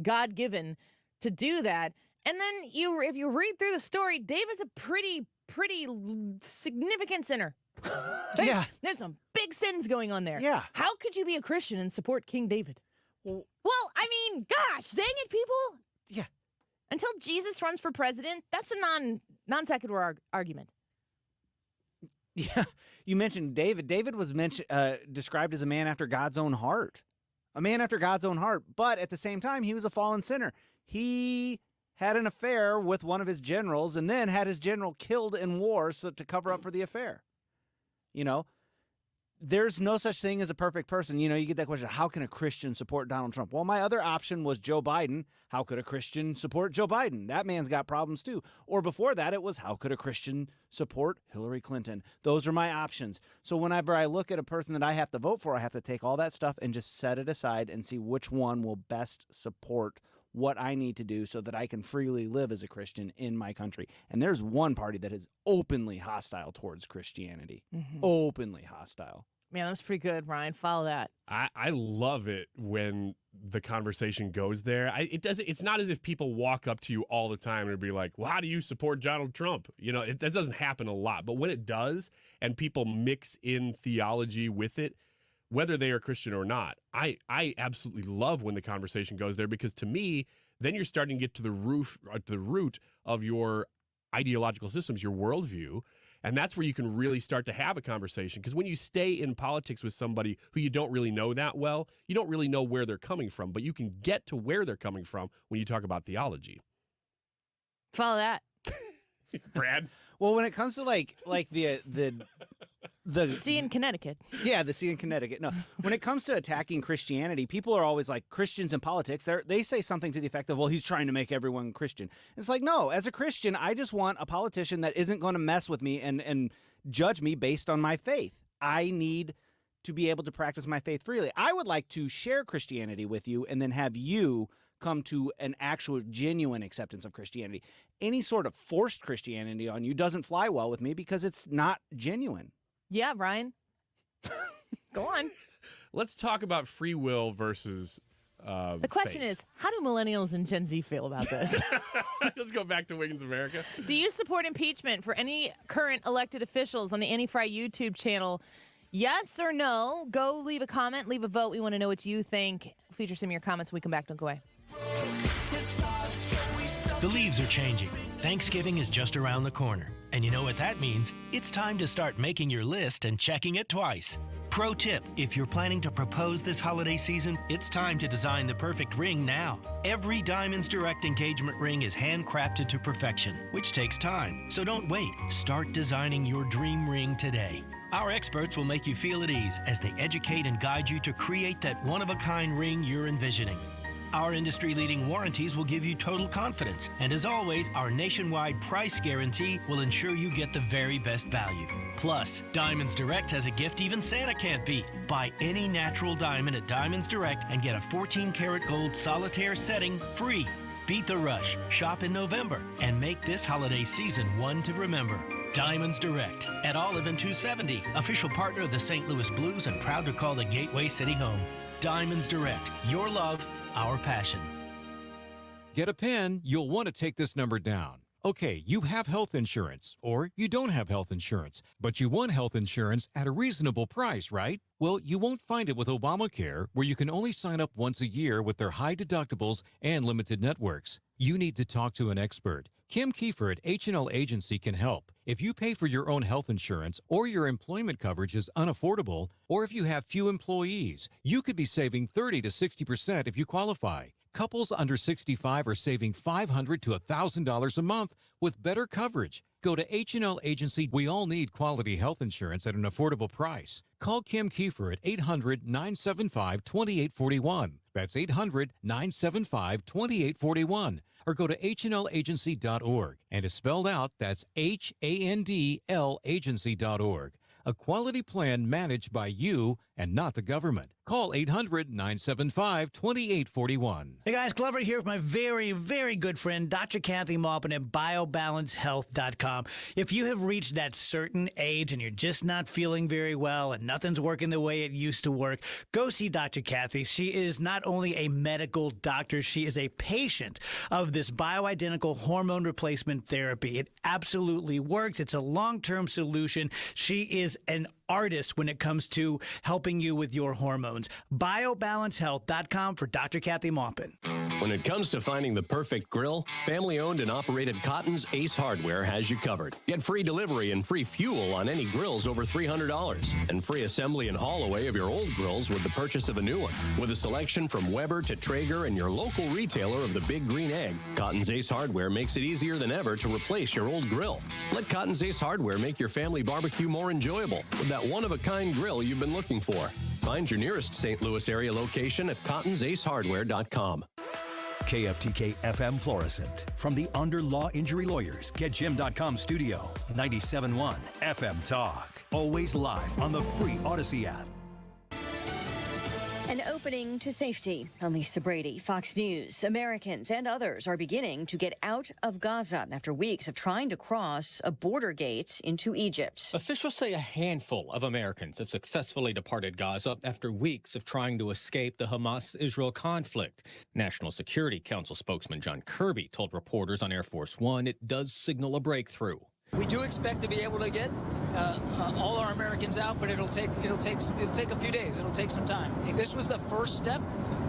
S29: God given to do that. And then if you read through the story, David's a pretty significant sinner. There's some big sins going on there.
S1: Yeah.
S29: How could you be a Christian and support King David? Well, I mean, gosh, dang it, people.
S1: Yeah.
S29: Until Jesus runs for president, that's a non sequitur argument.
S1: Yeah, you mentioned David. David was described as a man after God's own heart. A man after God's own heart. But at the same time, he was a fallen sinner. He had an affair with one of his generals and then had his general killed in war to cover up for the affair. There's no such thing as a perfect person. You get that question, how can a Christian support Donald Trump? Well, my other option was Joe Biden. How could a Christian support Joe Biden? That man's got problems too. Or before that, it was how could a Christian support Hillary Clinton? Those are my options. So whenever I look at a person that I have to vote for, I have to take all that stuff and just set it aside and see which one will best support what I need to do so that I can freely live as a Christian in my country. And there's one party that is openly hostile towards Christianity. Openly hostile.
S29: Man, that was pretty good, Ryan. Follow that.
S25: I love it when the conversation goes there. It's not as if people walk up to you all the time and be like, well, how do you support Donald Trump? That doesn't happen a lot. But when it does and people mix in theology with it, whether they are Christian or not, I absolutely love when the conversation goes there, because to me, then you're starting to get to the root of your ideological systems, your worldview. And that's where you can really start to have a conversation. Because when you stay in politics with somebody who you don't really know that well, you don't really know where they're coming from, but you can get to where they're coming from when you talk about theology.
S29: Follow that.
S25: Brad?
S1: Well, when it comes to like the
S29: sea in Connecticut.
S1: Yeah, the sea in Connecticut. No, when it comes to attacking Christianity, people are always like, Christians in politics, they say something to the effect of, well, he's trying to make everyone Christian. It's like, no, as a Christian, I just want a politician that isn't going to mess with me and judge me based on my faith. I need to be able to practice my faith freely. I would like to share Christianity with you and then have you come to an actual genuine acceptance of Christianity. Any sort of forced Christianity on you doesn't fly well with me because it's not genuine.
S29: Yeah, Ryan. Go on.
S25: Let's talk about free will versus
S29: the question is, how do millennials and Gen Z feel about this?
S25: Let's go back to Wiggins America.
S29: Do you support impeachment for any current elected officials on the Anti-Frey YouTube channel? Yes or no? Go leave a comment, leave a vote. We want to know what you think. Feature some of your comments when we come back. Don't go away.
S27: It's all so
S10: The leaves are changing. Thanksgiving is just around the corner. And you know what that means? It's time to start making your list and checking it twice. Pro tip, if you're planning to propose this holiday season, it's time to design the perfect ring now. Every Diamonds Direct engagement ring is handcrafted to perfection, which takes time. So don't wait. Start designing your dream ring today. Our experts will make you feel at ease as they educate and guide you to create that one-of-a-kind ring you're envisioning. Our industry-leading warranties will give you total confidence. And as always, our nationwide price guarantee will ensure you get the very best value. Plus, Diamonds Direct has a gift even Santa can't beat. Buy any natural diamond at Diamonds Direct and get a 14-karat gold solitaire setting free. Beat the rush, shop in November, and make this holiday season one to remember. Diamonds Direct at Olive and 270, official partner of the St. Louis Blues and proud to call the Gateway City home. Diamonds Direct, your love, our passion.
S11: Get a pen. You'll want to take this number down. Okay, you have health insurance, or you don't have health insurance, but you want health insurance at a reasonable price, right? Well, you won't find it with Obamacare, where you can only sign up once a year with their high deductibles and limited networks. You need to talk to an expert. Kim Kiefer at H&L Agency can help. If you pay for your own health insurance or your employment coverage is unaffordable, or if you have few employees, you could be saving 30 to 60% if you qualify. Couples under 65 are saving $500 to $1,000 a month with better coverage. Go to H&L Agency. We all need quality health insurance at an affordable price. Call Kim Kiefer at 800-975-2841. That's 800-975-2841. Or go to hnlagency.org. And it's spelled out, that's HANDL agency.org. A quality plan managed by you and not the government. Call 800-975-2841.
S13: Hey guys, Glover here with my very, very good friend, Dr. Kathy Maupin at BioBalanceHealth.com. If you have reached that certain age and you're just not feeling very well and nothing's working the way it used to work, go see Dr. Kathy. She is not only a medical doctor, she is a patient of this bioidentical hormone replacement therapy. It absolutely works. It's a long-term solution. She is an artist when it comes to helping you with your hormones. BioBalanceHealth.com for Dr. Kathy Maupin.
S15: When it comes to finding the perfect grill, family-owned and operated Cotton's Ace Hardware has you covered. Get free delivery and free fuel on any grills over $300, and free assembly and haul away of your old grills with the purchase of a new one. With a selection from Weber to Traeger and your local retailer of the Big Green Egg, Cotton's Ace Hardware makes it easier than ever to replace your old grill. Let Cotton's Ace Hardware make your family barbecue more enjoyable with that one-of-a-kind grill you've been looking for. Find your nearest St. Louis area location at cottonsaceHardware.com.
S4: KFTK FM Florissant. From the Under Law Injury Lawyers, GetJim.com studio. 97.1 FM Talk. Always live on the free Odyssey app.
S16: An opening to safety. I'm Lisa Brady, Fox News. Americans and others are beginning to get out of Gaza after weeks of trying to cross a border gate into Egypt.
S17: Officials say a handful of Americans have successfully departed Gaza after weeks of trying to escape the Hamas-Israel conflict. National Security Council spokesman John Kirby told reporters on Air Force One it does signal a breakthrough.
S18: We do expect to be able to get all our Americans out, but it'll take a few days. It'll take some time. This was the first step,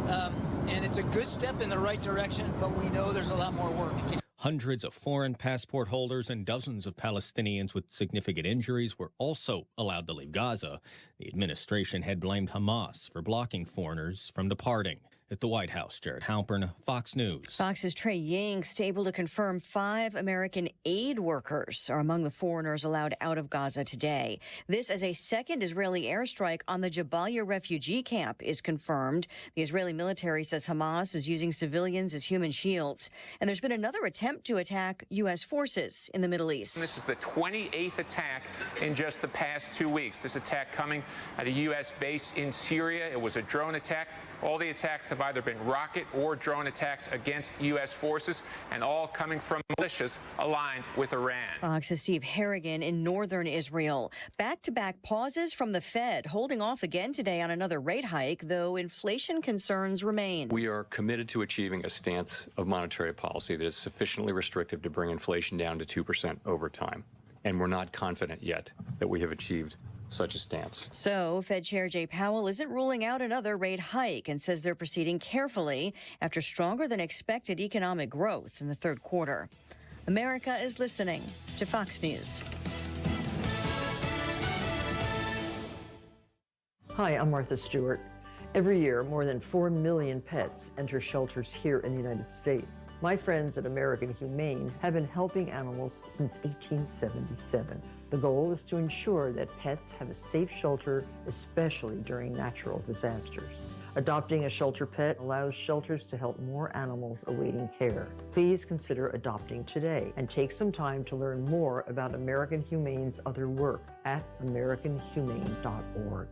S18: and it's a good step in the right direction, but we know there's a lot more work.
S17: Hundreds of foreign passport holders and dozens of Palestinians with significant injuries were also allowed to leave Gaza. The administration had blamed Hamas for blocking foreigners from departing. At the White House, Jared Halpern, Fox News.
S16: Fox's Trey Yingst able to confirm 5 American aid workers are among the foreigners allowed out of Gaza today. This as a second Israeli airstrike on the Jabalia refugee camp is confirmed. The Israeli military says Hamas is using civilians as human shields. And there's been another attempt to attack U.S. forces in the Middle East.
S19: This is the 28th attack in just the past 2 weeks. This attack coming at a U.S. base in Syria. It was a drone attack. All the attacks have either been rocket or drone attacks against U.S. forces, and all coming from militias aligned with Iran.
S16: Fox's Steve Harrigan in northern Israel. Back-to-back pauses from the Fed, holding off again today on another rate hike, though inflation concerns remain.
S28: We are committed to achieving a stance of monetary policy that is sufficiently restrictive to bring inflation down to 2% over time. And we're not confident yet that we have achieved such a stance.
S16: So, Fed Chair Jay Powell isn't ruling out another rate hike and says they're proceeding carefully after stronger than expected economic growth in the third quarter. America is listening to Fox News.
S2: Hi, I'm Martha Stewart. Every year, more than 4 million pets enter shelters here in the United States. My friends at American Humane have been helping animals since 1877. The goal is to ensure that pets have a safe shelter, especially during natural disasters. Adopting a shelter pet allows shelters to help more animals awaiting care. Please consider adopting today and take some time to learn more about American Humane's other work at americanhumane.org.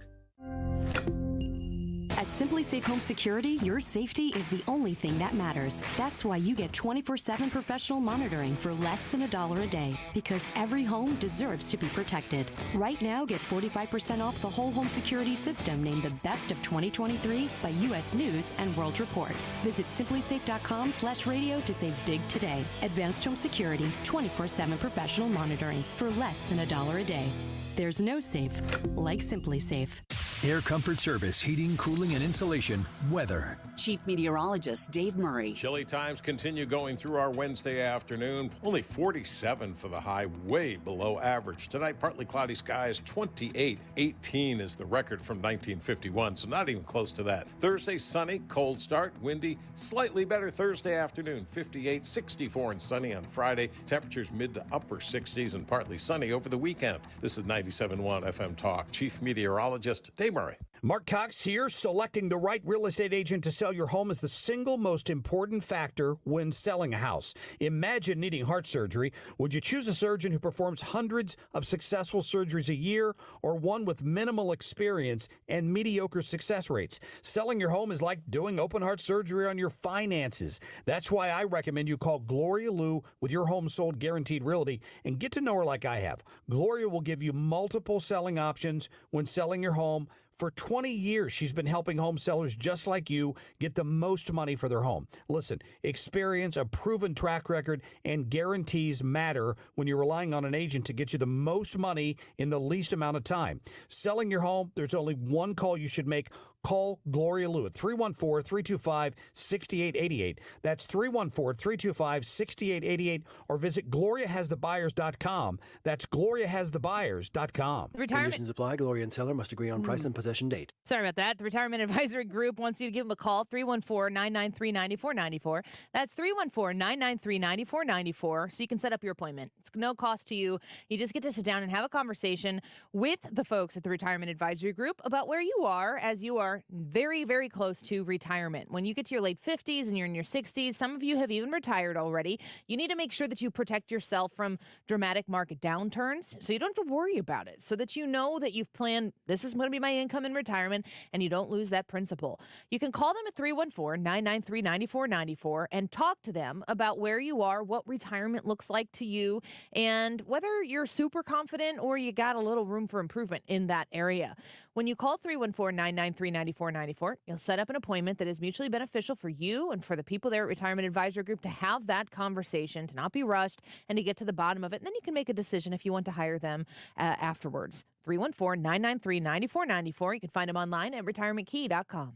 S5: At Simply Safe Home Security, your safety is the only thing that matters. That's why you get 24/7 professional monitoring for less than $1 a day, because every home deserves to be protected. Right now, get 45% off the whole home security system named the best of 2023 by U.S. News and World Report. Visit simplysafe.com/radio to save big today. Advanced Home Security, 24/7 professional monitoring for less than $1 a day. There's no safe like Simply Safe.
S4: Air Comfort Service, heating, cooling, and insulation, weather.
S5: Chief Meteorologist Dave Murray.
S3: Chilly times continue going through our Wednesday afternoon. Only 47 for the high, way below average. Tonight, partly cloudy skies, 28. 18 is the record from 1951, so not even close to that. Thursday, sunny, cold start, windy, slightly better Thursday afternoon, 58, 64 and sunny on Friday. Temperatures mid to upper 60s and partly sunny over the weekend. This is 97.1 FM Talk. Chief Meteorologist Dave Murray.
S6: Mark Cox here. Selecting the right real estate agent to sell your home is the single most important factor when selling a house. Imagine needing heart surgery. Would you choose a surgeon who performs hundreds of successful surgeries a year, or one with minimal experience and mediocre success rates? Selling your home is like doing open heart surgery on your finances. That's why I recommend you call Gloria Liu with your home sold guaranteed realty and get to know her like I have. Gloria will give you multiple selling options when selling your home. For 20 years, she's been helping home sellers just like you get the most money for their home. Listen, experience, a proven track record, and guarantees matter when you're relying on an agent to get you the most money in the least amount of time. Selling your home, there's only one call you should make. Call Gloria Liu at 314-325-6888. That's 314-325-6888, or visit GloriaHasTheBuyers.com. That's GloriaHasTheBuyers.com.
S7: Conditions apply. Gloria and seller must agree on price and possession date.
S29: Sorry about that. The Retirement Advisory Group wants you to give them a call, 314-993-9494. That's 314-993-9494, so you can set up your appointment. It's no cost to you. You just get to sit down and have a conversation with the folks at the Retirement Advisory Group about where you are as you are very, very close to retirement. When you get to your late 50s and you're in your 60s, some of you have even retired already, you need to make sure that you protect yourself from dramatic market downturns so you don't have to worry about it, so that you know that you've planned, this is going to be my income in retirement, and you don't lose that principle. You can call them at 314-993-9494 and talk to them about where you are, what retirement looks like to you, and whether you're super confident or you got a little room for improvement in that area. When you call 314-993-9494, you'll set up an appointment that is mutually beneficial for you and for the people there at Retirement Advisor Group to have that conversation, to not be rushed, and to get to the bottom of it. And then you can make a decision if you want to hire them afterwards. 314-993-9494. You can find them online at retirementkey.com.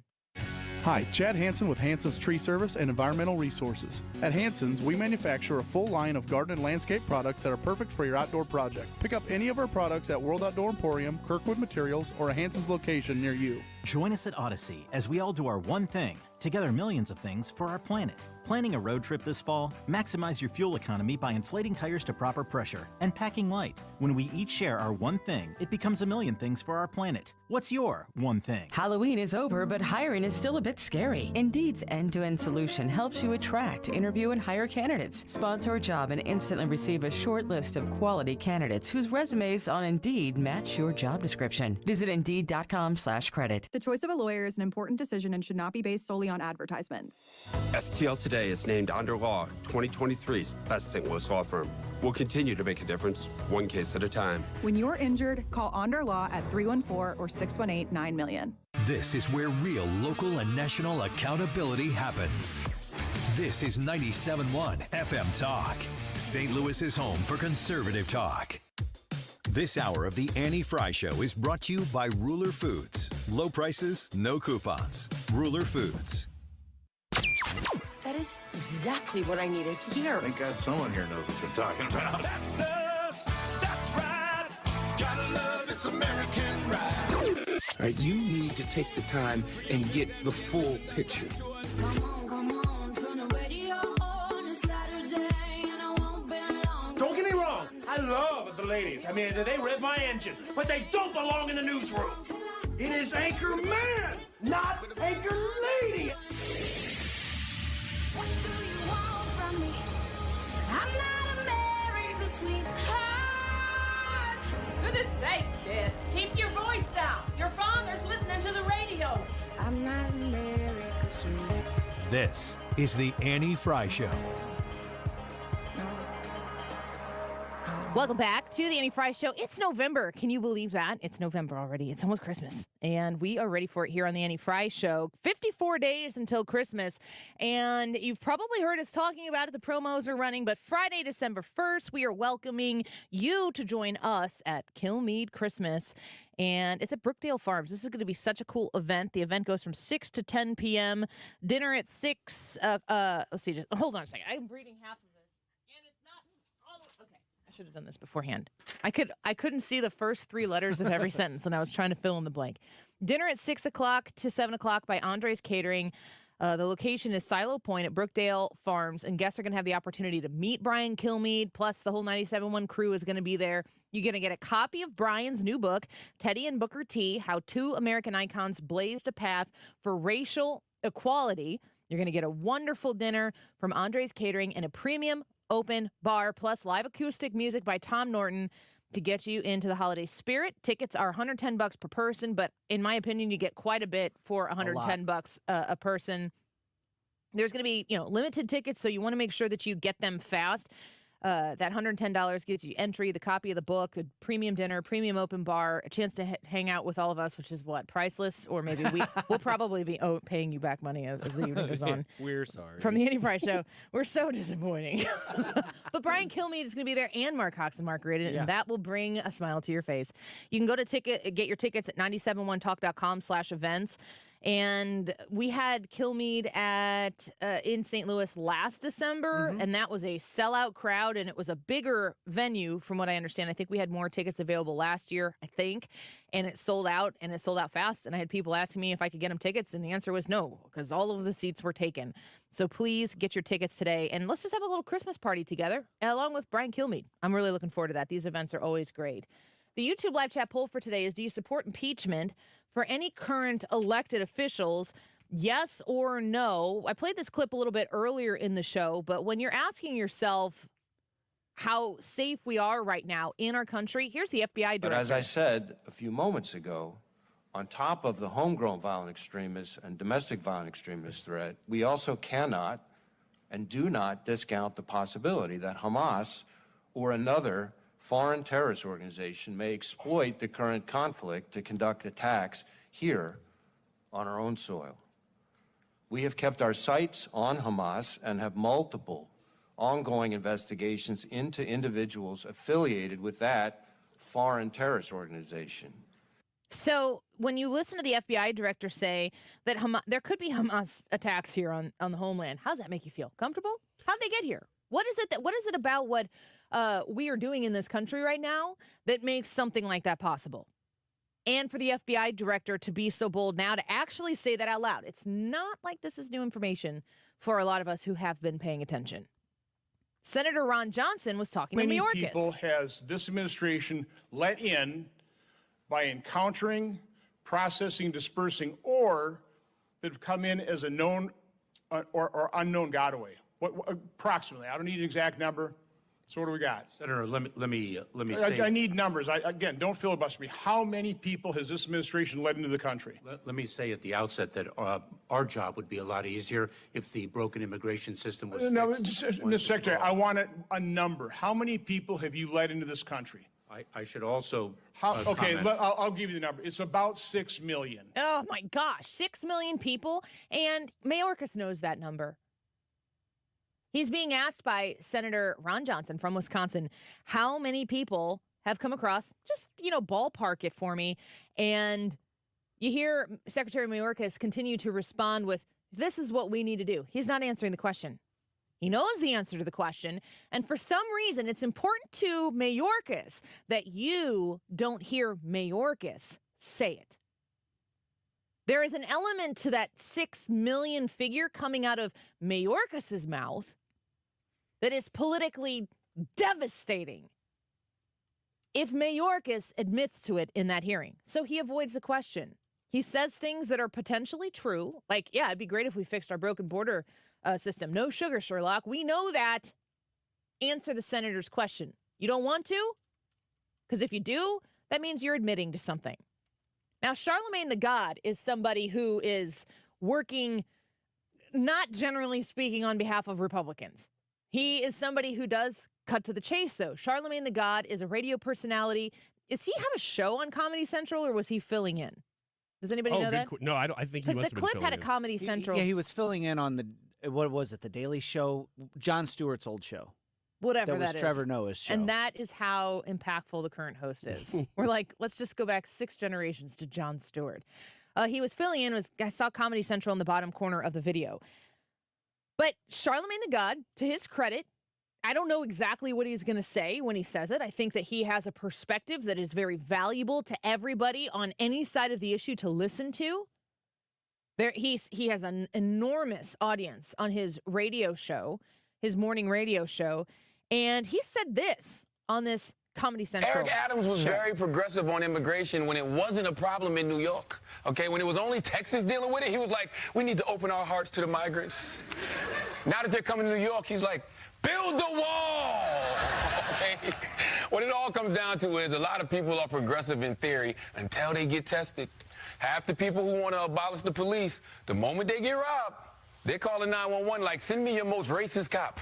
S8: Hi, Chad Hansen with Hansen's Tree Service and Environmental Resources. At Hansen's, we manufacture a full line of garden and landscape products that are perfect for your outdoor project. Pick up any of our products at World Outdoor Emporium, Kirkwood Materials, or a Hansen's location near you.
S9: Join us at Odyssey as we all do our one thing, together millions of things for our planet. Planning a road trip this fall? Maximize your fuel economy by inflating tires to proper pressure and packing light. When we each share our one thing, it becomes a million things for our planet. What's your one thing?
S12: Halloween is over, but hiring is still a bit scary. Indeed's end-to-end solution helps you attract, interview, and hire candidates. Sponsor a job and instantly receive a short list of quality candidates whose resumes on Indeed match your job description. Visit Indeed.com/credit.
S20: The choice of a lawyer is an important decision and should not be based solely on advertisements.
S21: STL Today is named Under Law 2023's best St. Louis law firm. We'll continue to make a difference, one case at a time.
S20: When you're injured, call Under Law at 314 or 618-9000000.
S4: This is where real local and national accountability happens. This is 97.1 FM Talk, St. Louis's home for conservative talk. This hour of the Annie Frey Show is brought to you by Ruler Foods. Low prices, no coupons. Ruler Foods.
S1: That is exactly what I needed to hear.
S10: Thank God someone here knows what they're talking about.
S14: That's us. That's right. Gotta love this American ride.
S22: All right, you need to take the time and get the full picture.
S10: Don't get me wrong. I love the ladies. I mean, they rev my engine, but they don't belong in the newsroom. It is Anchor Man, not Anchor Lady.
S23: What do you want from me? I'm not America's sweetheart.
S24: Goodness sake, kid. Keep your voice down. Your father's listening to the radio.
S23: I'm not America's sweetheart.
S4: This is the Annie Frey Show.
S29: Welcome back to the Annie Frey Show. It's November. Can you believe that? It's November already. It's almost Christmas. And we are ready for it here on the Annie Frey Show. 54 days until Christmas. And you've probably heard us talking about it. The promos are running. But Friday, December 1st, we are welcoming you to join us at Kilmeade Christmas. And it's at Brookdale Farms. This is going to be such a cool event. The event goes from 6 to 10 p.m. Dinner at 6. Let's see. Just, hold on a second. I'm reading half of this. I should have done this beforehand. I couldn't see the first three letters of every sentence, and I was trying to fill in the blank. Dinner at 6 o'clock to 7 o'clock by Andres Catering. The location is Silo Point at Brookdale Farms, and guests are going to have the opportunity to meet Brian Kilmeade, plus the whole 97.1 crew is going to be there. You're going to get a copy of Brian's new book, Teddy and Booker T, How Two American Icons Blazed a Path for Racial Equality. You're going to get a wonderful dinner from Andres Catering and a premium open bar, plus live acoustic music by Tom Norton to get you into the holiday spirit. Tickets are $110 per person, but in my opinion, you get quite a bit for $110 a person. There's going to be, limited tickets, so you want to make sure that you get them fast. That $110 gives you entry, the copy of the book, the premium dinner, premium open bar, a chance to hang out with all of us, which is what, priceless? Or maybe we'll probably be paying you back money as the evening goes on.
S17: We're sorry.
S29: From the Annie Frey Show. We're so disappointing. But Brian Kilmeade is going to be there, and Mark Cox and Mark Reardon, and that will bring a smile to your face. You can go to get your tickets at 971talk.com/events. And we had Kilmeade in St. Louis last December, and that was a sellout crowd, and it was a bigger venue from what I understand. I think we had more tickets available last year, and it sold out, and it sold out fast. And I had people asking me if I could get them tickets, and the answer was no, because all of the seats were taken. So please get your tickets today, and let's just have a little Christmas party together, along with Brian Kilmeade. I'm really looking forward to that. These events are always great. The YouTube live chat poll for today is, do you support impeachment for any current elected officials, yes or no? I played this clip a little bit earlier in the show, but when you're asking yourself how safe we are right now in our country, here's the FBI director.
S25: But as I said a few moments ago, on top of the homegrown violent extremist and domestic violent extremist threat, we also cannot and do not discount the possibility that Hamas or another foreign terrorist organization may exploit the current conflict to conduct attacks here on our own soil. We have kept our sights on Hamas and have multiple ongoing investigations into individuals affiliated with that foreign terrorist organization.
S29: So when you listen to the FBI director say that there could be Hamas attacks here on the homeland, how does that make you feel? Comfortable? How'd they get here? What is it about what we are doing in this country right now that makes something like that possible? And for the FBI director to be so bold now to actually say that out loud. It's not like this is new information for a lot of us who have been paying attention. Senator Ron Johnson was talking to Mayorkas.
S10: Many people has this administration let in by encountering, processing, dispersing, or that have come in as a known or unknown gotaway. What approximately? I don't need an exact number. So what do we got?
S22: Senator, let me say.
S10: I need numbers. Again, don't filibuster me. How many people has this administration led into the country?
S22: Let me say at the outset that our job would be a lot easier if the broken immigration system was fixed.
S10: No, Mr. Secretary, I want a number. How many people have you led into this country?
S22: I should also
S10: okay,
S22: comment.
S10: I'll give you the number. It's about 6 million.
S29: Oh, my gosh. 6 million people? And Mayorkas knows that number. He's being asked by Senator Ron Johnson from Wisconsin, how many people have come across. Just, ballpark it for me. And you hear Secretary Mayorkas continue to respond with, this is what we need to do. He's not answering the question. He knows the answer to the question. And for some reason, it's important to Mayorkas that you don't hear Mayorkas say it. There is an element to that 6 million figure coming out of Mayorkas's mouth that is politically devastating if Mayorkas admits to it in that hearing. So he avoids the question. He says things that are potentially true, like, yeah, it'd be great if we fixed our broken border system. No sugar, Sherlock. We know that. Answer the senator's question. You don't want to? Because if you do, that means you're admitting to something. Now, Charlemagne the God is somebody who is working, not generally speaking, on behalf of Republicans. He is somebody who does cut to the chase, though. Charlemagne the God is a radio personality. Does he have a show on Comedy Central, or was he filling in? Does anybody know that?
S11: No, I think he must have been filling in.
S29: Because the clip had a Comedy Central.
S13: Yeah, he was filling in on what was it, The Daily Show? Jon Stewart's old show.
S29: Whatever that is.
S13: That was Trevor Noah's show.
S29: And that is how impactful the current host is. We're like, let's just go back 6 generations to Jon Stewart. He was filling in. I saw Comedy Central in the bottom corner of the video. But Charlemagne the God, to his credit, I don't know exactly what he's going to say when he says it. I think that he has a perspective that is very valuable to everybody on any side of the issue to listen to. He has an enormous audience on his radio show, his morning radio show, and he said this on this Comedy Central.
S15: Eric Adams was very progressive on immigration when it wasn't a problem in New York. Okay, when it was only Texas dealing with it, he was like, we need to open our hearts to the migrants. Now that they're coming to New York, he's like, build the wall. Okay? What it all comes down to is a lot of people are progressive in theory until they get tested. Half the people who want to abolish the police, the moment they get robbed, they're calling 911 like, send me your most racist cop.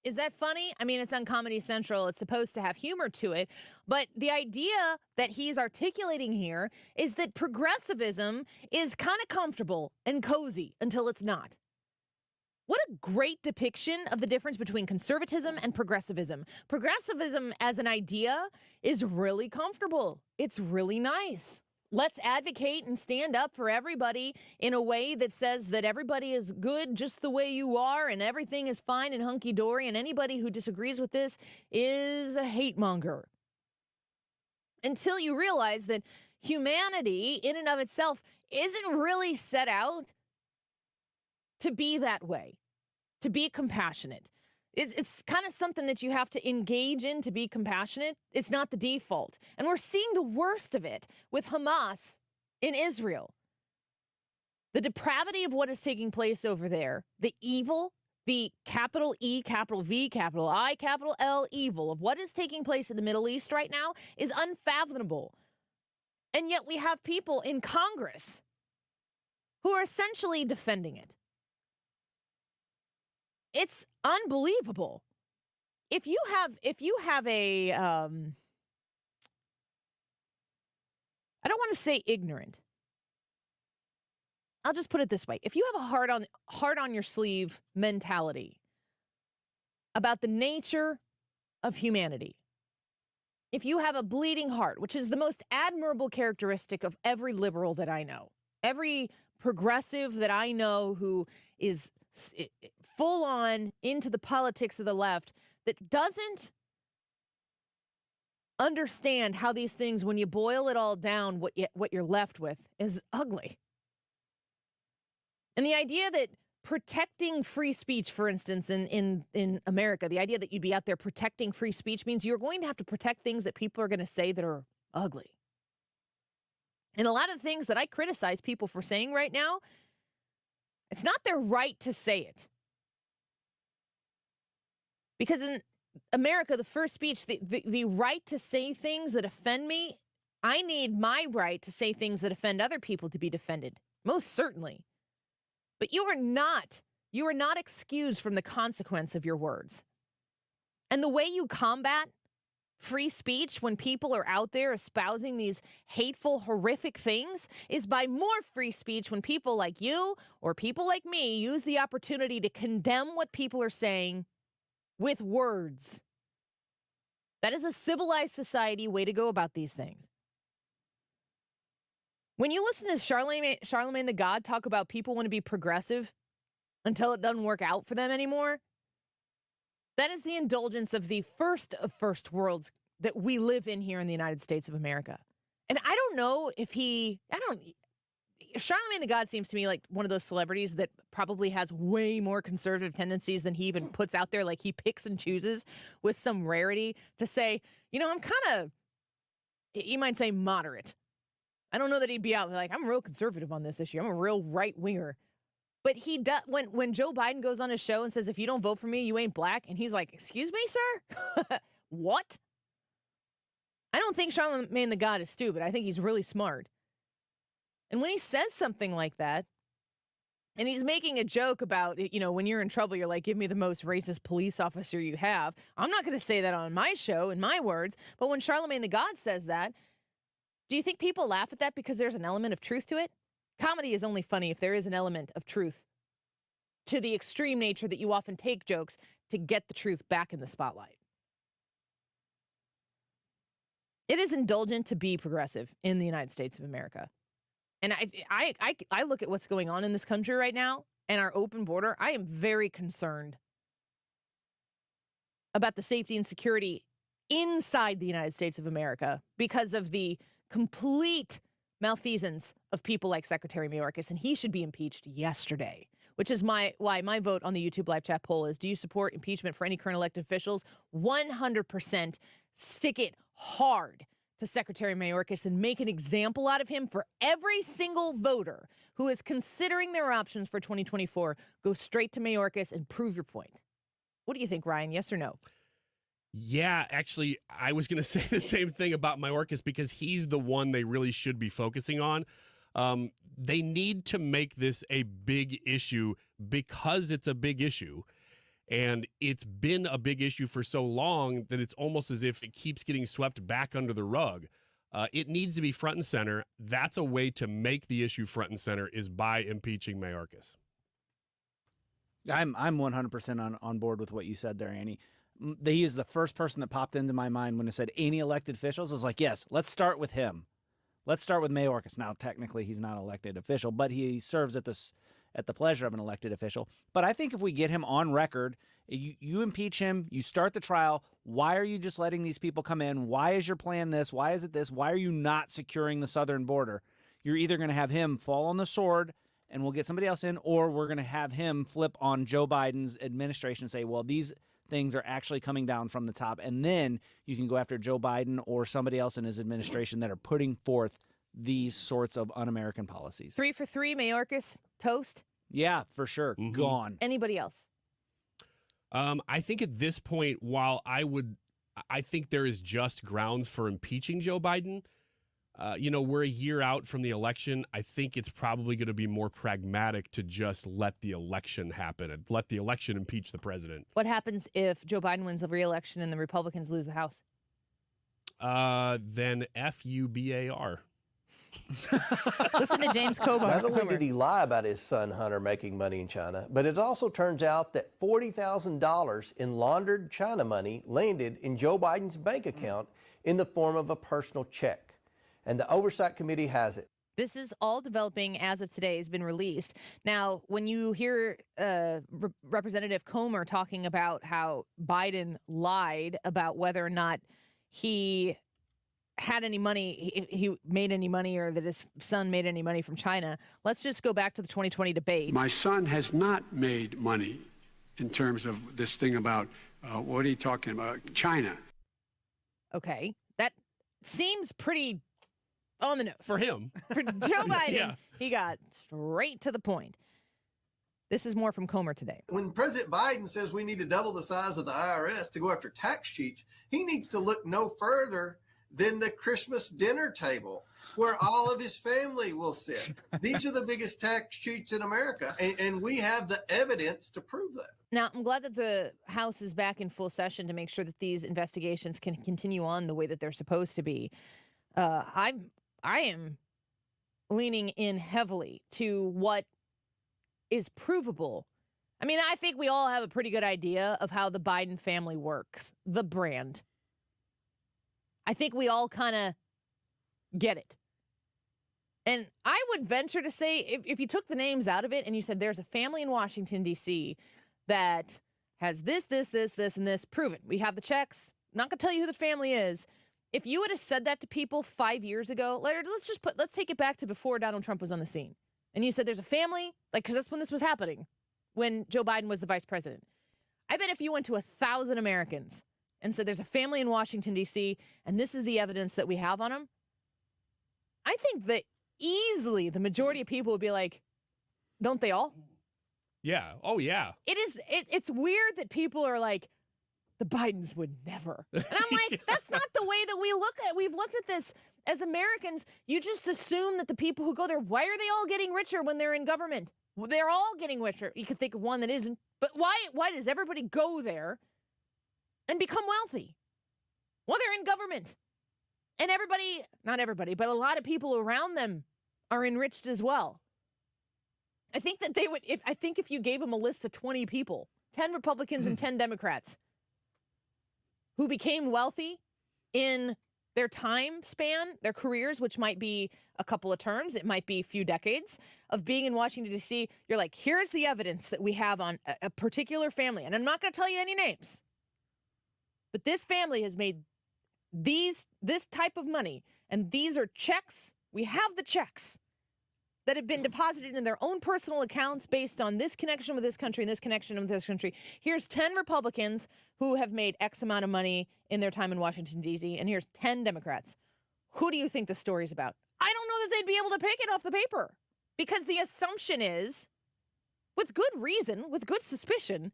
S29: Is that funny? I mean, it's on Comedy Central. It's supposed to have humor to it. But the idea that he's articulating here is that progressivism is kind of comfortable and cozy until it's not. What a great depiction of the difference between conservatism and progressivism. Progressivism as an idea is really comfortable. It's really nice. Let's advocate and stand up for everybody in a way that says that everybody is good just the way you are and everything is fine and hunky-dory, and anybody who disagrees with this is a hate monger. Until you realize that humanity in and of itself isn't really set out to be that way, to be compassionate. It's kind of something that you have to engage in to be compassionate. It's not the default. And we're seeing the worst of it with Hamas in Israel. The depravity of what is taking place over there, the evil, the capital E, capital V, capital I, capital L evil of what is taking place in the Middle East right now is unfathomable. And yet we have people in Congress who are essentially defending it. It's unbelievable. If you have a, I don't want to say ignorant. I'll just put it this way. If you have a hard on your sleeve mentality about the nature of humanity, if you have a bleeding heart, which is the most admirable characteristic of every liberal that I know, every progressive that I know who is full on into the politics of the left, that doesn't understand how these things, when you boil it all down, what you're left with is ugly. And the idea that protecting free speech, for instance, in America, the idea that you'd be out there protecting free speech means you're going to have to protect things that people are going to say that are ugly. And a lot of the things that I criticize people for saying right now, it's not their right to say it. Because in America, the first speech, the right to say things that offend me, I need my right to say things that offend other people to be defended. Most certainly. But you are not excused from the consequence of your words. And the way you combat free speech when people are out there espousing these hateful, horrific things is by more free speech when people like you or people like me use the opportunity to condemn what people are saying with words. That is a civilized society way to go about these things. When you listen to Charlemagne the God talk about people want to be progressive until it doesn't work out for them anymore, that is the indulgence of the first of first worlds that we live in here in the United States of America. And I don't know if Charlemagne the God seems to me like one of those celebrities that probably has way more conservative tendencies than he even puts out there. Like he picks and chooses with some rarity to say, I'm kind of, you might say moderate. I don't know that he'd be out like, I'm real conservative on this issue. I'm a real right winger. But he does, when Joe Biden goes on his show and says, if you don't vote for me, you ain't black. And he's like, excuse me, sir? What? I don't think Charlemagne the God is stupid. I think he's really smart. And when he says something like that, and he's making a joke about, when you're in trouble, you're like, give me the most racist police officer you have. I'm not going to say that on my show, in my words. But when Charlemagne the God says that, do you think people laugh at that because there's an element of truth to it? Comedy is only funny if there is an element of truth to the extreme nature that you often take jokes to get the truth back in the spotlight. It is indulgent to be progressive in the United States of America. And I look at what's going on in this country right now and our open border. I am very concerned about the safety and security inside the United States of America because of the complete malfeasance of people like Secretary Mayorkas, and he should be impeached yesterday, which is why my vote on the YouTube live chat poll is, do you support impeachment for any current elected officials? 100% stick it hard to Secretary Mayorkas and make an example out of him for every single voter who is considering their options for 2024. Go straight to Mayorkas and prove your point. What do you think, Ryan? Yes or no?
S2: Yeah, actually, I was going to say the same thing about Mayorkas because he's the one they really should be focusing on. They need to make this a big issue because it's a big issue. And it's been a big issue for so long that it's almost as if it keeps getting swept back under the rug. It needs to be front and center. That's a way to make the issue front and center is by impeaching Mayorkas.
S13: I'm 100% on board with what you said there, Annie. He is the first person that popped into my mind when I said any elected officials. I was like, yes, let's start with him. Let's start with Mayorkas. Now, technically, he's not an elected official, but he serves at the pleasure of an elected official. But I think if we get him on record, you impeach him, you start the trial. Why are you just letting these people come in? Why is your plan this? Why is it this? Why are you not securing the southern border? You're either going to have him fall on the sword and we'll get somebody else in, or we're going to have him flip on Joe Biden's administration and say, well, these things are actually coming down from the top. And then you can go after Joe Biden or somebody else in his administration that are putting forth these sorts of un-American policies.
S29: 3 for 3, Mayorkas, toast?
S13: Yeah, for sure.
S2: Mm-hmm.
S13: Gone.
S29: Anybody else?
S2: I think at this point, while I think there is just grounds for impeaching Joe Biden, we're a year out from the election. I think it's probably going to be more pragmatic to just let the election happen and let the election impeach the president.
S29: What happens if Joe Biden wins the re-election and the Republicans lose the House?
S2: Then FUBAR.
S29: Listen to James Cobar.
S5: Not only did he lie about his son Hunter making money in China, but it also turns out that $40,000 in laundered China money landed in Joe Biden's bank account in the form of a personal check. And the Oversight Committee has it.
S29: This is all developing as of today, has been released. Now, when you hear Representative Comer talking about how Biden lied about whether or not he had any money, he made any money, or that his son made any money from China, let's just go back to the 2020 debate.
S11: My son has not made money in terms of this thing about, what are you talking about, China?
S29: Okay, that seems pretty on the nose.
S2: For him.
S29: For Joe Biden,
S2: Yeah.
S29: He got straight to the point. This is more from Comer today.
S16: When President Biden says we need to double the size of the IRS to go after tax cheats, he needs to look no further than the Christmas dinner table where all of his family will sit. These are the biggest tax cheats in America, and we have the evidence to prove that.
S29: Now, I'm glad that the House is back in full session to make sure that these investigations can continue on the way that they're supposed to be. I am leaning in heavily to what is provable. I mean, I think we all have a pretty good idea of how the Biden family works, the brand. I think we all kind of get it. And I would venture to say, if you took the names out of it and you said there's a family in Washington, D.C. that has this, and this, prove it. We have the checks. Not going to tell you who the family is. If you would have said that to people 5 years ago, let's take it back to before Donald Trump was on the scene. And you said there's a family, because that's when this was happening, when Joe Biden was the vice president. I bet if you went to 1,000 Americans and said there's a family in Washington, D.C., and this is the evidence that we have on them, I think that easily the majority of people would be like, don't they all?
S2: Yeah. Oh, yeah.
S29: It's weird that people are like, the Bidens would never. And I'm like, that's not the way that we've looked at this as Americans. You just assume that the people who go there, why are they all getting richer when they're in government? Well, they're all getting richer. You could think of one that isn't. But why does everybody go there and become wealthy? Well, they're in government. And everybody, not everybody, but a lot of people around them are enriched as well. I think that they would, if you gave them a list of 20 people, 10 Republicans and 10 Democrats who became wealthy in their time span, their careers, which might be a couple of terms, it might be a few decades of being in Washington, D.C., you're like, here's the evidence that we have on a particular family. And I'm not going to tell you any names, but this family has made this type of money, and these are checks. We have the checks that have been deposited in their own personal accounts based on this connection with this country and this connection with this country. Here's 10 Republicans who have made X amount of money in their time in Washington, D.C., and here's 10 Democrats. Who do you think the story's about? I don't know that they'd be able to pick it off the paper, because the assumption is, with good reason, with good suspicion,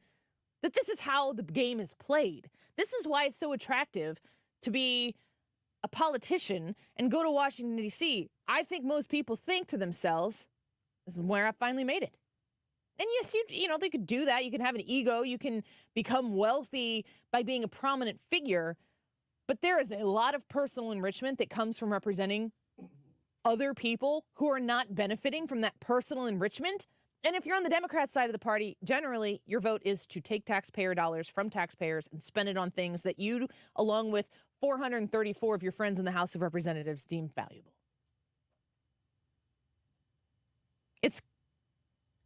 S29: that this is how the game is played. This is why it's so attractive to be a politician and go to Washington, D.C. I think most people think to themselves, this is where I finally made it. And yes, they could do that. You can have an ego. You can become wealthy by being a prominent figure. But there is a lot of personal enrichment that comes from representing other people who are not benefiting from that personal enrichment. And if you're on the Democrat side of the party, generally your vote is to take taxpayer dollars from taxpayers and spend it on things that you, along with 434 of your friends in the House of Representatives, deem valuable. It's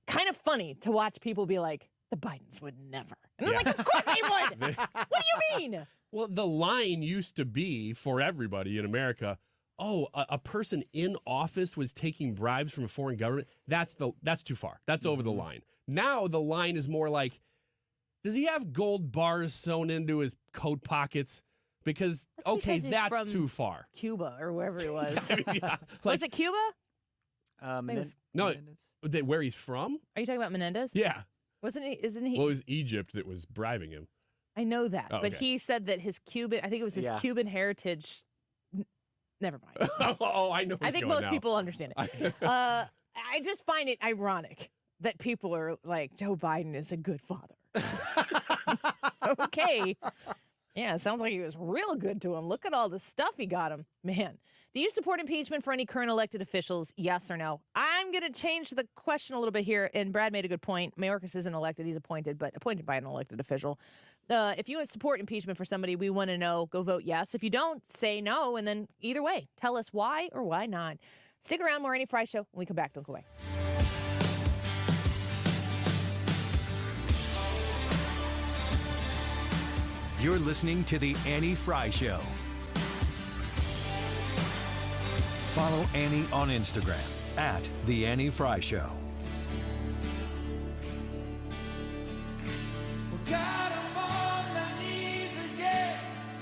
S29: kind of funny to watch people be like, the Bidens would never. And I'm like, of course they would. What do you mean?
S2: Well, the line used to be for everybody in America, a person in office was taking bribes from a foreign government. That's too far. That's over the line. Now the line is more like, does he have gold bars sewn into his coat pockets? Because that's too far.
S29: Cuba or wherever he was.
S2: Yeah,
S29: was it Cuba?
S2: No, where he's from?
S29: Are you talking about Menendez?
S2: Yeah.
S29: Isn't he?
S2: Well, it was Egypt that was bribing him.
S29: I know that,
S2: Oh,
S29: but
S2: okay.
S29: he said that his Cuban, I think it was his Cuban heritage. Never mind.
S2: I know.
S29: I think most people understand it. I just find it ironic that people are like, Joe Biden is a good father. Okay. Yeah, it sounds like he was real good to him. Look at all the stuff he got him. Man, do you support impeachment for any current elected officials? Yes or no? I'm going to change the question a little bit here, and Brad made a good point. Mayorkas isn't elected. He's appointed, but appointed by an elected official. If you support impeachment for somebody, we want to know. Go vote yes. If you don't, say no, and then either way, tell us why or why not. Stick around. More Annie Frey Show. When we come back, don't go away.
S4: You're listening to The Annie Frey Show. Follow Annie on Instagram at The Annie Frey Show.
S14: Got 'em on my knees again.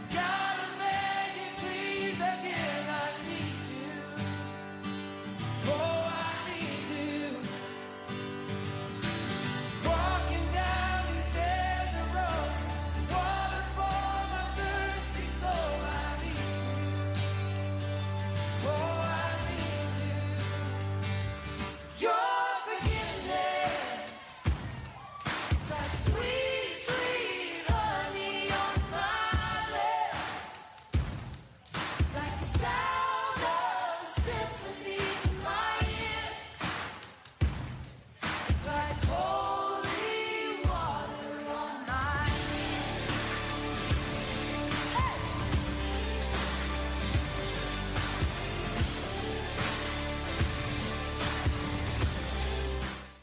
S14: Gotta beg you, please again. I need you. Oh, I need you. Walking down these stairs of rose. Water for my thirsty soul. I need you. Oh, I need you. Your forgiveness is like sweet, sweet.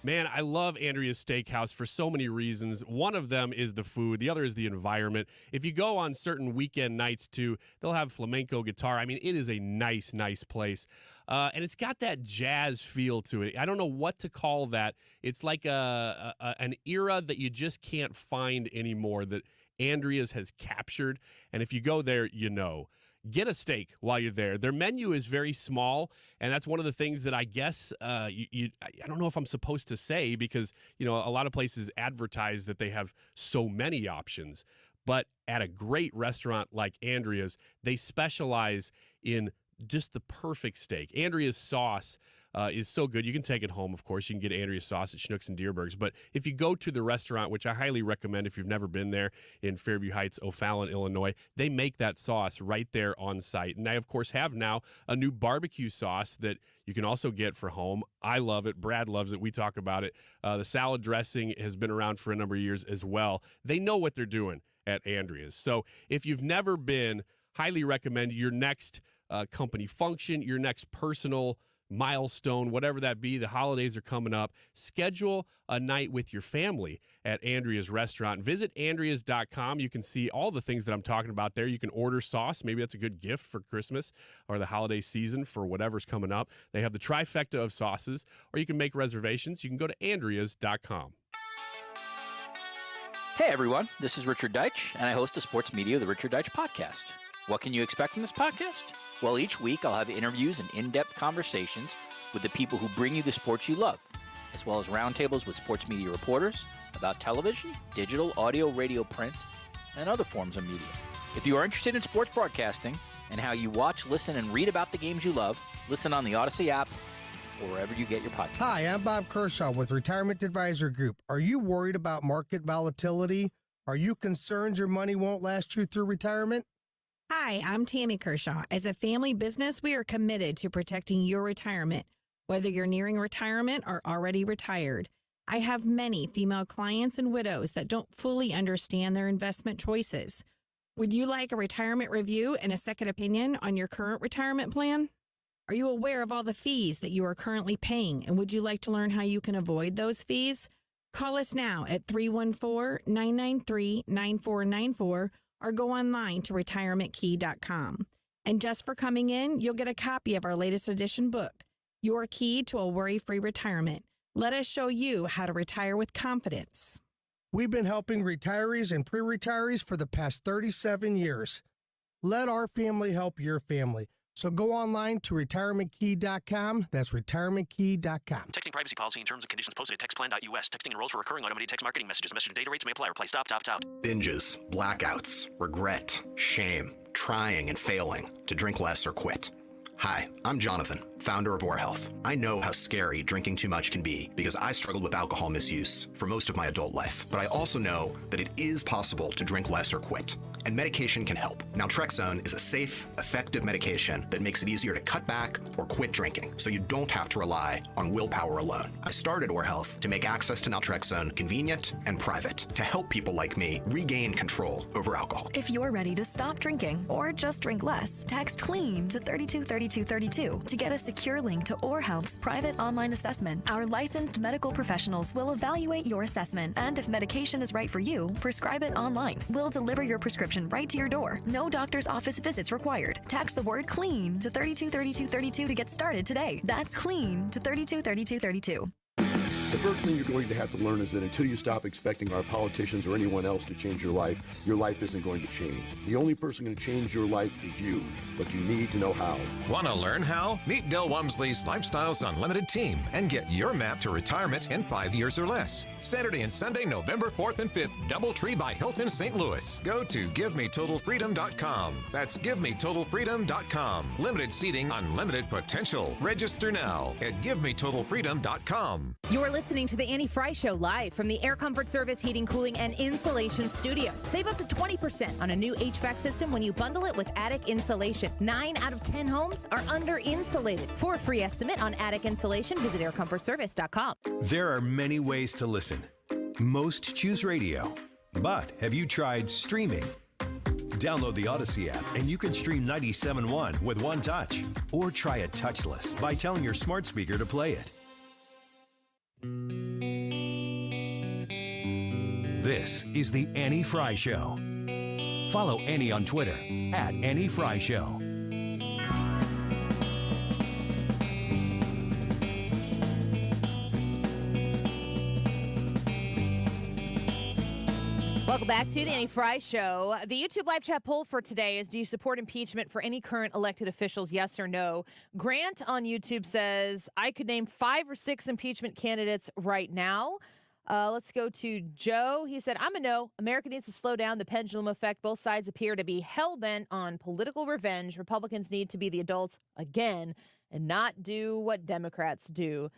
S2: Man, I love Andrea's Steakhouse for so many reasons. One of them is the food. The other is the environment. If you go on certain weekend nights, too, they'll have flamenco guitar. I mean, it is a nice, nice place. And it's got that jazz feel to it. I don't know what to call that. It's like an era that you just can't find anymore that Andrea's has captured. And if you go there, you know. Get a steak while you're there. Their menu is very small, and that's one of the things that I guess I don't know if I'm supposed to say because, you know, a lot of places advertise that they have so many options. But at a great restaurant like Andrea's, they specialize in just the perfect steak. Andrea's sauce is so good. You can take it home, of course. You can get Andrea's sauce at Schnucks and Deerbergs. But if you go to the restaurant, which I highly recommend if you've never been there in Fairview Heights, O'Fallon, Illinois, they make that sauce right there on site. And they, of course, have now a new barbecue sauce that you can also get for home. I love it. Brad loves it. We talk about it. The salad dressing has been around for a number of years as well. They know what they're doing at Andrea's. So if you've never been, highly recommend your next company function, your next personal milestone, whatever that be. The holidays are coming up. Schedule a night with your family at Andrea's restaurant. Visit Andreas.com. You can see all the things that I'm talking about there. You can order sauce. Maybe that's a good gift for Christmas or the holiday season for whatever's coming up. They have the trifecta of sauces, or you can make reservations. You can go to Andreas.com.
S3: Hey everyone, this is Richard Deitch, and I host the sports media of the Richard Deitch Podcast. What can you expect from this podcast? Well, each week I'll have interviews and in-depth conversations with the people who bring you the sports you love, as well as roundtables with sports media reporters about television, digital, audio, radio, print, and other forms of media. If you are interested in sports broadcasting and how you watch, listen, and read about the games you love, listen on the Odyssey app or wherever you get your podcasts.
S6: Hi, I'm Bob Kershaw with Retirement Advisor Group. Are you worried about market volatility? Are you concerned your money won't last you through retirement?
S7: Hi, I'm Tammy Kershaw. As a family business, we are committed to protecting your retirement, whether you're nearing retirement or already retired. I have many female clients and widows that don't fully understand their investment choices. Would you like a retirement review and a second opinion on your current retirement plan? Are you aware of all the fees that you are currently paying, and would you like to learn how you can avoid those fees? Call us now at 314-993-9494 or go online to retirementkey.com. And just for coming in, you'll get a copy of our latest edition book, Your Key to a Worry-Free Retirement. Let us show you how to retire with confidence.
S6: We've been helping retirees and pre-retirees for the past 37 years. Let our family help your family. So go online to retirementkey.com. That's retirementkey.com.
S8: Texting privacy policy and terms and conditions posted at textplan.us. Texting enrolls for recurring automated text marketing messages. Message and data rates may apply. Reply stop, opt out.
S18: Binges, blackouts, regret, shame, trying and failing to drink less or quit. Hi, I'm Jonathan, founder of Or Health. I know how scary drinking too much can be because I struggled with alcohol misuse for most of my adult life. But I also know that it is possible to drink less or quit. And medication can help. Naltrexone is a safe, effective medication that makes it easier to cut back or quit drinking, so you don't have to rely on willpower alone. I started Or Health to make access to naltrexone convenient and private, to help people like me regain control over alcohol.
S19: If you're ready to stop drinking or just drink less, text CLEAN to 323232 to get a secure link to Or Health's private online assessment. Our licensed medical professionals will evaluate your assessment, and if medication is right for you, prescribe it online. We'll deliver your prescription right to your door. No doctor's office visits required. Text the word CLEAN to 323232 to get started today. That's CLEAN to 323232.
S26: The first thing you're going to have to learn is that until you stop expecting our politicians or anyone else to change your life isn't going to change. The only person going to change your life is you, but you need to know how.
S27: Want to learn how? Meet Del Wamsley's Lifestyles Unlimited team and get your map to retirement in 5 years or less. Saturday and Sunday, November 4th and 5th, Doubletree by Hilton, St. Louis. Go to GiveMeTotalFreedom.com. That's GiveMeTotalFreedom.com. Limited seating, unlimited potential. Register now at GiveMeTotalFreedom.com.
S29: You're listening to the Annie Frey Show live from the Air Comfort Service Heating, Cooling, and Insulation Studio. Save up to 20% on a new HVAC system when you bundle it with attic insulation. 9 out of 10 homes are under insulated. For a free estimate on attic insulation, visit aircomfortservice.com.
S4: There are many ways to listen. Most choose radio. But have you tried streaming? Download the Odyssey app and you can stream 97.1 with one touch. Or try it touchless by telling your smart speaker to play it. This is the Annie Frey Show. Follow Annie on Twitter at Annie Frey Show.
S29: Welcome back to the Annie Frey Show. The YouTube live chat poll for today is, do you support impeachment for any current elected officials, yes or no? Grant on YouTube says, I could name 5 or 6 impeachment candidates right now. Let's go to Joe. He said, I'm a no. America needs to slow down the pendulum effect. Both sides appear to be hell-bent on political revenge. Republicans need to be the adults again and not do what Democrats do.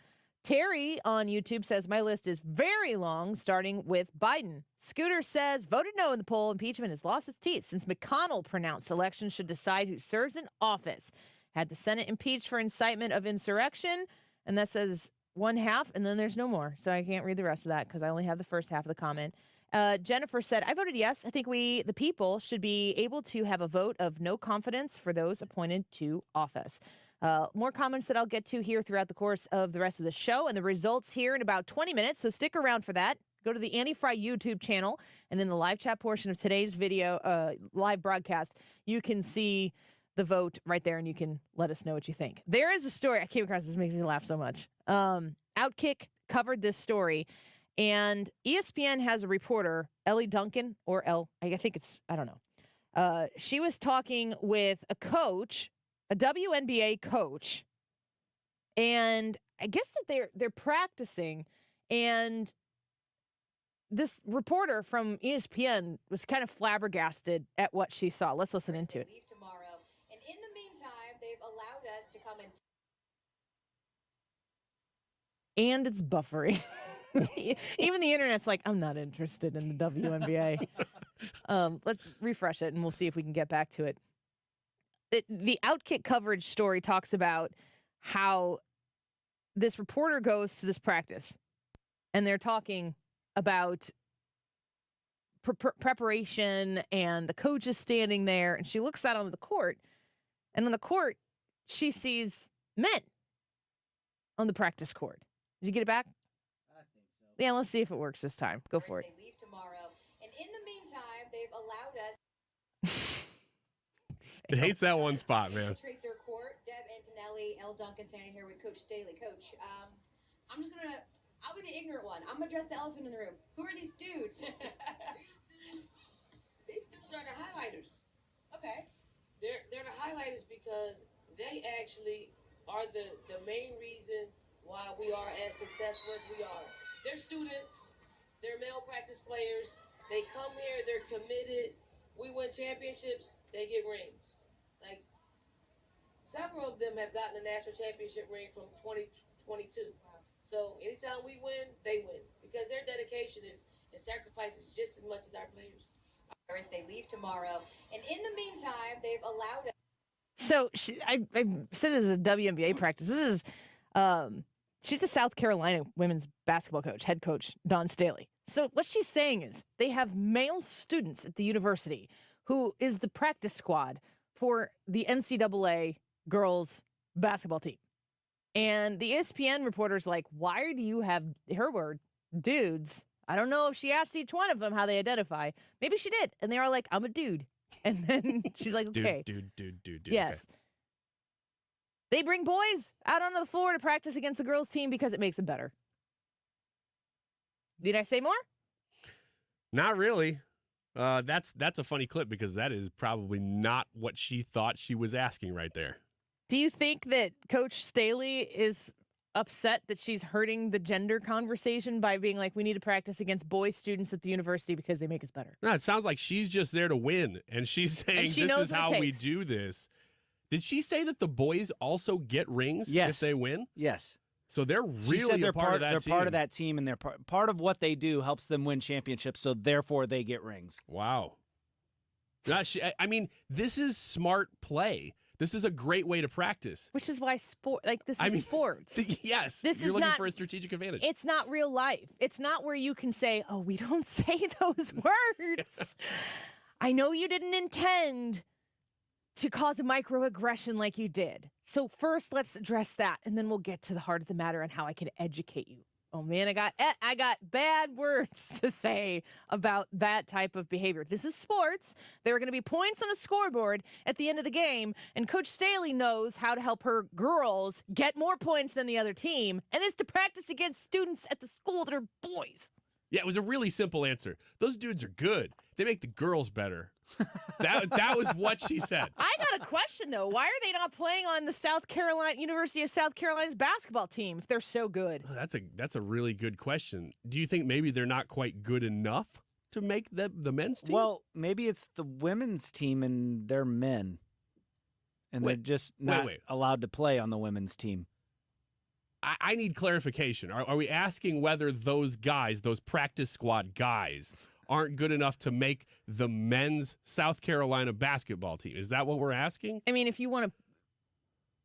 S29: Terry on YouTube says, my list is very long, starting with Biden. Scooter says, voted no in the poll. Impeachment has lost its teeth since McConnell pronounced elections should decide who serves in office. Had the Senate impeached for incitement of insurrection. And that says 1/2, and then there's no more. So I can't read the rest of that because I only have the first half of the comment. Jennifer said, I voted yes. I think we, the people, should be able to have a vote of no confidence for those appointed to office. More comments that I'll get to here throughout the course of the rest of the show and the results here in about 20 minutes. So stick around for that. Go to the Annie Frey YouTube channel, and in the live chat portion of today's video, live broadcast, you can see the vote right there, and you can let us know what you think. There is a story. I came across this, makes me laugh so much. Outkick covered this story, and ESPN has a reporter, Ellie Duncan, or I think it's, I don't know. She was talking with a coach, a WNBA coach, and I guess that they're practicing, and this reporter from ESPN was kind of flabbergasted at what she saw. Let's listen into it.
S1: Leave tomorrow, and in the meantime, they've allowed us to come in.
S29: And it's buffering. Even the internet's like, I'm not interested in the WNBA. Let's refresh it, and we'll see if we can get back to it. The Outkick coverage story talks about how this reporter goes to this practice, and they're talking about preparation, and the coach is standing there, and she looks out onto the court, and on the court, she sees men on the practice court. Did you get it back?
S1: I think so.
S29: Yeah, let's see if it works this time. Go for it.
S1: They leave tomorrow, and in the meantime, they've allowed us.
S2: It hates that one spot, man.
S1: Treat their court. Deb Antonelli, L. Duncan standing here with Coach Staley. Coach, I'll be the ignorant one. I'm gonna address the elephant in the room. Who are these dudes?
S9: These dudes are the highlighters.
S1: Okay.
S9: They're the highlighters because they actually are the main reason why we are as successful as we are. They're students. They're male practice players. They come here. They're committed. We win championships, they get rings. Like, several of them have gotten a national championship ring from 2022. Wow. So anytime we win, they win. Because their dedication and sacrifice is just as much as our players.
S1: They leave tomorrow. And in the meantime, they've allowed us.
S29: So I said this is a WNBA practice. This is, she's the South Carolina women's basketball coach, head coach, Dawn Staley. So what she's saying is they have male students at the university who is the practice squad for the NCAA girls basketball team. And the ESPN reporter's like, why do you have, her word, dudes? I don't know if she asked each one of them how they identify. Maybe she did. And they are like, I'm a dude. And then she's like, okay.
S2: Dude.
S29: Yes.
S2: Okay.
S29: They bring boys out onto the floor to practice against the girls' team because it makes them better. Did I say more?
S2: Not really. That's a funny clip because that is probably not what she thought she was asking right there.
S29: Do you think that Coach Staley is upset that she's hurting the gender conversation by being like, we need to practice against boy students at the university because they make us better?
S2: No, it sounds like she's just there to win, and she's saying this is how we do this. Did she say that the boys also get rings if they win?
S13: Yes.
S2: So they're really
S13: she said they're
S2: part of that
S13: they're
S2: team.
S13: part of that team, and they're part of what they do helps them win championships, so therefore they get rings.
S2: Wow. I mean, this is smart play. This is a great way to practice.
S29: Which is why this is sports.
S2: Yes.
S29: This
S2: you're
S29: is
S2: looking
S29: not,
S2: for a strategic advantage.
S29: It's not real life. It's not where you can say, oh, we don't say those words. I know you didn't intend to cause a microaggression like you did. So first, let's address that, and then we'll get to the heart of the matter and how I can educate you Oh man, I got bad words to say about that type of behavior. This is sports. There are going to be points on a scoreboard at the end of the game, and Coach Staley knows how to help her girls get more points than the other team, and it's to practice against students at the school that are boys.
S2: Yeah, it was a really simple answer. Those dudes are good. They make the girls better. That was what she said.
S29: I got a question though. Why are they not playing on the University of South Carolina's basketball team if they're so good?
S2: That's a really good question. Do you think maybe they're not quite good enough to make the men's team?
S13: Well, maybe it's the women's team and they're men, and they're just not allowed to play on the women's team.
S2: I need clarification. Are we asking whether those guys, those practice squad guys, aren't good enough to make the men's South Carolina basketball team? Is that what we're asking?
S29: I mean, if you want to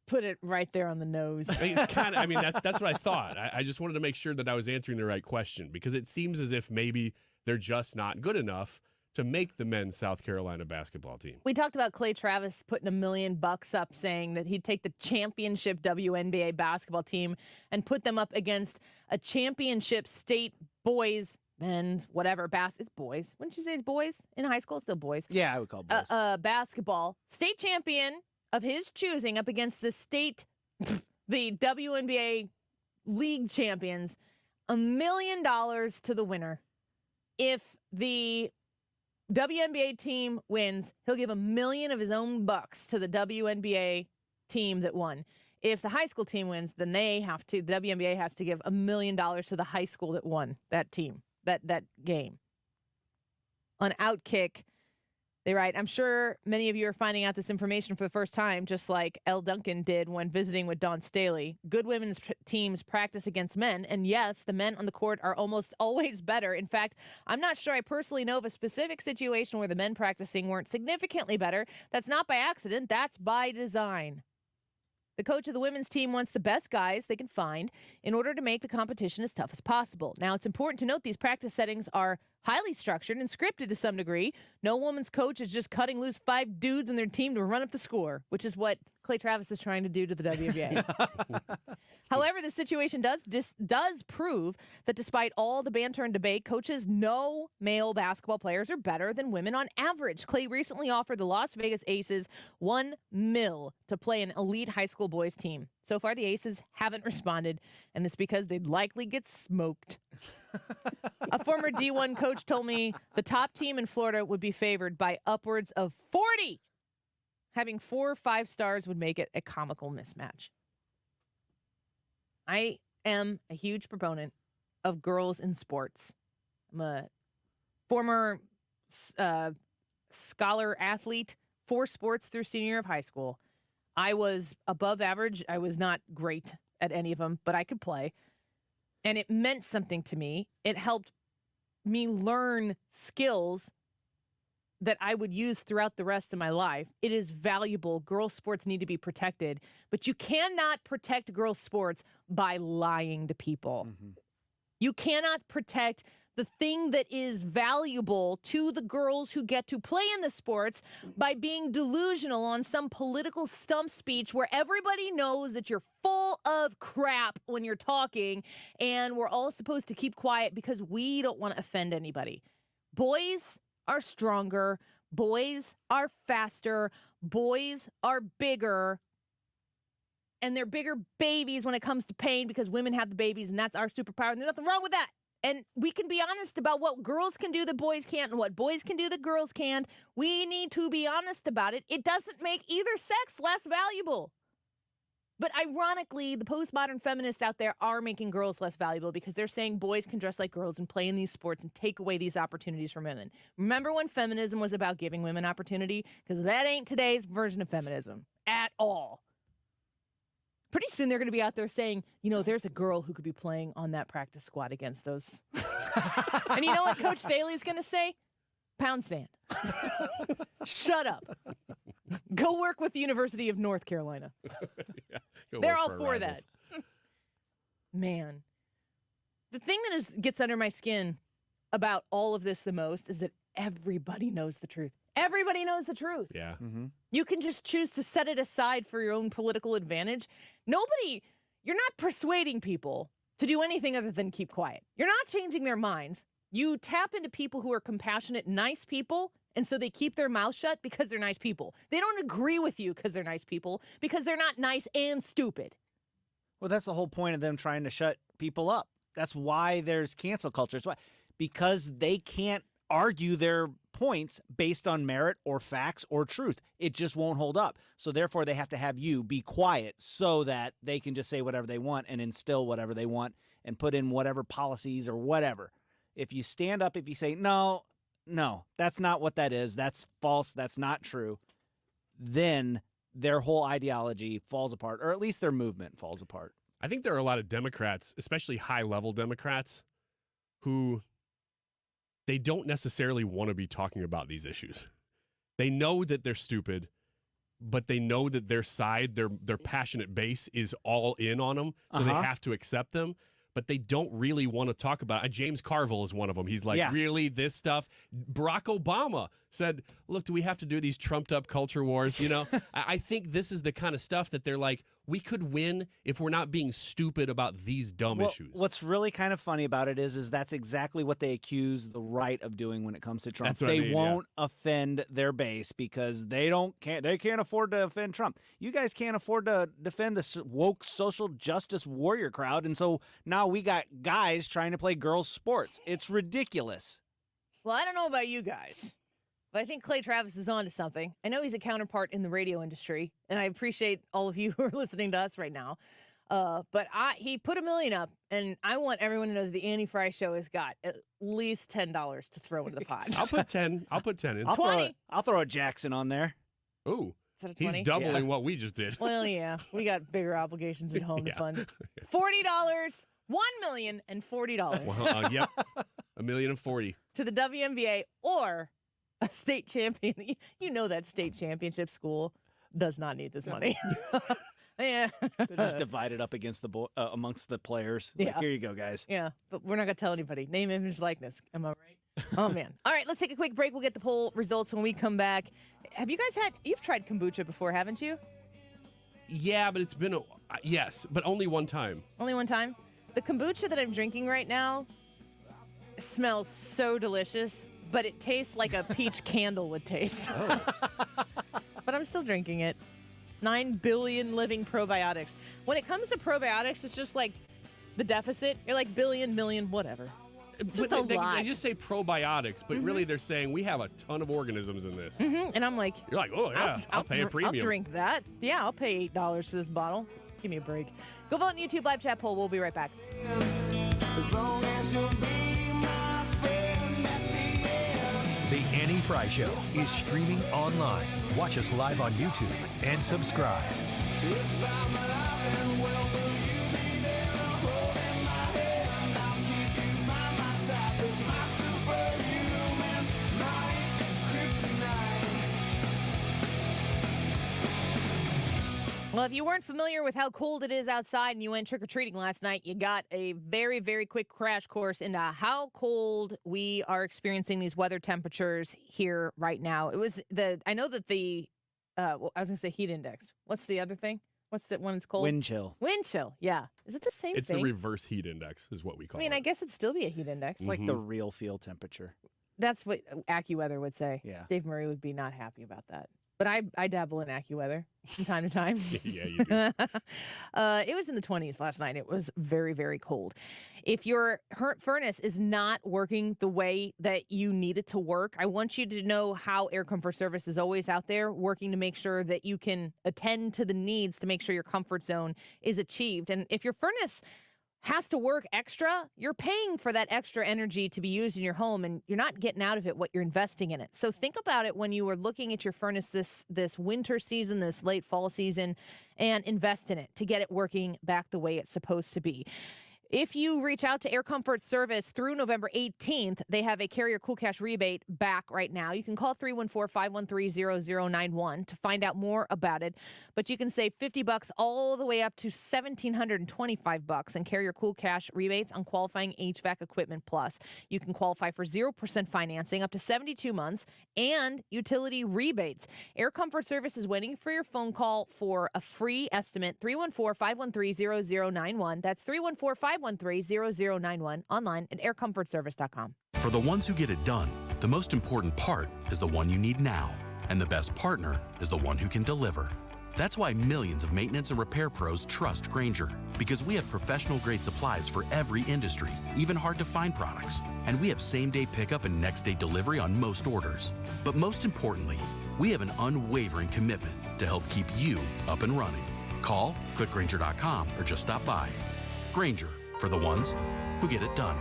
S29: put it right there on the nose.
S2: That's what I thought. I just wanted to make sure that I was answering the right question, because it seems as if maybe they're just not good enough to make the men's South Carolina basketball team.
S29: We talked about Clay Travis putting $1 million up, saying that he'd take the championship WNBA basketball team and put them up against a championship state boys, men's, whatever, it's boys. Wouldn't you say boys? In high school, still boys.
S13: Yeah, I would call boys.
S29: Basketball state champion of his choosing up against the the WNBA league champions, $1 million to the winner. If the WNBA team wins, he'll give $1 million of his own bucks to the WNBA team that won. If the high school team wins, then the WNBA has to give $1 million to the high school that won that team, that game. On Outkick, they write, I'm sure many of you are finding out this information for the first time, just like L. Duncan did when visiting with Dawn Staley. Good women's teams practice against men, and yes, the men on the court are almost always better. In fact, I'm not sure I personally know of a specific situation where the men practicing weren't significantly better. That's not by accident, that's by design. The coach of the women's team wants the best guys they can find in order to make the competition as tough as possible. Now, it's important to note these practice settings are highly structured and scripted to some degree. No woman's coach is just cutting loose 5 dudes in their team to run up the score, which is what Clay Travis is trying to do to the WNBA. However, the situation does prove that despite all the banter and debate, coaches know male basketball players are better than women on average. Clay recently offered the Las Vegas Aces $1 million to play an elite high school boys team. So far, the Aces haven't responded, and it's because they'd likely get smoked. A former D1 coach told me the top team in Florida would be favored by upwards of 40. Having 4 or 5 stars would make it a comical mismatch. I am a huge proponent of girls in sports. I'm a former scholar athlete for sports through senior year of high school. I was above average. I was not great at any of them, but I could play. And it meant something to me. It helped me learn skills that I would use throughout the rest of my life. It is valuable. Girls' sports need to be protected, but you cannot protect girls' sports by lying to people. Mm-hmm. You cannot protect the thing that is valuable to the girls who get to play in the sports by being delusional on some political stump speech where everybody knows that you're full of crap when you're talking, and we're all supposed to keep quiet because we don't want to offend anybody. Boys are stronger. Boys are faster. Boys are bigger. And they're bigger babies when it comes to pain because women have the babies, and that's our superpower, and there's nothing wrong with that. And we can be honest about what girls can do that boys can't and what boys can do that girls can't. We need to be honest about it. It doesn't make either sex less valuable. But ironically, the postmodern feminists out there are making girls less valuable because they're saying boys can dress like girls and play in these sports and take away these opportunities from women. Remember when feminism was about giving women opportunity? Because that ain't today's version of feminism at all. Pretty soon they're going to be out there saying, you know, there's a girl who could be playing on that practice squad against those. And you know what Coach Staley's going to say? Pound sand. Shut up. Go work with the University of North Carolina.
S2: Yeah,
S29: they're all for that. Man. The thing that gets under my skin about all of this the most is that everybody knows the truth. Everybody knows the truth.
S2: Yeah.
S13: Mm-hmm.
S29: You can just choose to set it aside for your own political advantage. You're not persuading people to do anything other than keep quiet. You're not changing their minds. You tap into people who are compassionate, nice people, and so they keep their mouth shut because they're nice people. They don't agree with you because they're nice people, because they're not nice and stupid.
S13: Well, that's the whole point of them trying to shut people up. That's why there's cancel culture. It's why, because they can't argue their points based on merit or facts or truth. It just won't hold up. So therefore, they have to have you be quiet so that they can just say whatever they want and instill whatever they want and put in whatever policies or whatever. If you stand up, if you say, no, that's not what that is, that's false, that's not true, then their whole ideology falls apart, or at least their movement falls apart.
S2: I think there are a lot of Democrats, especially high-level Democrats, who they don't necessarily want to be talking about these issues. They know that they're stupid, but they know that their side, their passionate base is all in on them, so they have to accept them. But they don't really want to talk about it. James Carville is one of them. He's like, really, this stuff? Barack Obama said, look, do we have to do these trumped-up culture wars? You know, I think this is the kind of stuff that they're like, we could win if we're not being stupid about these dumb issues.
S13: What's really kind of funny about it is that's exactly what they accuse the right of doing when it comes to Trump.
S2: That's what I mean,
S13: won't offend their base because they can't afford to offend Trump. You guys can't afford to defend the woke social justice warrior crowd, and so now we got guys trying to play girls' sports. It's ridiculous.
S29: Well, I don't know about you guys, but I think Clay Travis is on to something. I know he's a counterpart in the radio industry, and I appreciate all of you who are listening to us right now. But he put $1 million up, and I want everyone to know that the Annie Frey Show has got at least $10 to throw into the pot.
S2: I'll put 10. I'll put 10 in.
S13: I'll throw a Jackson on there.
S2: Ooh.
S29: Is that a 20?
S2: He's doubling what we just did.
S29: Well, yeah. We got bigger obligations at home to fund. $40, $1,040,040.
S2: Well, yep. $1,040,040
S29: to the WNBA or a state champion. You know that state championship school does not need this money. Yeah.
S13: They're just divided up against amongst the players. Like, here you go, guys.
S29: Yeah, but we're not going to tell anybody. Name, image, likeness. Am I right? Oh, man. All right, let's take a quick break. We'll get the poll results when we come back. Have you guys you've tried kombucha before, haven't you?
S2: Yeah, but it's been yes, but only one time.
S29: Only one time? The kombucha that I'm drinking right now smells so delicious, but it tastes like a peach candle would taste.
S2: Oh.
S29: But I'm still drinking it. 9 billion living probiotics. When it comes to probiotics, it's just like the deficit. You're like billion, million, whatever. It's just a lot.
S2: They just say probiotics, but really they're saying we have a ton of organisms in this.
S29: And I'm like,
S2: you're like, oh yeah, I'll pay a premium.
S29: I'll drink that. Yeah, I'll pay $8 for this bottle. Give me a break. Go vote in the YouTube live chat poll. We'll be right back.
S14: As long as you'll be my friend at the end.
S4: The Annie Frey Show is streaming online. Watch us live on YouTube and subscribe.
S14: If I'm alive and well, will you be there holding my hand? I'll keep you by my side with my superhuman might, kryptonite.
S29: Well, if you weren't familiar with how cold it is outside and you went trick-or-treating last night, you got a very, very quick crash course into how cold we are experiencing these weather temperatures here right now. It was I know that I was going to say heat index. What's the other thing? What's the one that's cold?
S13: Wind chill.
S29: Wind chill, yeah. Is it the same
S2: It's
S29: thing?
S2: the reverse heat index is what we call it.
S29: I mean, I guess it'd still be a heat index.
S13: It's like the real field temperature.
S29: That's what AccuWeather would say.
S13: Yeah.
S29: Dave Murray would be not happy about that. But I dabble in AccuWeather from time to time.
S2: Yeah, you do.
S29: It was in the 20s last night. It was very, very cold. If your furnace is not working the way that you need it to work, I want you to know how Air Comfort Service is always out there working to make sure that you can attend to the needs to make sure your comfort zone is achieved. And if your furnace has to work extra, you're paying for that extra energy to be used in your home, and you're not getting out of it what you're investing in it. So think about it when you are looking at your furnace this winter season, this late fall season, and invest in it to get it working back the way it's supposed to be. If you reach out to Air Comfort Service through November 18th, they have a Carrier Cool Cash rebate back right now. You can call 314-513-0091 to find out more about it. But you can save $50 all the way up to $1,725 in Carrier Cool Cash rebates on qualifying HVAC equipment plus. You can qualify for 0% financing up to 72 months and utility rebates. Air Comfort Service is waiting for your phone call for a free estimate, 314-513-0091. That's 314-513-0091. 513-0091, online at aircomfortservice.com.
S12: For the ones who get it done, the most important part is the one you need now. And the best partner is the one who can deliver. That's why millions of maintenance and repair pros trust Grainger, because we have professional-grade supplies for every industry, even hard-to-find products. And we have same-day pickup and next-day delivery on most orders. But most importantly, we have an unwavering commitment to help keep you up and running. Call, click Grainger.com, or just stop by. Grainger, for the ones who get it done.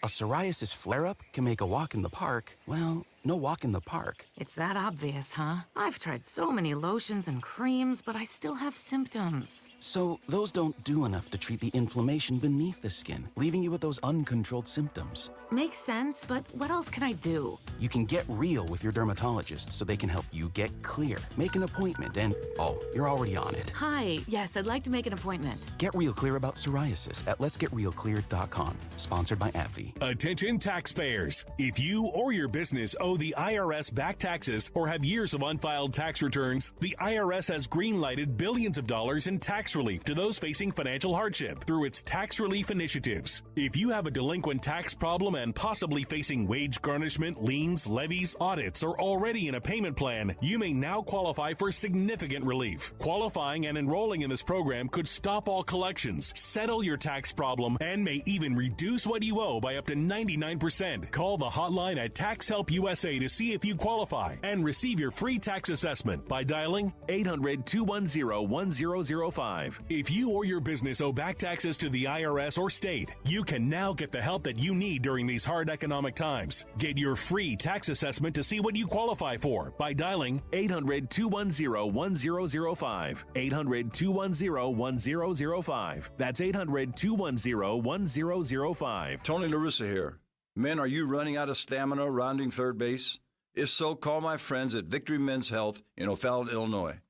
S17: A psoriasis flare-up can make a walk in the park, well, no walk in the park.
S20: It's that obvious, huh? I've tried so many lotions and creams, but I still have symptoms.
S17: So those don't do enough to treat the inflammation beneath the skin, leaving you with those uncontrolled symptoms.
S20: Makes sense, but what else can I do?
S17: You can get real with your dermatologist so they can help you get clear. Make an appointment and, oh, you're already on it.
S20: Hi, yes, I'd like to make an appointment.
S17: Get real clear about psoriasis at letsgetrealclear.com. Sponsored by AbbVie.
S21: Attention taxpayers. If you or your business owe the IRS back taxes or have years of unfiled tax returns, the IRS has green-lighted billions of dollars in tax relief to those facing financial hardship through its tax relief initiatives. If you have a delinquent tax problem and possibly facing wage garnishment, liens, levies, audits, or already in a payment plan, you may now qualify for significant relief. Qualifying and enrolling in this program could stop all collections, settle your tax problem, and may even reduce what you owe by up to 99%. Call the hotline at Tax Help USA to see if you qualify and receive your free tax assessment by dialing 800-210-1005. If you or your business owe back taxes to the IRS or state, you can now get the help that you need during these hard economic times. Get your free tax assessment to see what you qualify for by dialing 800-210-1005. 800-210-1005. That's 800-210-1005.
S22: Tony LaRussa here. Men, are you running out of stamina rounding third base? If so, call my friends at Victory Men's Health in O'Fallon, Illinois.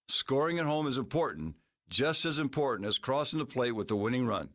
S22: Scoring at home is important, just as important as crossing the plate with the winning run.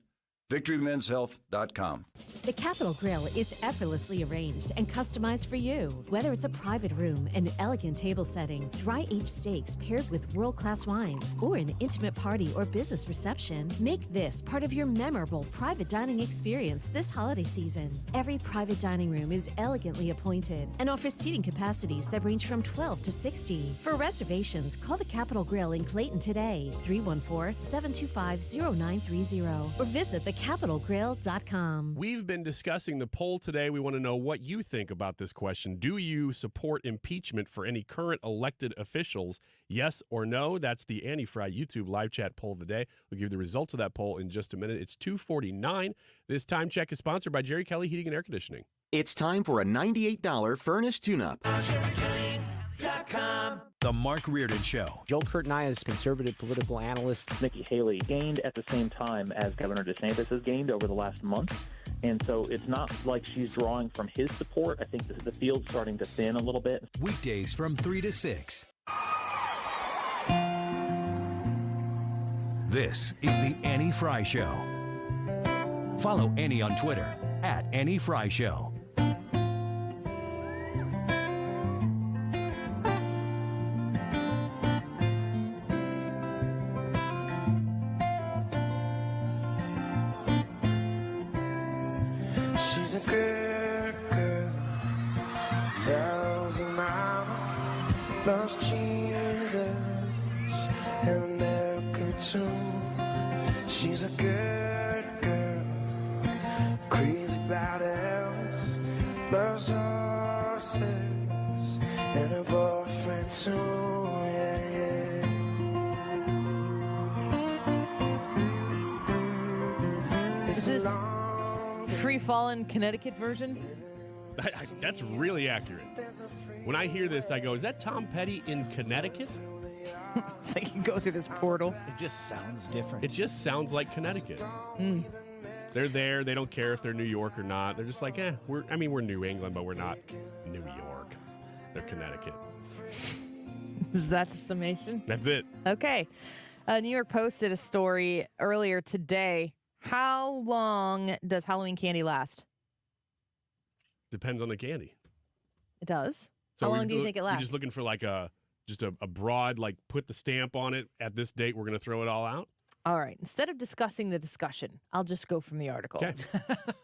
S22: VictoryMen'sHealth.com.
S23: The Capitol Grill is effortlessly arranged and customized for you. Whether it's a private room, an elegant table setting, dry-aged steaks paired with world-class wines, or an intimate party or business reception, make this part of your memorable private dining experience this holiday season. Every private dining room is elegantly appointed and offers seating capacities that range from 12 to 60. For reservations, call the Capitol Grill in Clayton today, 314-725-0930, or visit thecapitalgrill.com.
S2: We've been discussing the poll today. We want to know what you think about this question. Do you support impeachment for any current elected officials? Yes or no? That's the Annie Frey YouTube live chat poll of the day. We'll give you the results of that poll in just a minute. It's 2:49. This time check is sponsored by Jerry Kelly Heating and Air Conditioning.
S24: It's time for a $98 furnace tune-up.
S4: The Mark Reardon Show.
S25: Joel Kurtnaya, conservative political analyst.
S28: Nikki Haley gained at the same time as Governor DeSantis has gained over the last month. And so it's not like she's drawing from his support. I think the field's starting to thin a little bit.
S4: Weekdays from 3 to 6. This is the Annie Frey Show. Follow Annie on Twitter at Annie Frey Show.
S14: She's a good girl, loves her mama, loves Jesus and America too. She's a good girl, crazy about Elvis, loves horses and her boyfriend too. Yeah, yeah.
S29: Is this Free Fallen Connecticut version?
S2: That's really accurate. When I hear this, I go, is that Tom Petty in Connecticut?
S29: It's like you go through this portal.
S13: It just sounds different.
S2: It just sounds like Connecticut. They're there. They don't care if they're New York or not. They're just like, we're New England, but we're not New York. They're Connecticut.
S29: Is that the summation?
S2: That's it.
S29: Okay. New York Post did a story earlier today. How long does Halloween candy last?
S2: Depends on the candy.
S29: It does?
S2: So
S29: How long do you think it lasts?
S2: You're just looking for like a broad, like put the stamp on it. At this date, we're going to throw it all out?
S29: All right. Instead of discussing the discussion, I'll just go from the article.
S2: Okay.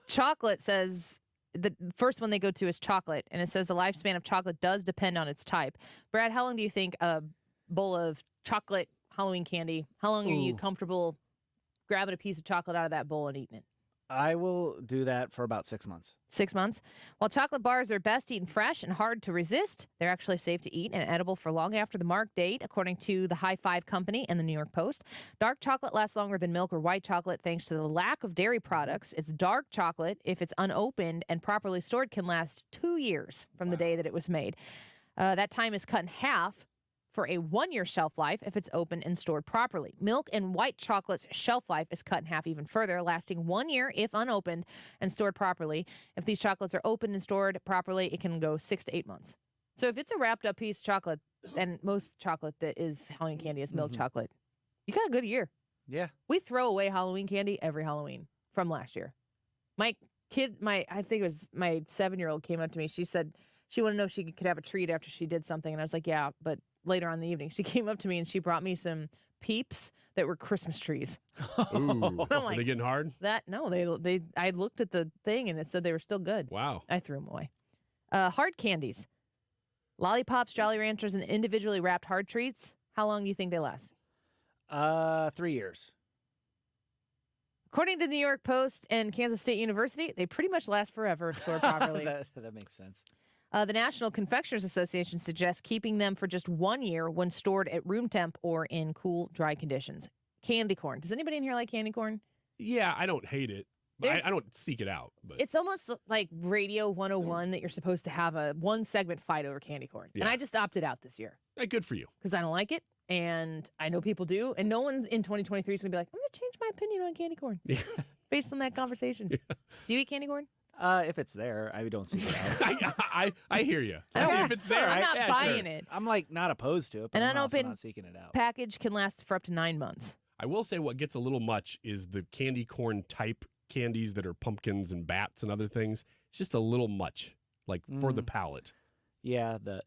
S29: Chocolate says the first one they go to is chocolate, and it says the lifespan of chocolate does depend on its type. Brad, how long do you think a bowl of chocolate Halloween candy, how long are you comfortable grabbing a piece of chocolate out of that bowl and eating it?
S13: I will do that for about 6 months.
S29: 6 months? While chocolate bars are best eaten fresh and hard to resist, they're actually safe to eat and edible for long after the marked date, according to the High Five Company and the New York Post. Dark chocolate lasts longer than milk or white chocolate thanks to the lack of dairy products. It's dark chocolate, if it's unopened and properly stored, can last 2 years from the day that it was made. That time is cut in half for a 1-year shelf life if it's opened and stored properly. Milk and white chocolate's shelf life is cut in half even further, lasting 1 year if unopened and stored properly. If these chocolates are opened and stored properly, it can go 6 to 8 months. So if it's a wrapped up piece of chocolate, and most chocolate that is Halloween candy is milk chocolate, you got a good year.
S13: Yeah.
S29: We throw away Halloween candy every Halloween from last year. My kid, I think it was my 7-year-old came up to me. She said she wanted to know if she could have a treat after she did something. And I was like, yeah, but later on in the evening, she came up to me and she brought me some Peeps that were Christmas trees.
S2: Ooh,
S29: I'm
S2: are they getting hard?
S29: I looked at the thing and it said they were still good.
S2: Wow.
S29: I threw them away. Hard candies. Lollipops, Jolly Ranchers, and individually wrapped hard treats. How long do you think they last?
S13: 3 years.
S29: According to the New York Post and Kansas State University, they pretty much last forever if stored properly.
S13: that makes sense.
S29: The National Confectioners Association suggests keeping them for just 1 year when stored at room temp or in cool, dry conditions. Candy corn. Does anybody in here like candy corn?
S2: Yeah, I don't hate it. But I don't seek it out. But
S29: it's almost like Radio 101 that you're supposed to have a one-segment fight over candy corn.
S2: Yeah.
S29: And I just opted out this year.
S2: Hey, good for you.
S29: Because I don't like it, and I know people do, and no one in 2023 is going to be like, I'm going to change my opinion on candy corn based on that conversation. Yeah. Do you eat candy corn?
S13: If it's there, I don't see it out.
S2: I hear you. If it's there,
S29: I'm not buying it.
S13: I'm like not opposed to it, but
S29: An
S13: I'm also
S29: unopened
S13: not seeking it out.
S29: Package can last for up to 9 months.
S2: I will say what gets a little much is the candy corn type candies that are pumpkins and bats and other things. It's just a little much, like for the palate.
S13: Yeah, No,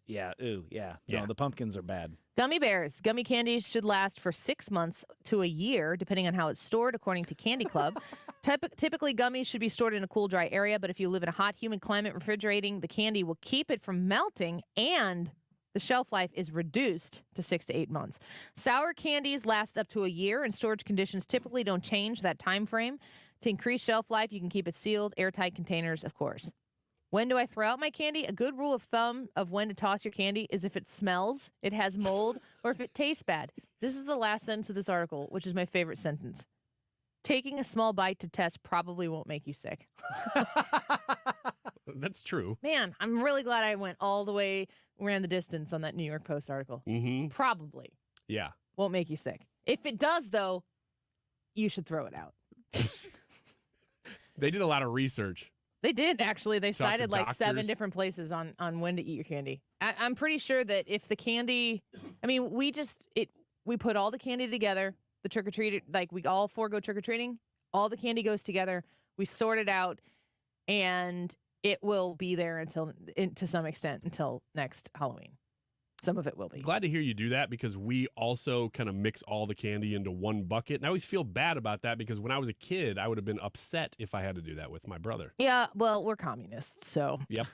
S13: the pumpkins are bad.
S29: Gummy bears. Gummy candies should last for 6 months to a year, depending on how it's stored, according to Candy Club. Typically, gummies should be stored in a cool, dry area, but if you live in a hot, humid climate, refrigerating the candy will keep it from melting, and the shelf life is reduced to 6 to 8 months. Sour candies last up to a year, and storage conditions typically don't change that time frame. To increase shelf life, you can keep it sealed, airtight containers, of course. When do I throw out my candy? A good rule of thumb of when to toss your candy is if it smells, it has mold, or if it tastes bad. This is the last sentence of this article, which is my favorite sentence. Taking a small bite to test probably won't make you sick.
S2: That's true.
S29: Man, I'm really glad I went all the way, ran the distance on that New York Post article.
S2: Mm-hmm.
S29: Probably.
S2: Yeah.
S29: Won't make you sick. If it does, though, you should throw it out.
S2: They did a lot of research.
S29: They did, actually. They
S2: Talk to
S29: cited like 7
S2: doctors.
S29: different places on when to eat your candy. I'm pretty sure that if the candy, I mean, we put all the candy together, the trick-or-treat, like we all 4 go trick-or-treating, all the candy goes together, we sort it out, and it will be there to some extent until next Halloween. Some of it will be.
S2: Glad to hear you do that because we also kind of mix all the candy into one bucket. And I always feel bad about that because when I was a kid, I would have been upset if I had to do that with my brother.
S29: Yeah, well, we're communists, so.
S2: Yep.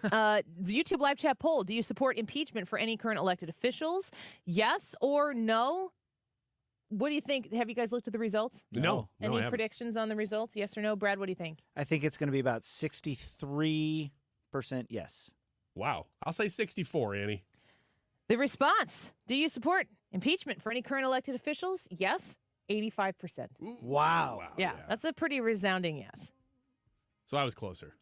S29: YouTube live chat poll. Do you support impeachment for any current elected officials? Yes or no? What do you think? Have you guys looked at the results?
S2: No.
S29: Any predictions on the results? Yes or no? Brad, what do you think?
S13: I think it's going to be about 63% yes.
S2: Wow. I'll say 64, Annie.
S29: The response, do you support impeachment for any current elected officials? Yes, 85%.
S13: Wow.
S29: Yeah, that's a pretty resounding yes.
S2: So I was closer.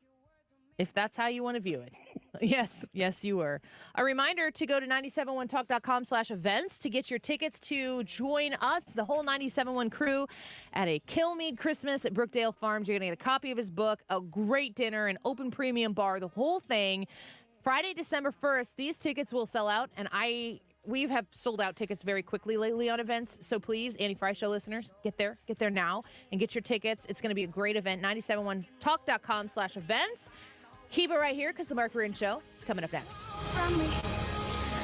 S29: If that's how you want to view it. Yes, you were. A reminder to go to 971talk.com/events to get your tickets to join us, the whole 97.1 crew, at a Kilmeade Christmas at Brookdale Farms. You're going to get a copy of his book, a great dinner, an open premium bar, the whole thing. Friday, December 1st, these tickets will sell out, and we have sold out tickets very quickly lately on events, so please, Annie Frey Show listeners, get there now and get your tickets. It's going to be a great event, 971talk.com/events. Keep it right here because the Mark Marin Show is coming up next.
S14: I'm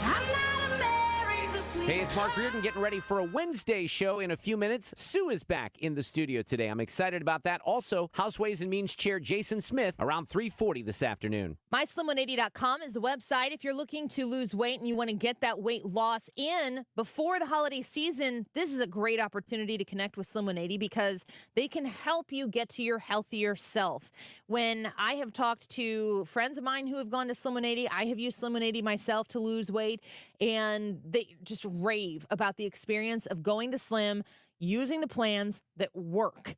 S14: not a Merry
S25: Hey, it's Mark Reardon getting ready for a Wednesday show in a few minutes. Sue is back in the studio today. I'm excited about that. Also, House Ways and Means Chair Jason Smith around 3:40 this afternoon.
S29: MySlim180.com is the website. If you're looking to lose weight and you want to get that weight loss in before the holiday season, this is a great opportunity to connect with Slim180 because they can help you get to your healthier self. When I have talked to friends of mine who have gone to Slim180, I have used Slim180 myself to lose weight, and they just rave about the experience of going to Slim, using the plans that work.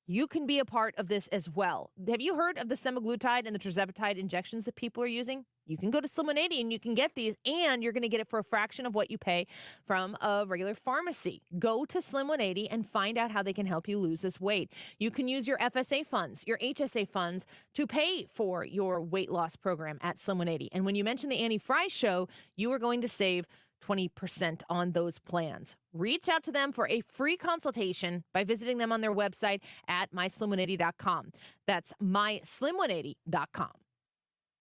S29: You can be a part of this as well. Have you heard of the semaglutide and the tirzepatide injections that people are using? You can go to Slim180 and you can get these, and you're going to get it for a fraction of what you pay from a regular pharmacy. Go to Slim180 and find out how they can help you lose this weight. You can use your FSA funds, your HSA funds to pay for your weight loss program at Slim180. And when you mention the Annie Frey Show, you are going to save 20% on those plans. Reach out to them for a free consultation by visiting them on their website at myslim180.com. That's myslim180.com.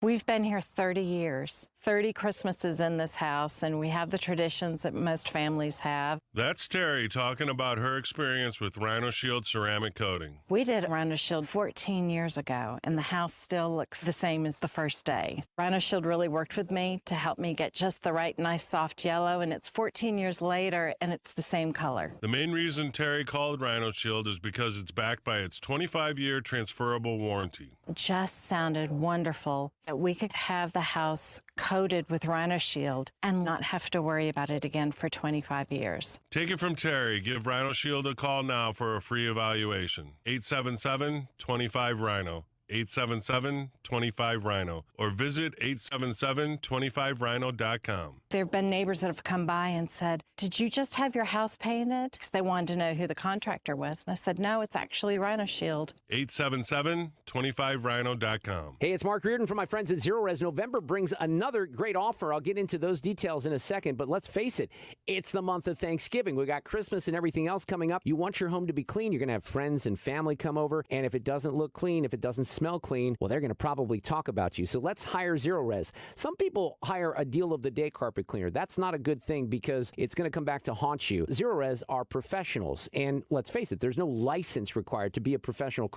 S3: We've been here 30 years, 30 Christmases in this house, and we have the traditions that most families have.
S5: That's Terry talking about her experience with Rhino Shield ceramic coating.
S3: We did Rhino Shield 14 years ago, and the house still looks the same as the first day. Rhino Shield really worked with me to help me get just the right, nice, soft yellow, and it's 14 years later, and it's the same color.
S5: The main reason Terry called Rhino Shield is because it's backed by its 25-year transferable warranty.
S3: It just sounded wonderful that we could have the house coated with Rhino Shield and not have to worry about it again for 25 years.
S5: Take it from Terry. Give Rhino Shield a call now for a free evaluation. 877-25-RHINO. 877-25-RHINO. Or visit 877-25rhino.com.
S3: There have been neighbors that have come by and said, "Did you just have your house painted?" Because they wanted to know who the contractor was. And I said, "No, it's actually Rhino Shield."
S5: 877-25rhino.com.
S25: Hey, it's Mark Reardon from my friends at Zero Res. November brings another great offer. I'll get into those details in a second, but let's face it, it's the month of Thanksgiving. We got Christmas and everything else coming up. You want your home to be clean. You're going to have friends and family come over, and if it doesn't look clean, if it doesn't smell clean, well, they're going to probably talk about you. So let's hire Zero Res. Some people hire a deal of the day carpet cleaner. That's not a good thing because it's going to come back to haunt you. Zero Res are professionals, and let's face it, there's no license required to be a professional carpet